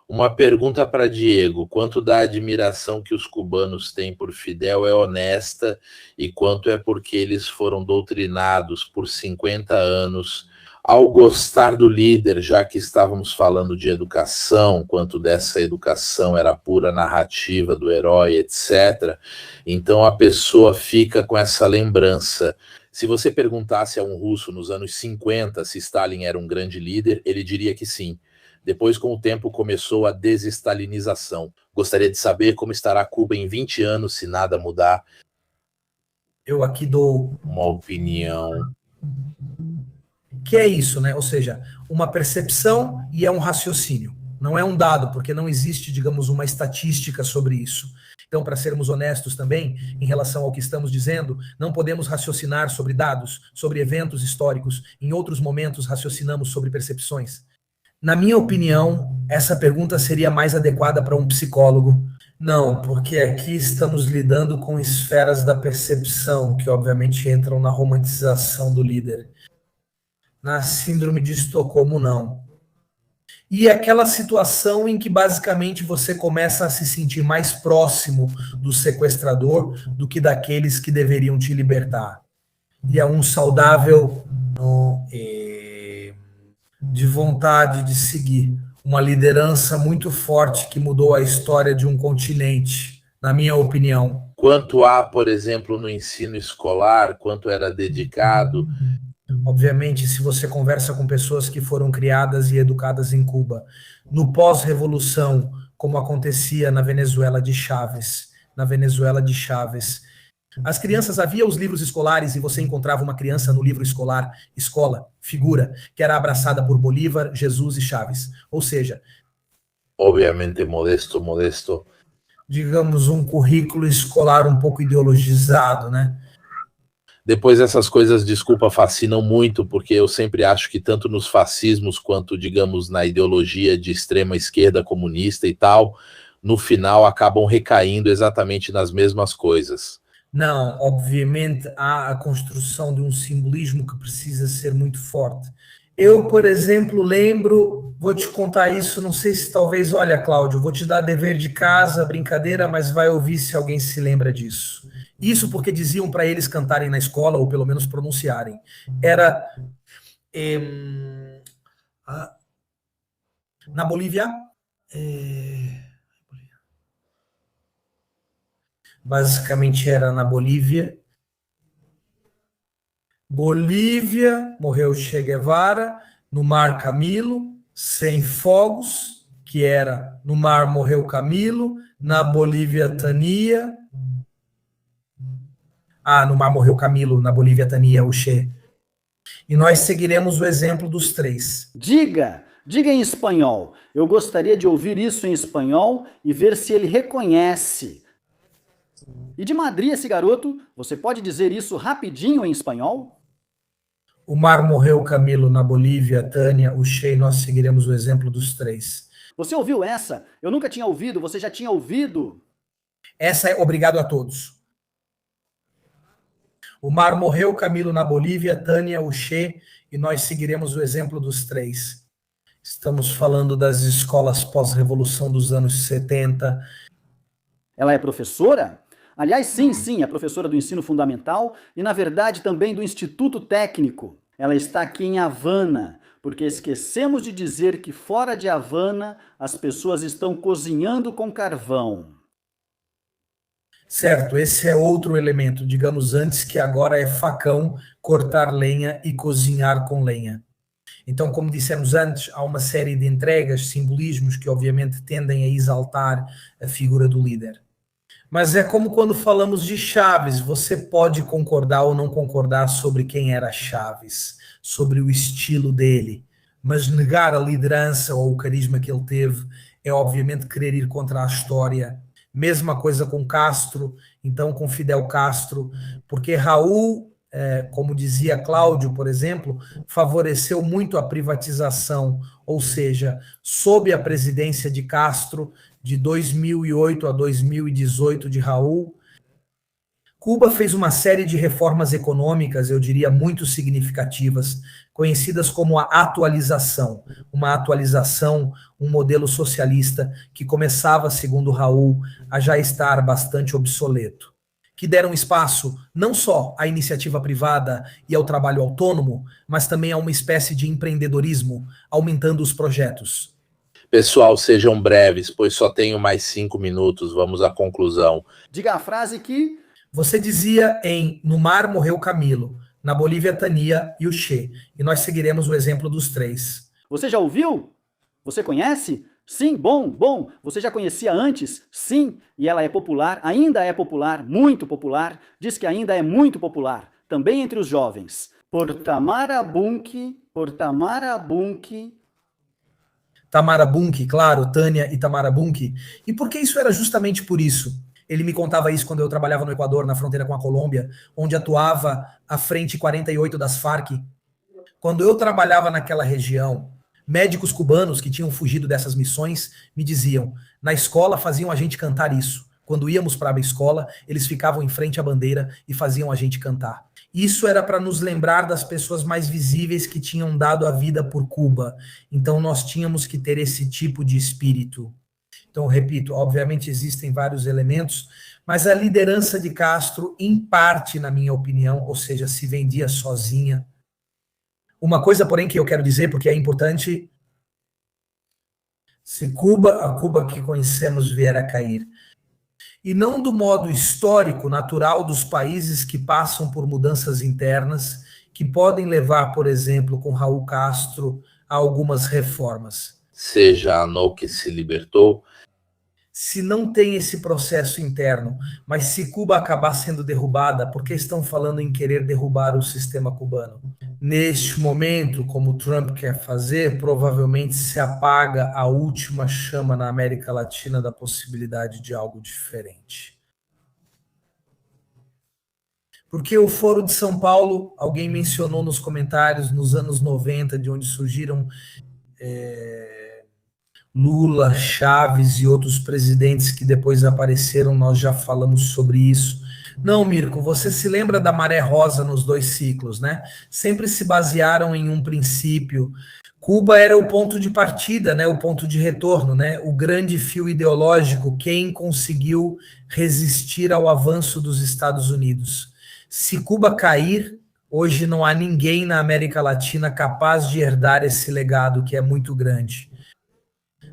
Uma pergunta para Diego: quanto da admiração que os cubanos têm por Fidel é honesta e quanto é porque eles foram doutrinados por 50 anos ao gostar do líder, já que estávamos falando de educação, quanto dessa educação era pura narrativa do herói, etc. Então a pessoa fica com essa lembrança. Se você perguntasse a um russo nos anos 50 se Stalin era um grande líder, ele diria que sim. Depois, com o tempo, começou a desestalinização. Gostaria de saber como estará Cuba em 20 anos se nada mudar. Eu aqui dou uma opinião. Que é isso, né? Ou seja, uma percepção e é um raciocínio. Não é um dado, porque não existe, digamos, uma estatística sobre isso. Então, para sermos honestos também, em relação ao que estamos dizendo, não podemos raciocinar sobre dados, sobre eventos históricos. Em outros momentos, raciocinamos sobre percepções. Na minha opinião, essa pergunta seria mais adequada para um psicólogo. Não, porque aqui estamos lidando com esferas da percepção, que obviamente entram na romantização do líder. Na síndrome de Estocolmo, não. E aquela situação em que basicamente você começa a se sentir mais próximo do sequestrador do que daqueles que deveriam te libertar. E é um saudável de vontade de seguir uma liderança muito forte que mudou a história de um continente, na minha opinião. Quanto há, por exemplo, no ensino escolar, quanto era dedicado. Obviamente, se você conversa com pessoas que foram criadas e educadas em Cuba, no pós-revolução, como acontecia na Venezuela de Chávez, as crianças, havia os livros escolares e você encontrava uma criança no livro escolar, escola, figura, que era abraçada por Bolívar, Jesus e Chávez. Ou seja, obviamente modesto. Digamos, um currículo escolar um pouco ideologizado, né? Depois essas coisas, desculpa, fascinam muito, porque eu sempre acho que tanto nos fascismos quanto, digamos, na ideologia de extrema esquerda comunista e tal, no final acabam recaindo exatamente nas mesmas coisas. Não, obviamente há a construção de um simbolismo que precisa ser muito forte. Eu, por exemplo, lembro, vou te contar isso, não sei se talvez, olha, Cláudio, vou te dar dever de casa, brincadeira, mas vai ouvir se alguém se lembra disso. Isso porque diziam para eles cantarem na escola, ou pelo menos pronunciarem. Era na Bolívia, basicamente era na Bolívia. Bolívia, morreu Che Guevara, no Mar Camilo, Sem Fogos, que era no mar morreu Camilo, na Bolívia Tania. No mar morreu Camilo, na Bolívia Tania, o Che. E nós seguiremos o exemplo dos três. Diga em espanhol. Eu gostaria de ouvir isso em espanhol e ver se ele reconhece. E de Madrid, esse garoto, você pode dizer isso rapidinho em espanhol? O mar morreu Camilo, na Bolívia, Tânia, o Che, e nós seguiremos o exemplo dos três. Você ouviu essa? Eu nunca tinha ouvido, você já tinha ouvido? Essa é obrigado a todos. O mar morreu Camilo, na Bolívia, Tânia, o Che, e nós seguiremos o exemplo dos três. Estamos falando das escolas pós-revolução dos anos 70. Ela é professora? Aliás, sim, é professora do ensino fundamental e, na verdade, também do Instituto Técnico. Ela está aqui em Havana, porque esquecemos de dizer que fora de Havana as pessoas estão cozinhando com carvão. Certo, esse é outro elemento, digamos antes que agora é facão, cortar lenha e cozinhar com lenha. Então, como dissemos antes, há uma série de entregas, simbolismos que obviamente tendem a exaltar a figura do líder. Mas é como quando falamos de Chaves, você pode concordar ou não concordar sobre quem era Chaves, sobre o estilo dele, mas negar a liderança ou o carisma que ele teve é obviamente querer ir contra a história. Mesma coisa com Castro, então com Fidel Castro, porque Raul, como dizia Cláudio, por exemplo, favoreceu muito a privatização, ou seja, sob a presidência de Castro, de 2008 a 2018 de Raul, Cuba fez uma série de reformas econômicas, eu diria, muito significativas, conhecidas como a atualização. Uma atualização, um modelo socialista que começava, segundo Raul, a já estar bastante obsoleto. Que deram espaço não só à iniciativa privada e ao trabalho autônomo, mas também a uma espécie de empreendedorismo, aumentando os projetos. Pessoal, sejam breves, pois só tenho mais 5 minutos. Vamos à conclusão. Diga a frase que... Você dizia no mar morreu Camilo, na Bolívia Tania e o Che, e nós seguiremos o exemplo dos três. Você já ouviu? Você conhece? Sim, bom. Você já conhecia antes? Sim, e ela é popular, ainda é popular, muito popular, diz que ainda é muito popular, também entre os jovens. Por Tamara Bunke. Tamara Bunke, claro, Tânia e Tamara Bunke. E por que isso era justamente por isso? Ele me contava isso quando eu trabalhava no Equador, na fronteira com a Colômbia, onde atuava a Frente 48 das Farc. Quando eu trabalhava naquela região, médicos cubanos que tinham fugido dessas missões me diziam, na escola faziam a gente cantar isso. Quando íamos para a escola, eles ficavam em frente à bandeira e faziam a gente cantar. Isso era para nos lembrar das pessoas mais visíveis que tinham dado a vida por Cuba. Então nós tínhamos que ter esse tipo de espírito. Então, repito, obviamente existem vários elementos, mas a liderança de Castro, em parte, na minha opinião, ou seja, se vendia sozinha. Uma coisa, porém, que eu quero dizer, porque é importante, se a Cuba que conhecemos vier a cair, e não do modo histórico, natural dos países que passam por mudanças internas, que podem levar, por exemplo, com Raul Castro, a algumas reformas. Seja Ano que se libertou. Se não tem esse processo interno, mas se Cuba acabar sendo derrubada, porque estão falando em querer derrubar o sistema cubano? Neste momento, como Trump quer fazer, provavelmente se apaga a última chama na América Latina da possibilidade de algo diferente. Porque o Foro de São Paulo, alguém mencionou nos comentários, nos anos 90, de onde surgiram Lula, Chaves e outros presidentes que depois apareceram, nós já falamos sobre isso. Não, Mirko, você se lembra da maré rosa nos dois ciclos, né? Sempre se basearam em um princípio. Cuba era o ponto de partida, né? O ponto de retorno, né? O grande fio ideológico, quem conseguiu resistir ao avanço dos Estados Unidos. Se Cuba cair, hoje não há ninguém na América Latina capaz de herdar esse legado que é muito grande.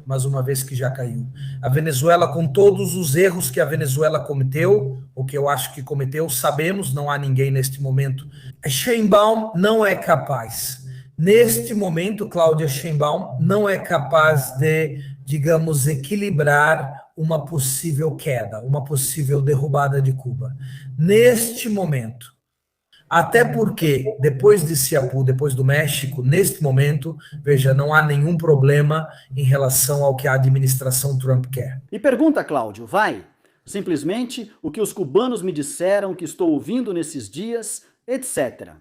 mas uma vez que já caiu. A Venezuela, com todos os erros que a Venezuela cometeu, o que eu acho que cometeu, sabemos, não há ninguém neste momento. Sheinbaum não é capaz. Neste momento, Cláudia Sheinbaum não é capaz de, digamos, equilibrar uma possível queda, uma possível derrubada de Cuba. Neste momento. Até porque, depois de Ciapú, depois do México, neste momento, veja, não há nenhum problema em relação ao que a administração Trump quer. E pergunta, Cláudio, vai? Simplesmente o que os cubanos me disseram, que estou ouvindo nesses dias, etc.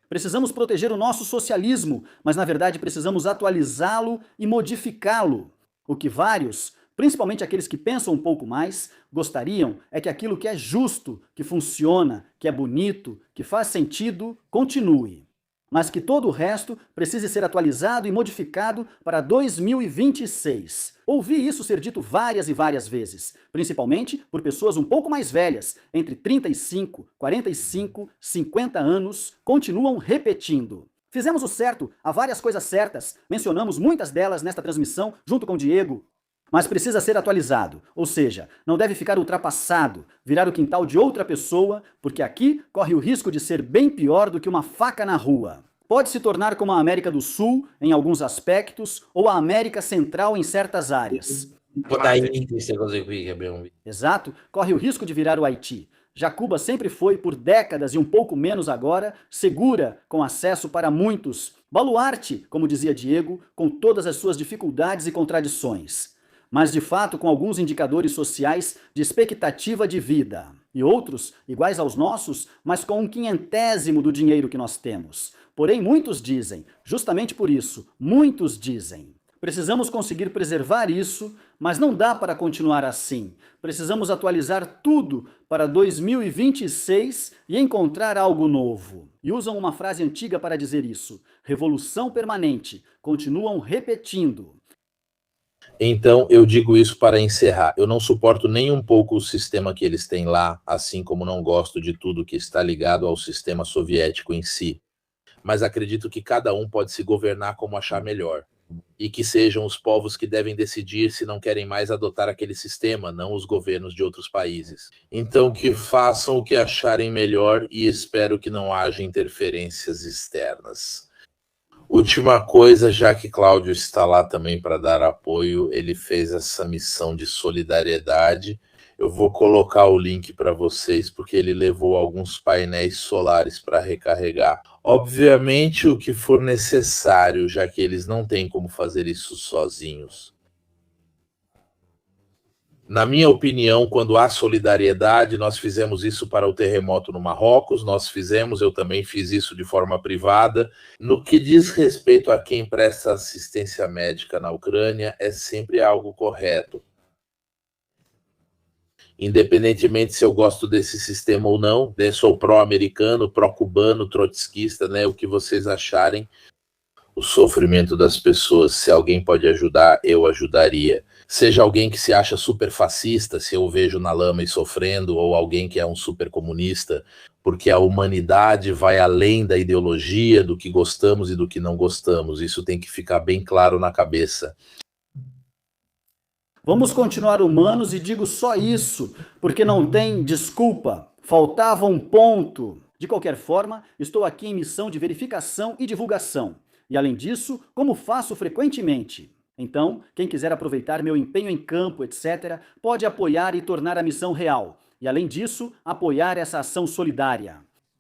Precisamos proteger o nosso socialismo, mas na verdade precisamos atualizá-lo e modificá-lo. O que vários, principalmente aqueles que pensam um pouco mais, gostariam é que aquilo que é justo, que funciona, que é bonito, que faz sentido, continue. Mas que todo o resto precise ser atualizado e modificado para 2026. Ouvi isso ser dito várias e várias vezes, principalmente por pessoas um pouco mais velhas, entre 35, 45, 50 anos, continuam repetindo. Fizemos o certo, há várias coisas certas, mencionamos muitas delas nesta transmissão junto com o Diego, mas precisa ser atualizado, ou seja, não deve ficar ultrapassado, virar o quintal de outra pessoa, porque aqui corre o risco de ser bem pior do que uma faca na rua. Pode se tornar como a América do Sul, em alguns aspectos, ou a América Central em certas áreas. Exato, corre o risco de virar o Haiti. Já Cuba sempre foi, por décadas e um pouco menos agora, segura, com acesso para muitos. Baluarte, como dizia Diego, com todas as suas dificuldades e contradições. Mas de fato com alguns indicadores sociais de expectativa de vida. E outros, iguais aos nossos, mas com 1/500º do dinheiro que nós temos. Porém, muitos dizem, justamente por isso, muitos dizem. Precisamos conseguir preservar isso, mas não dá para continuar assim. Precisamos atualizar tudo para 2026 e encontrar algo novo. E usam uma frase antiga para dizer isso. Revolução permanente. Continuam repetindo. Então, eu digo isso para encerrar. Eu não suporto nem um pouco o sistema que eles têm lá, assim como não gosto de tudo que está ligado ao sistema soviético em si. Mas acredito que cada um pode se governar como achar melhor. E que sejam os povos que devem decidir se não querem mais adotar aquele sistema, não os governos de outros países. Então, que façam o que acharem melhor e espero que não haja interferências externas. Última coisa, já que Cláudio está lá também para dar apoio, ele fez essa missão de solidariedade. Eu vou colocar o link para vocês, porque ele levou alguns painéis solares para recarregar. Obviamente, o que for necessário, já que eles não têm como fazer isso sozinhos. Na minha opinião, quando há solidariedade, nós fizemos isso para o terremoto no Marrocos, eu também fiz isso de forma privada. No que diz respeito a quem presta assistência médica na Ucrânia, é sempre algo correto. Independentemente se eu gosto desse sistema ou não, né, sou pró-americano, pró-cubano, trotskista, né, o que vocês acharem, o sofrimento das pessoas, se alguém pode ajudar, eu ajudaria. Seja alguém que se acha super fascista, se eu vejo na lama e sofrendo, ou alguém que é um super comunista, porque a humanidade vai além da ideologia, do que gostamos e do que não gostamos. Isso tem que ficar bem claro na cabeça. Vamos continuar humanos e digo só isso, porque não tem desculpa, faltava um ponto. De qualquer forma, estou aqui em missão de verificação e divulgação. E além disso, como faço frequentemente. Então, quem quiser aproveitar meu empenho em campo, etc., pode apoiar e tornar a missão real. E além disso, apoiar essa ação solidária.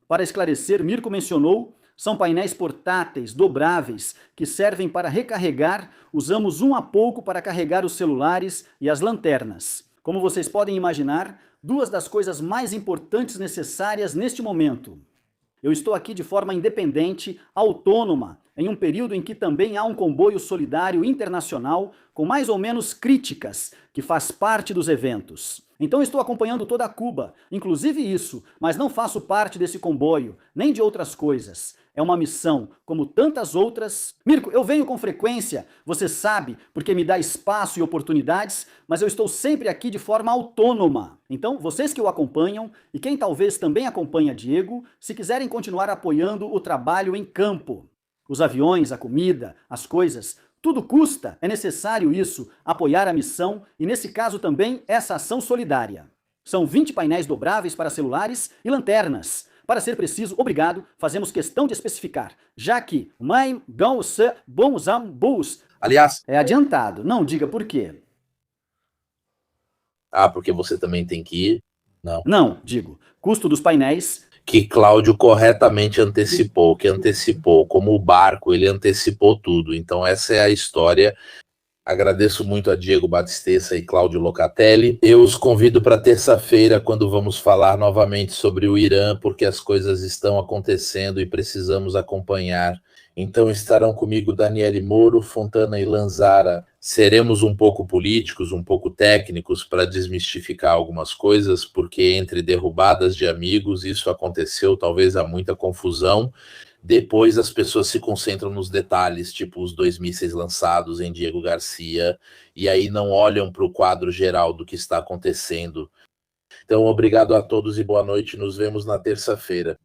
Para esclarecer, Mirko mencionou, são painéis portáteis, dobráveis, que servem para recarregar, usamos um a pouco para carregar os celulares e as lanternas. Como vocês podem imaginar, duas das coisas mais importantes necessárias neste momento. Eu estou aqui de forma independente, autônoma, em um período em que também há um comboio solidário internacional com mais ou menos críticas, que faz parte dos eventos. Então estou acompanhando toda a Cuba, inclusive isso, mas não faço parte desse comboio, nem de outras coisas. É uma missão, como tantas outras. Mirko, eu venho com frequência, você sabe, porque me dá espaço e oportunidades, mas eu estou sempre aqui de forma autônoma. Então, vocês que o acompanham, e quem talvez também acompanha Diego, se quiserem continuar apoiando o trabalho em campo. Os aviões, a comida, as coisas, Tudo custa, é necessário isso, apoiar a missão e, nesse caso também, essa ação solidária. São 20 painéis dobráveis para celulares e lanternas. Para ser preciso, obrigado, fazemos questão de especificar, já que Mãe Gão Se Bons Ambus Aliás, é adiantado. Não diga por quê. porque você também tem que ir. Não. Não, digo, custo dos painéis. Que Cláudio corretamente antecipou, como o barco, ele antecipou tudo. Então essa é a história. Agradeço muito a Diego Batistessa e Cláudio Locatelli. Eu os convido para terça-feira, quando vamos falar novamente sobre o Irã, porque as coisas estão acontecendo e precisamos acompanhar. Então estarão comigo Daniele Moro, Fontana e Lanzara. Seremos um pouco políticos, um pouco técnicos para desmistificar algumas coisas, porque entre derrubadas de amigos isso aconteceu, talvez há muita confusão. Depois as pessoas se concentram nos detalhes, tipo os 2 mísseis lançados em Diego Garcia, e aí não olham para o quadro geral do que está acontecendo. Então, obrigado a todos e boa noite. Nos vemos na terça-feira.